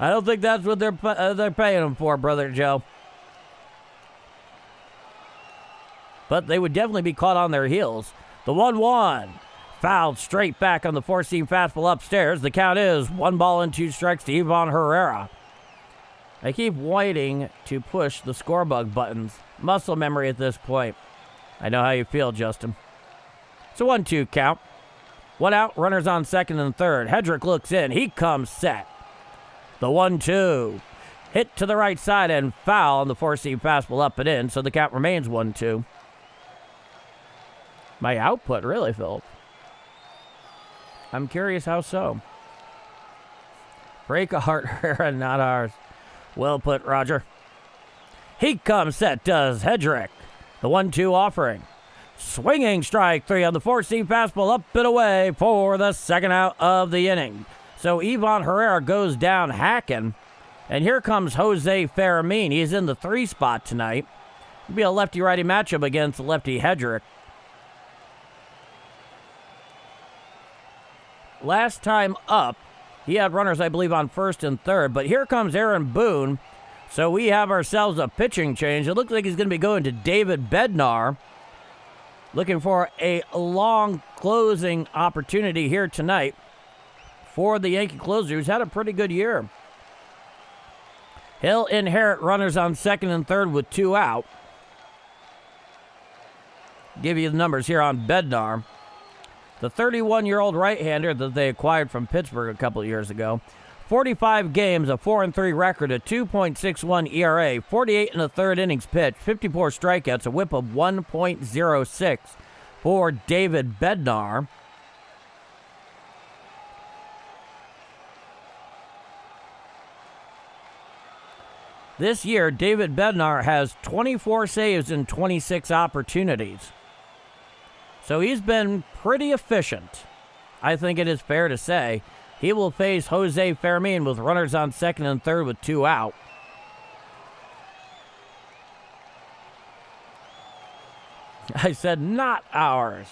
S1: I don't think that's what they're paying him for, Brother Joe. But they would definitely be caught on their heels. The 1-1. Fouled straight back on the four-seam fastball upstairs. The count is 1 ball and 2 strikes to Ivan Herrera. I keep waiting to push the score bug buttons. Muscle memory at this point. I know how you feel, Justin. It's a 1-2 count. One out, runners on second and third. Hedrick looks in. He comes set. The 1-2. Hit to the right side and foul on the four-seam fastball up and in, so the count remains 1-2. My output, really, Philip. I'm curious how so. Break a heart, not ours. Well put, Roger. He comes set, does Hedrick. The 1-2 offering. Swinging strike three on the four-seam fastball up and away for the second out of the inning. So Ivan Herrera goes down hacking. And here comes Jose Fermin. He's in the 3 spot tonight. It'll be a lefty-righty matchup against lefty Hedrick. Last time up, he had runners, I believe, on first and third. But here comes Aaron Boone. So we have ourselves a pitching change. It looks like he's going to be going to David Bednar. Looking for a long closing opportunity here tonight for the Yankee closer, who's had a pretty good year. He'll inherit runners on second and third with 2 out. Give you the numbers here on Bednar. The 31-year-old right-hander that they acquired from Pittsburgh a couple of years ago. 45 games, a 4-3 record, a 2.61 ERA, 48 and a third innings pitched, 54 strikeouts, a whip of 1.06 for David Bednar. This year, David Bednar has 24 saves in 26 opportunities. So he's been pretty efficient, I think it is fair to say. He will face Jose Fermin with runners on second and third with 2 out. I said not ours.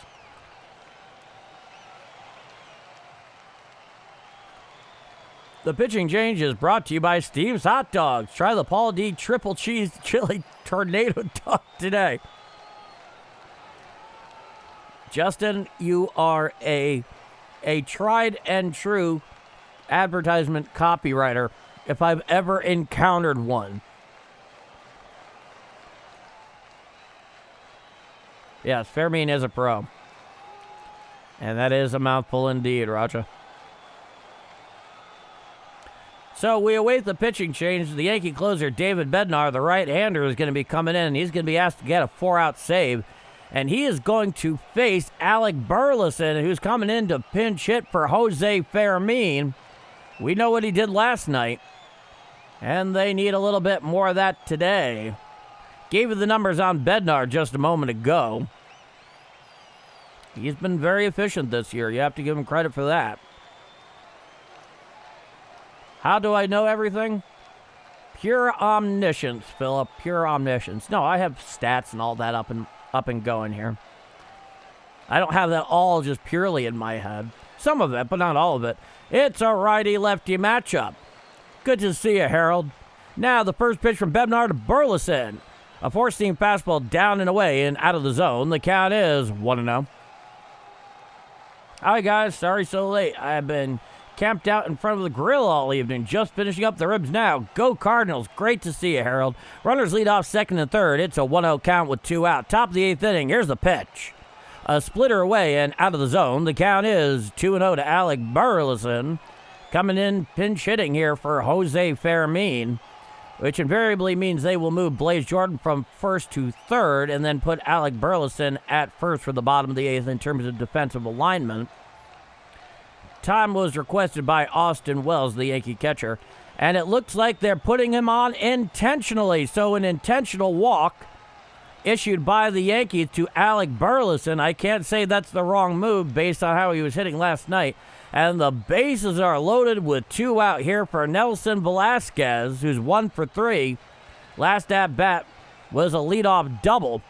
S1: The pitching change is brought to you by Steve's Hot Dogs. Try the Paul D. Triple Cheese Chili Tornado Dog today. Justin, you are a tried and true advertisement copywriter, if I've ever encountered one. Yes, Fermin is a pro. And that is a mouthful indeed, Roger. So we await the pitching change. The Yankee closer, David Bednar, the right-hander, is going to be coming in. He's going to be asked to get a 4-out save. And he is going to face Alec Burleson, who's coming in to pinch hit for Jose Fermin. We know what he did last night, and they need a little bit more of that today. Gave you the numbers on Bednar just a moment ago. He's been very efficient this year. You have to give him credit for that. How do I know everything? Pure omniscience, Philip. Pure omniscience. No, I have stats and all that up and going here. I don't have that all just purely in my head. Some of it, but not all of it. It's a righty-lefty matchup. Good to see you, Harold. Now the first pitch from Bednar to Burleson. A four-seam fastball down and away and out of the zone. The count is 1-0. Hi, guys. Sorry so late. I've been camped out in front of the grill all evening, just finishing up the ribs now. Go Cardinals. Great to see you, Harold. Runners lead off second and third. It's a 1-0 count with 2 out. Top of the 8th inning. Here's the pitch. A splitter away and out of the zone. The count is 2-0 to Alec Burleson. Coming in pinch hitting here for Jose Fermin, which invariably means they will move Blaze Jordan from first to third and then put Alec Burleson at first for the bottom of the 8th in terms of defensive alignment. Time was requested by Austin Wells, the Yankee catcher, and it looks like they're putting him on intentionally. So an intentional walk issued by the Yankees to Alec Burleson. I can't say that's the wrong move based on how he was hitting last night. And the bases are loaded with 2 out here for Nelson Velasquez, who's 1 for 3. Last at bat was a leadoff double.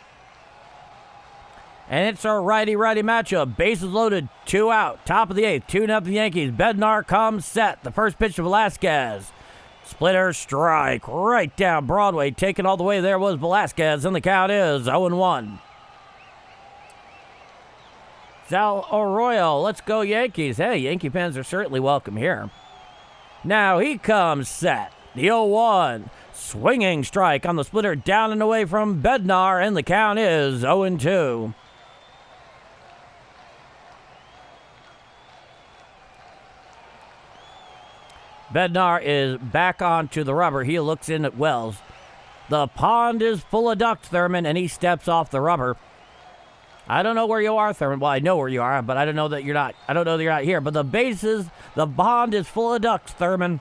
S1: And it's a righty-righty matchup. Bases loaded, 2 out. Top of the 8th, 2-0 Yankees. Bednar comes set. The first pitch to Velasquez. Splitter strike right down Broadway. Taken all the way there was Velasquez, and the count is 0-1. Sal Arroyo, let's go Yankees. Hey, Yankee fans are certainly welcome here. Now he comes set. The 0-1. Swinging strike on the splitter down and away from Bednar, and the count is 0-2. Bednar is back onto the rubber. He looks in at Wells. The pond is full of ducks, Thurman, and he steps off the rubber. I don't know where you are, Thurman. Well, I know where you are, but I don't know that you're not. I don't know that you're not here. But the pond is full of ducks, Thurman.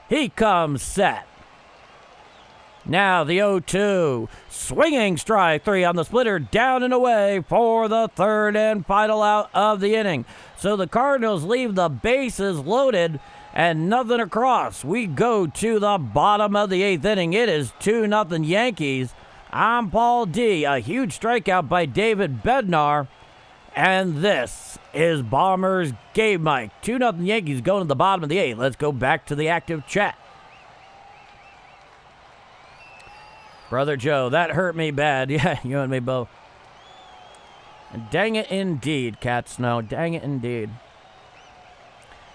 S1: He comes set. Now the 0-2. Swinging strike three on the splitter, down and away for the third and final out of the inning. So the Cardinals leave the bases loaded and nothing across. We go to the bottom of the eighth inning. It is 2-0 Yankees. I'm Paul D. A huge strikeout by David Bednar. And this is Bombers Game Mike. 2-0 Yankees going to the bottom of the eighth. Let's go back to the active chat. Brother Joe, that hurt me bad. Yeah, you and me both. Dang it indeed, Cat Snow. Dang it indeed.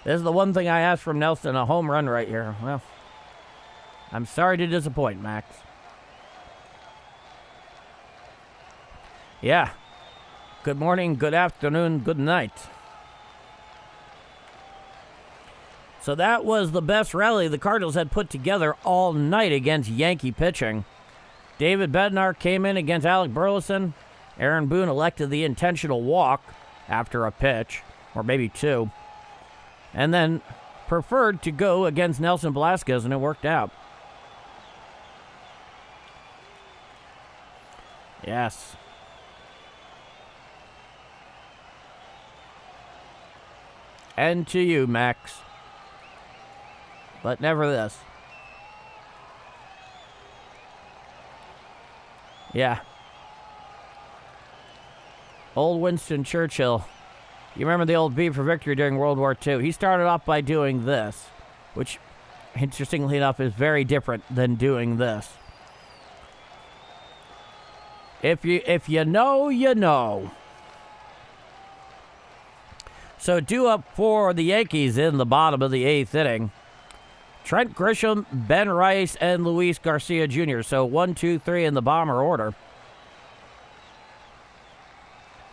S1: This is the one thing I asked from Nelson, a home run right here. Well, I'm sorry to disappoint, Max. Yeah. Good morning, good afternoon, good night. So that was the best rally the Cardinals had put together all night against Yankee pitching. David Bednar came in against Alec Burleson. Aaron Boone elected the intentional walk after a pitch, or maybe two, and then preferred to go against Nelson Velasquez, and it worked out. Yes. And to you, Max. But never this. Yeah. Old Winston Churchill. You remember the old V for Victory during World War II. He started off by doing this, which, interestingly enough, is very different than doing this. If you know, you know. So due up for the Yankees in the bottom of the eighth inning. Trent Grisham, Ben Rice, and Luis Garcia Jr. So 1, 2, 3 in the Bomber order.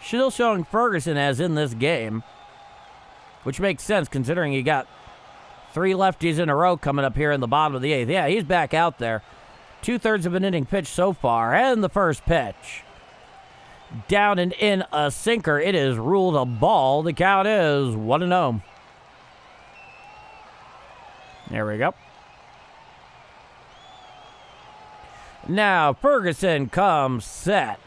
S1: Still showing Ferguson as in this game, which makes sense considering you got 3 lefties in a row coming up here in the bottom of the eighth. Yeah, he's back out there. 2/3 of an inning pitch so far, and the first pitch. Down and in a sinker. It is ruled a ball. The count is 1-0. There we go. Now Ferguson comes set.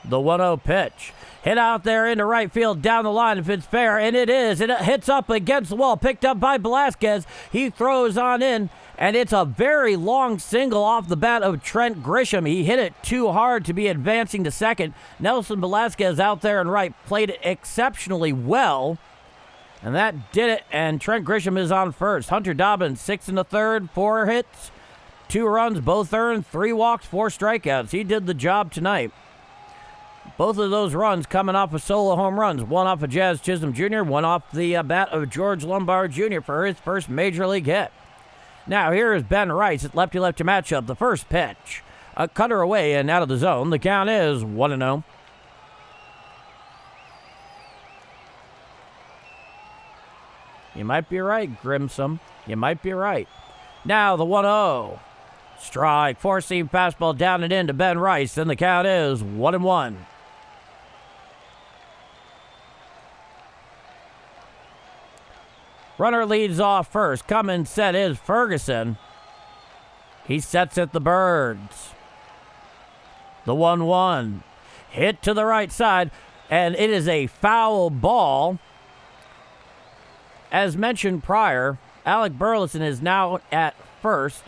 S1: The 1-0 pitch. Hit out there into right field down the line if it's fair, and it is. It hits up against the wall, picked up by Velasquez. He throws on in, and it's a very long single off the bat of Trent Grisham. He hit it too hard to be advancing to second. Nelson Velasquez out there in right played it exceptionally well. And that did it, and Trent Grisham is on first. Hunter Dobbins, 6 1/3, 4 hits, 2 runs, both earned, 3 walks, 4 strikeouts. He did the job tonight. Both of those runs coming off of solo home runs. One off of Jazz Chisholm Jr., one off the bat of George Lombard Jr. for his first major league hit. Now here is Ben Rice at lefty-lefty matchup. The first pitch. A cutter away and out of the zone. The count is 1-0. You might be right, Grimsome. You might be right. Now the 1-0. Strike, 4-seam fastball down and in to Ben Rice, and the count is 1-1. Runner leads off first. Coming set is Ferguson. He sets at the Birds. The 1-1. Hit to the right side, and it is a foul ball. As mentioned prior, Alec Burleson is now at first.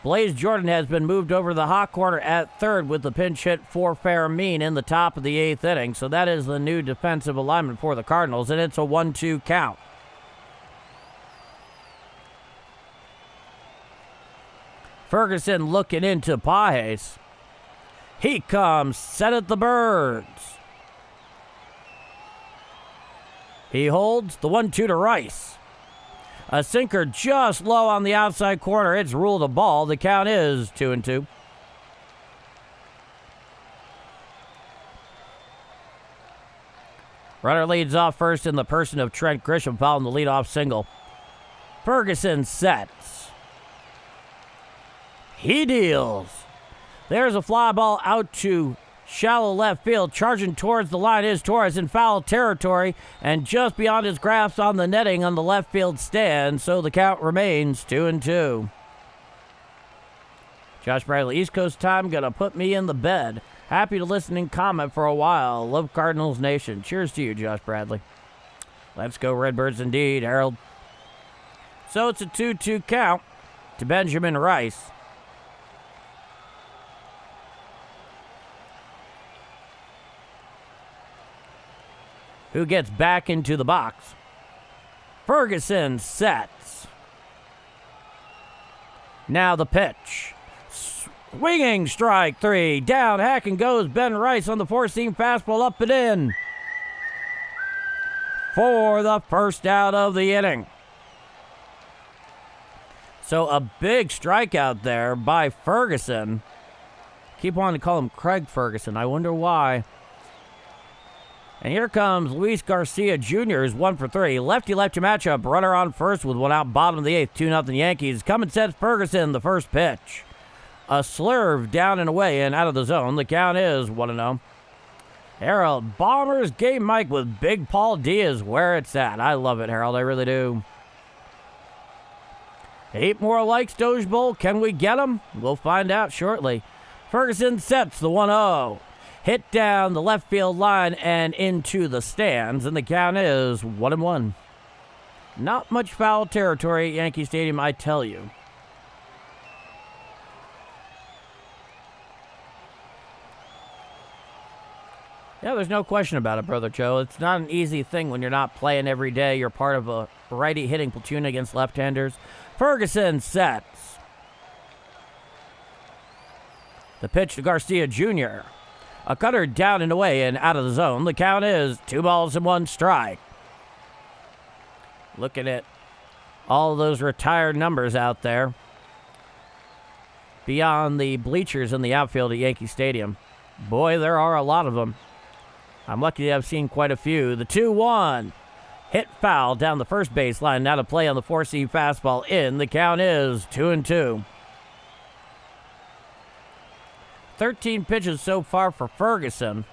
S1: Blaze Jordan has been moved over the hot corner at third with the pinch hit for Fairmean in the top of the eighth inning. So that is the new defensive alignment for the Cardinals, and it's a 1-2 count. Ferguson looking into Pages. He comes set at the Birds. He holds the 1-2 to Rice. A sinker just low on the outside corner. It's ruled a ball. The count is 2-2. Runner leads off first in the person of Trent Grisham following the leadoff single. Ferguson sets. He deals. There's a fly ball out to shallow left field. Charging towards the line is Torres in foul territory and just beyond his grasp on the netting on the left field stand. So the count remains 2-2. Josh Bradley, East Coast time, gonna put me in the bed. Happy to listen and comment for a while. Love Cardinals Nation. Cheers to you, Josh Bradley. Let's go Redbirds indeed, Harold. So it's a 2-2 count to Benjamin Rice. Who gets back into the box. Ferguson sets. Now the pitch. Swinging strike three. Down, hacking goes Ben Rice on the four-seam fastball up and in. For the first out of the inning. So a big strikeout there by Ferguson. Keep wanting to call him Craig Ferguson. I wonder why. And here comes Luis Garcia Jr., who's 1 for 3. Lefty-lefty matchup. Runner on first with one out, bottom of the eighth. 2-0 Yankees. Come and sets Ferguson the first pitch. A slurve down and away and out of the zone. The count is 1-0. Harold, Bombers game mic with Big Paul D is where it's at. I love it, Harold. I really do. 8 more likes, Doge Bowl. Can we get them? We'll find out shortly. Ferguson sets the 1-0. Hit down the left field line and into the stands, and the count is 1-1. Not much foul territory at Yankee Stadium, I tell you. Yeah, there's no question about it, Brother Joe. It's not an easy thing when you're not playing every day. You're part of a righty hitting platoon against left-handers. Ferguson sets. The pitch to Garcia Jr. A cutter down and away and out of the zone. The count is 2 balls and 1 strike. Looking at all those retired numbers out there beyond the bleachers in the outfield at Yankee Stadium. Boy, there are a lot of them. I'm lucky to have seen quite a few. The 2-1. Hit foul down the first baseline. Now to play on the four-seam fastball in. The count is 2-2. 13 pitches so far for Ferguson.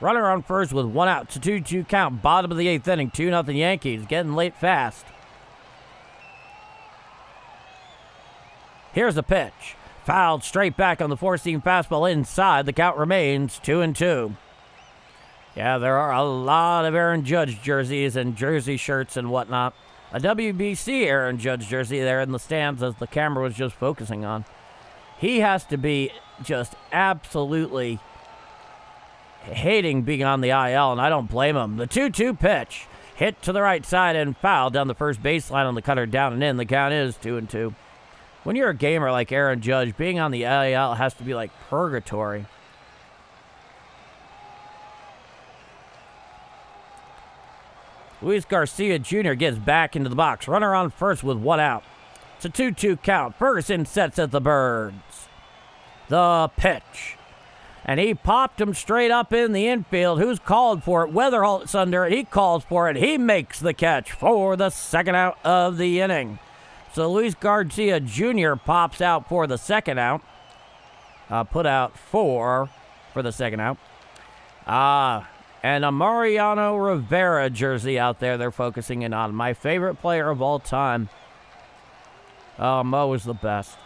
S1: Runner on first with one out. It's a 2-2 count. Bottom of the eighth inning. 2-0 Yankees. Getting late fast. Here's the pitch. Fouled straight back on the four-seam fastball inside. The count remains 2-2. Yeah, there are a lot of Aaron Judge jerseys and jersey shirts and whatnot. A WBC Aaron Judge jersey there in the stands as the camera was just focusing on. He has to be just absolutely hating being on the IL, and I don't blame him. The 2-2 pitch. Hit to the right side and fouled down the first baseline on the cutter down and in. The count is 2-2. When you're a gamer like Aaron Judge, being on the IL has to be like purgatory. Luis Garcia Jr. gets back into the box. Runner on first with one out. It's a 2-2 count. Ferguson sets at the Birds. The pitch. And he popped him straight up in the infield. Who's called for it? Weatherholt's under it. He calls for it. He makes the catch for the second out of the inning. So Luis Garcia Jr. pops out for the second out. Put out 4 for the second out. And a Mariano Rivera jersey out there they're focusing in on. My favorite player of all time. Oh, Mo is the best.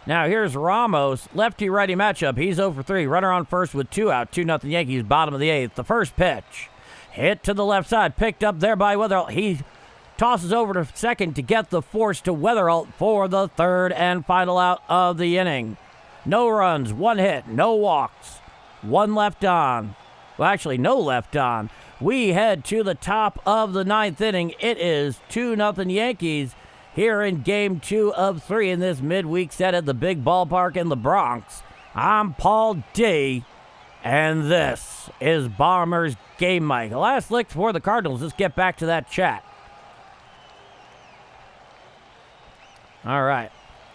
S1: Now here's Ramos, lefty-righty matchup. He's 0 for 3. Runner on first with 2 out. 2-0 Yankees, bottom of the eighth. The first pitch. Hit to the left side. Picked up there by Weatherholt. He tosses over to second to get the force to Weatherholt for the third and final out of the inning. No runs, 1 hit, no walks, 1 left on. Well, actually, no left on. We head to the top of the 9th inning. It is 2-0 Yankees here in Game 2 of 3 in this midweek set at the big ballpark in the Bronx. I'm Paul D, and this is Bombers Game Mic. Last lick for the Cardinals. Let's get back to that chat. All right.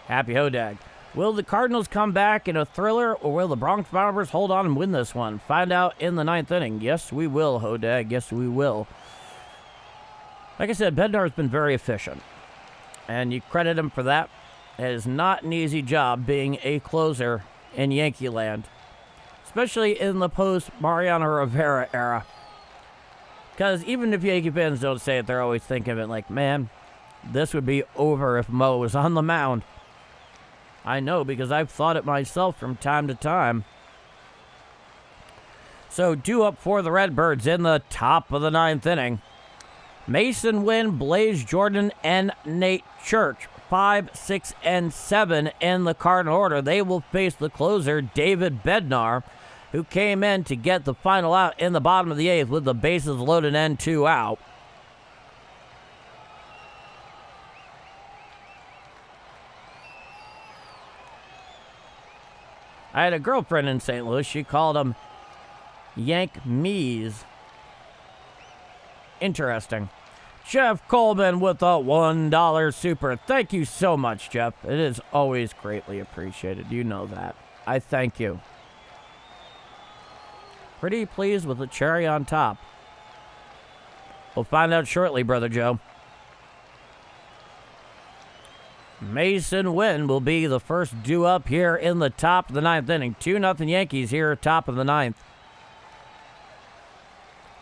S1: Happy Hodag. Will the Cardinals come back in a thriller, or will the Bronx Bombers hold on and win this one? Find out in the 9th inning. Yes, we will, Hodag. Yes, we will. Like I said, Bednar's been very efficient, and you credit him for that. It is not an easy job being a closer in Yankee land, especially in the post-Mariano Rivera era. Because even if Yankee fans don't say it, they're always thinking of it like, man, this would be over if Mo was on the mound. I know, because I've thought it myself from time to time. So due up for the Redbirds in the top of the 9th inning. Mason Wynn, Blaze Jordan, and Nate Church. 5, 6, and 7 in the Cardinal order. They will face the closer, David Bednar, who came in to get the final out in the bottom of the 8th with the bases loaded and 2 out. I had a girlfriend in St. Louis. She called him Yank Mees. Interesting. Jeff Coleman with a $1 super. Thank you so much, Jeff. It is always greatly appreciated. You know that. I thank you. Pretty pleased with the cherry on top. We'll find out shortly, Brother Joe. Mason Wynn will be the first due up here in the top of the 9th inning. 2-0 Yankees here, top of the 9th.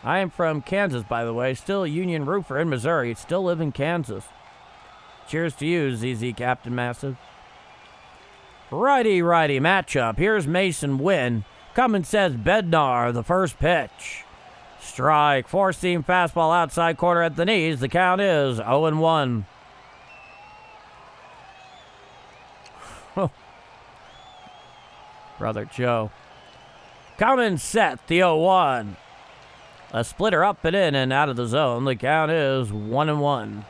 S1: I am from Kansas, by the way. Still a Union roofer in Missouri. Still live in Kansas. Cheers to you, ZZ Captain Massive. Righty-righty matchup. Here's Mason Wynn. Cummins says Bednar, the first pitch. Strike. Four-seam fastball outside corner at the knees. The count is 0-1. Brother Joe. Cummins set the 0-1. A splitter up and in and out of the zone. The count is 1-1.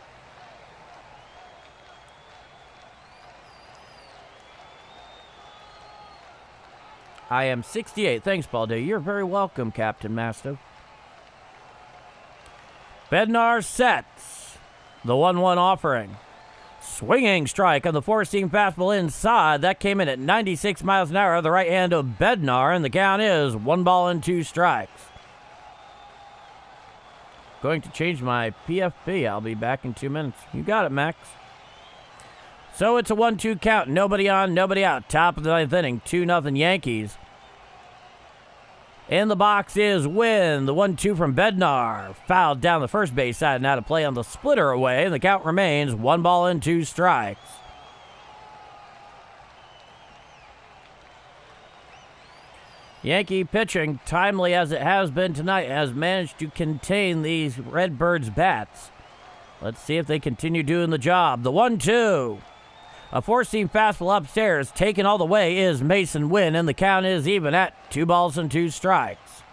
S1: I am 68. Thanks, Baldy. You're very welcome, Captain Mastiff. Bednar sets the 1-1 offering. Swinging strike on the four-seam fastball inside. That came in at 96 miles an hour. The right hand of Bednar, and the count is 1-2 strikes. Going to change my PFP. I'll be back in 2 minutes. You got it, Max. So it's a 1-2 count. Nobody on, nobody out. Top of the 9th inning. 2-0 Yankees. In the box is Wynn. The 1-2 from Bednar. Fouled down the first base side and out of play on the splitter away. And the count remains 1-2 strikes. Yankee pitching, timely as it has been tonight, has managed to contain these Redbirds bats. Let's see if they continue doing the job. The 1-2. A four-seam fastball upstairs, taken all the way, is Mason Wynn, and the count is even at 2-2 strikes.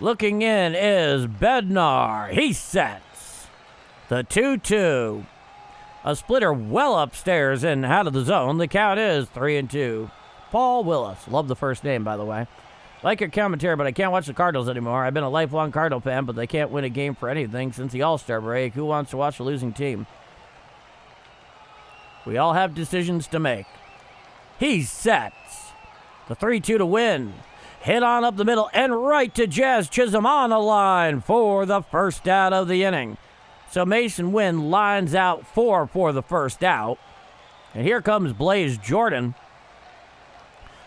S1: Looking in is Bednar. He sets the 2-2. A splitter well upstairs and out of the zone. The count is 3-2. Paul Willis. Love the first name, by the way. Like your commentary, but I can't watch the Cardinals anymore. I've been a lifelong Cardinal fan, but they can't win a game for anything since the All-Star break. Who wants to watch a losing team? We all have decisions to make. He sets the 3-2 to Win. Hit on up the middle and right to Jazz Chisholm on a line for the first out of the inning. So Mason Wynn lines out 4 for the first out. And here comes Blaze Jordan.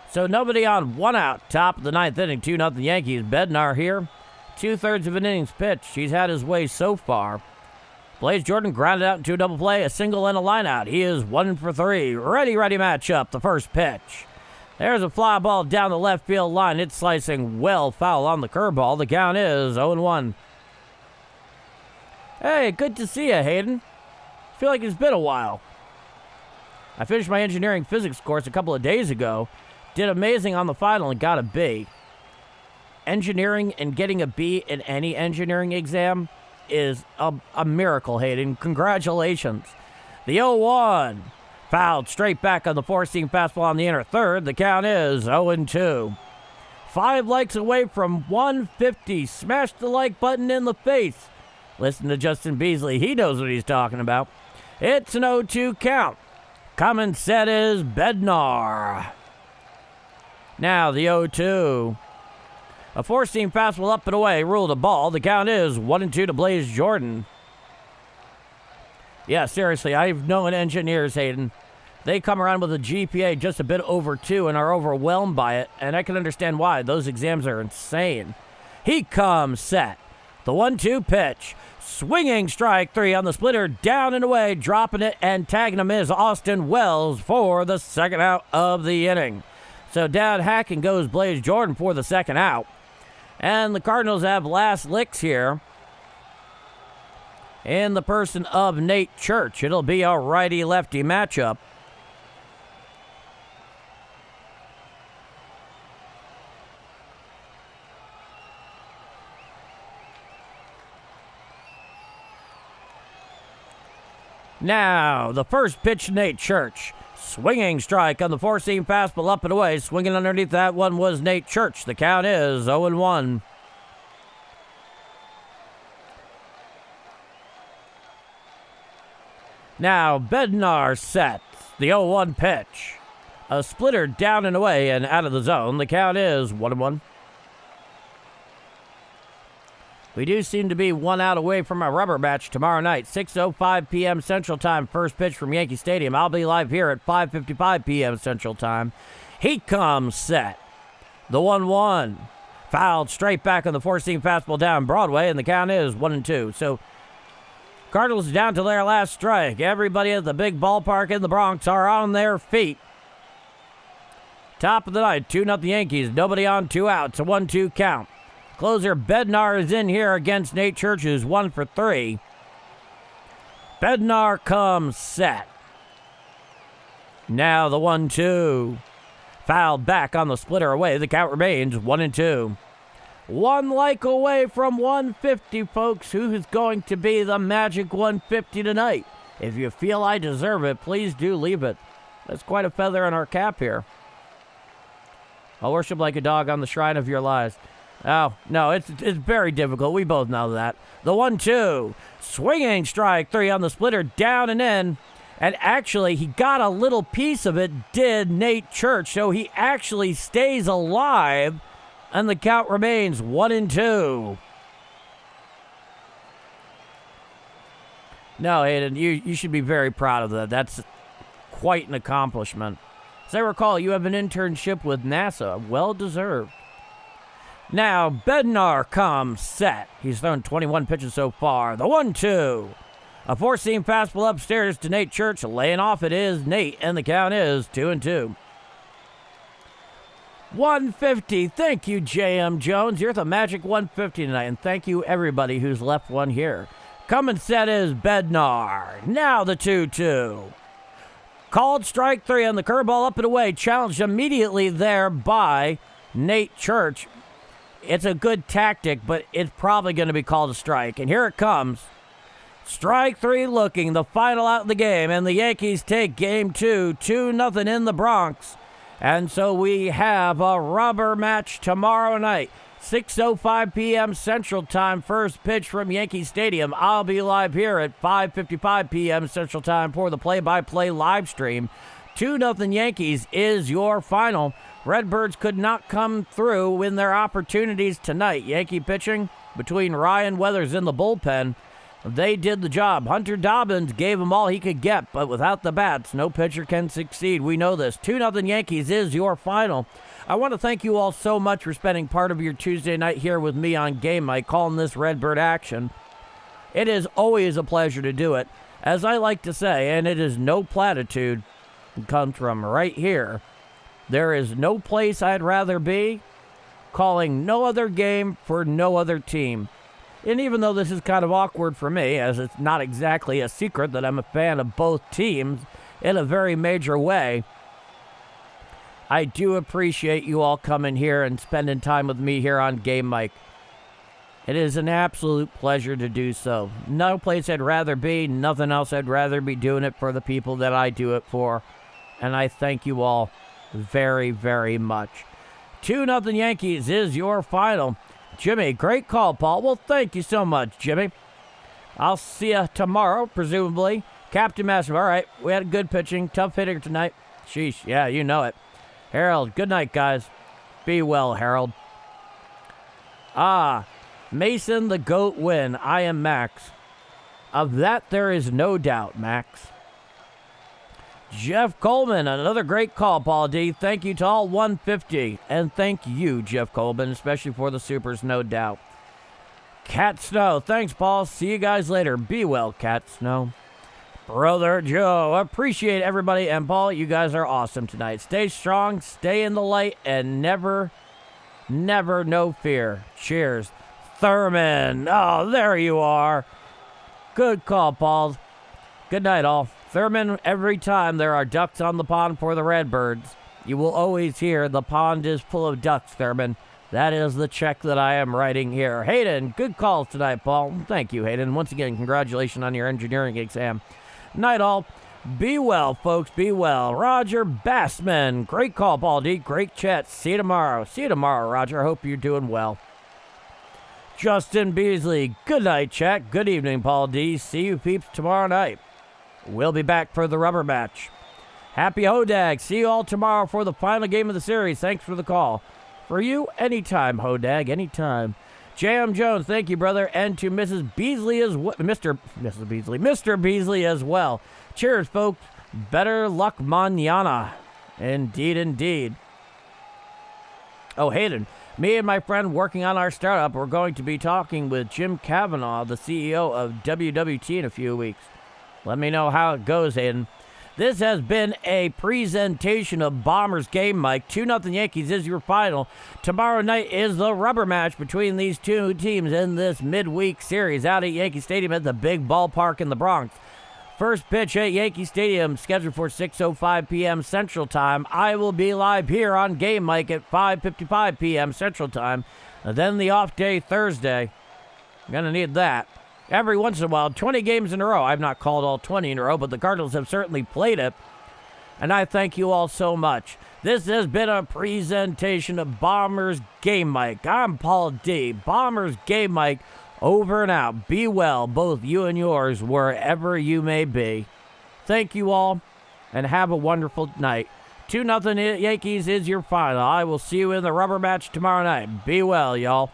S1: So nobody on, 1 out. Top of the 9th inning, 2-0 Yankees. Bednar here. 2/3 of an innings pitched. He's had his way so far. Blaze Jordan grounded out into a double play, a single and a line out. He is 1 for 3. Ready matchup. The first pitch. There's a fly ball down the left field line. It's slicing well foul on the curveball. The count is 0-1. Hey, good to see you, Hayden. Feel like it's been a while. I finished my engineering physics course a couple of days ago. Did amazing on the final and got a B. Engineering and getting a B in any engineering exam is a miracle, Hayden. Congratulations. The 0-1. Fouled straight back on the four-seam fastball on the inner third. The count is 0-2. 5 likes away from 150. Smash the like button in the face. Listen to Justin Beasley. He knows what he's talking about. It's an 0-2 count. Common set is Bednar. Now the 0-2. A four-seam fastball up and away, ruled a ball. The count is 1-2 to Blaze Jordan. Yeah, seriously, I've known engineers, Hayden. They come around with a GPA just a bit over 2 and are overwhelmed by it, and I can understand why. Those exams are insane. He comes set. The 1-2 pitch. Swinging strike 3 on the splitter, down and away, dropping it and tagging him is Austin Wells for the second out of the inning. So down hacking goes Blaze Jordan for the second out. And the Cardinals have last licks here in the person of Nate Church. It'll be a righty-lefty matchup. Now, the first pitch, Nate Church. Swinging strike on the four-seam fastball up and away. Swinging underneath that one was Nate Church. The count is 0-1. Now, Bednar sets the 0-1 pitch. A splitter down and away and out of the zone. The count is 1-1. We do seem to be 1 out away from a rubber match tomorrow night, 6:05 p.m. Central Time. First pitch from Yankee Stadium. I'll be live here at 5:55 p.m. Central Time. He comes set. The 1-1. Fouled straight back on the four-seam fastball down Broadway, and the count is 1-2. So, Cardinals down to their last strike. Everybody at the big ballpark in the Bronx are on their feet. Top of the ninth, 2-0 Yankees. Nobody on, 2 outs. A 1-2 count. Closer Bednar is in here against Nate Church, who's 1 for 3. Bednar comes set. Now the 1-2. Fouled back on the splitter away. The count remains 1-2. 1 like away from 150, folks. Who is going to be the magic 150 tonight? If you feel I deserve it, please do leave it. That's quite a feather in our cap here. I'll worship like a dog on the shrine of your lies. Oh, no, it's very difficult. We both know that. The 1-2. Swinging strike 3 on the splitter, down and in. And actually, he got a little piece of it, did Nate Church. So he actually stays alive. And the count remains 1-2. No, Hayden, you should be very proud of that. That's quite an accomplishment. As I recall, you have an internship with NASA. Well deserved. Now, Bednar comes set. He's thrown 21 pitches so far. The 1-2. A four-seam fastball upstairs to Nate Church. Laying off it is Nate, and the count is 2-2. 150. Thank you, J.M. Jones. You're the magic 150 tonight, and thank you, everybody who's left one here. Coming set is Bednar. Now the 2-2. Called strike 3 on the curveball up and away. Challenged immediately there by Nate Church. It's a good tactic, but it's probably going to be called a strike. And here it comes. Strike 3 looking, the final out of the game. And the Yankees take game 2, 2-0 in the Bronx. And so we have a rubber match tomorrow night. 6:05 p.m. Central Time. First pitch from Yankee Stadium. I'll be live here at 5:55 p.m. Central Time for the play-by-play live stream. 2-0 Yankees is your final. Redbirds could not come through in their opportunities tonight. Yankee pitching between Ryan Weathers in the bullpen. They did the job. Hunter Dobbins gave him all he could get, but without the bats, no pitcher can succeed. We know this. 2-0 Yankees is your final. I want to thank you all so much for spending part of your Tuesday night here with me on Game Mike, calling this Redbird action. It is always a pleasure to do it. As I like to say, and it is no platitude, it comes from right here. There is no place I'd rather be, calling no other game for no other team. And even though this is kind of awkward for me, as it's not exactly a secret that I'm a fan of both teams in a very major way, I do appreciate you all coming here and spending time with me here on Game Mike. It is an absolute pleasure to do so. No place I'd rather be, nothing else I'd rather be doing it for the people that I do it for. And I thank you all very, very much. 2-0 Yankees is your final. Jimmy, great call, Paul. Well, thank you so much, Jimmy. I'll see you tomorrow, presumably. Captain Massive, all right, we had good pitching. Tough hitter tonight. Sheesh, yeah, you know it. Harold, good night, guys. Be well, Harold. Mason the GOAT win. I am Max. Of that there is no doubt, Max. Jeff Coleman, another great call, Paul D. Thank you to all 150. And thank you, Jeff Coleman, especially for the supers, no doubt. Cat Snow, thanks, Paul. See you guys later. Be well, Cat Snow. Brother Joe, appreciate everybody. And Paul, you guys are awesome tonight. Stay strong, stay in the light, and never, no fear. Cheers. Thurman. Oh, there you are. Good call, Paul. Good night, all. Thurman, every time there are ducks on the pond for the Redbirds, you will always hear the pond is full of ducks, Thurman. That is the check that I am writing here. Hayden, good calls tonight, Paul. Thank you, Hayden. Once again, congratulations on your engineering exam. Night, all. Be well, folks. Be well. Roger Bassman. Great call, Paul D. Great chat. See you tomorrow. See you tomorrow, Roger. I hope you're doing well. Justin Beasley. Good night, chat. Good evening, Paul D. See you peeps tomorrow night. We'll be back for the rubber match. Happy Hodag. See you all tomorrow for the final game of the series. Thanks for the call. For you, anytime, Hodag, anytime. J.M. Jones, thank you, brother. And to Mrs. Beasley as well. Mr. Beasley as well. Cheers, folks. Better luck mañana. Indeed, indeed. Oh, Hayden. Me and my friend working on our startup, we're going to be talking with Jim Kavanaugh, the CEO of WWT, in a few weeks. Let me know how it goes, Hayden. This has been a presentation of Bombers Game Mike. 2-0 Yankees is your final. Tomorrow night is the rubber match between these two teams in this midweek series out at Yankee Stadium at the big ballpark in the Bronx. First pitch at Yankee Stadium scheduled for 6:05 p.m. Central Time. I will be live here on Game Mike at 5:55 p.m. Central Time. And then the off day Thursday. I'm going to need that. Every once in a while, 20 games in a row. I've not called all 20 in a row, but the Cardinals have certainly played it. And I thank you all so much. This has been a presentation of Bombers Game Mike. I'm Paul D. Bombers Game Mike, over and out. Be well, both you and yours, wherever you may be. Thank you all, and have a wonderful night. 2-0 Yankees is your final. I will see you in the rubber match tomorrow night. Be well, y'all.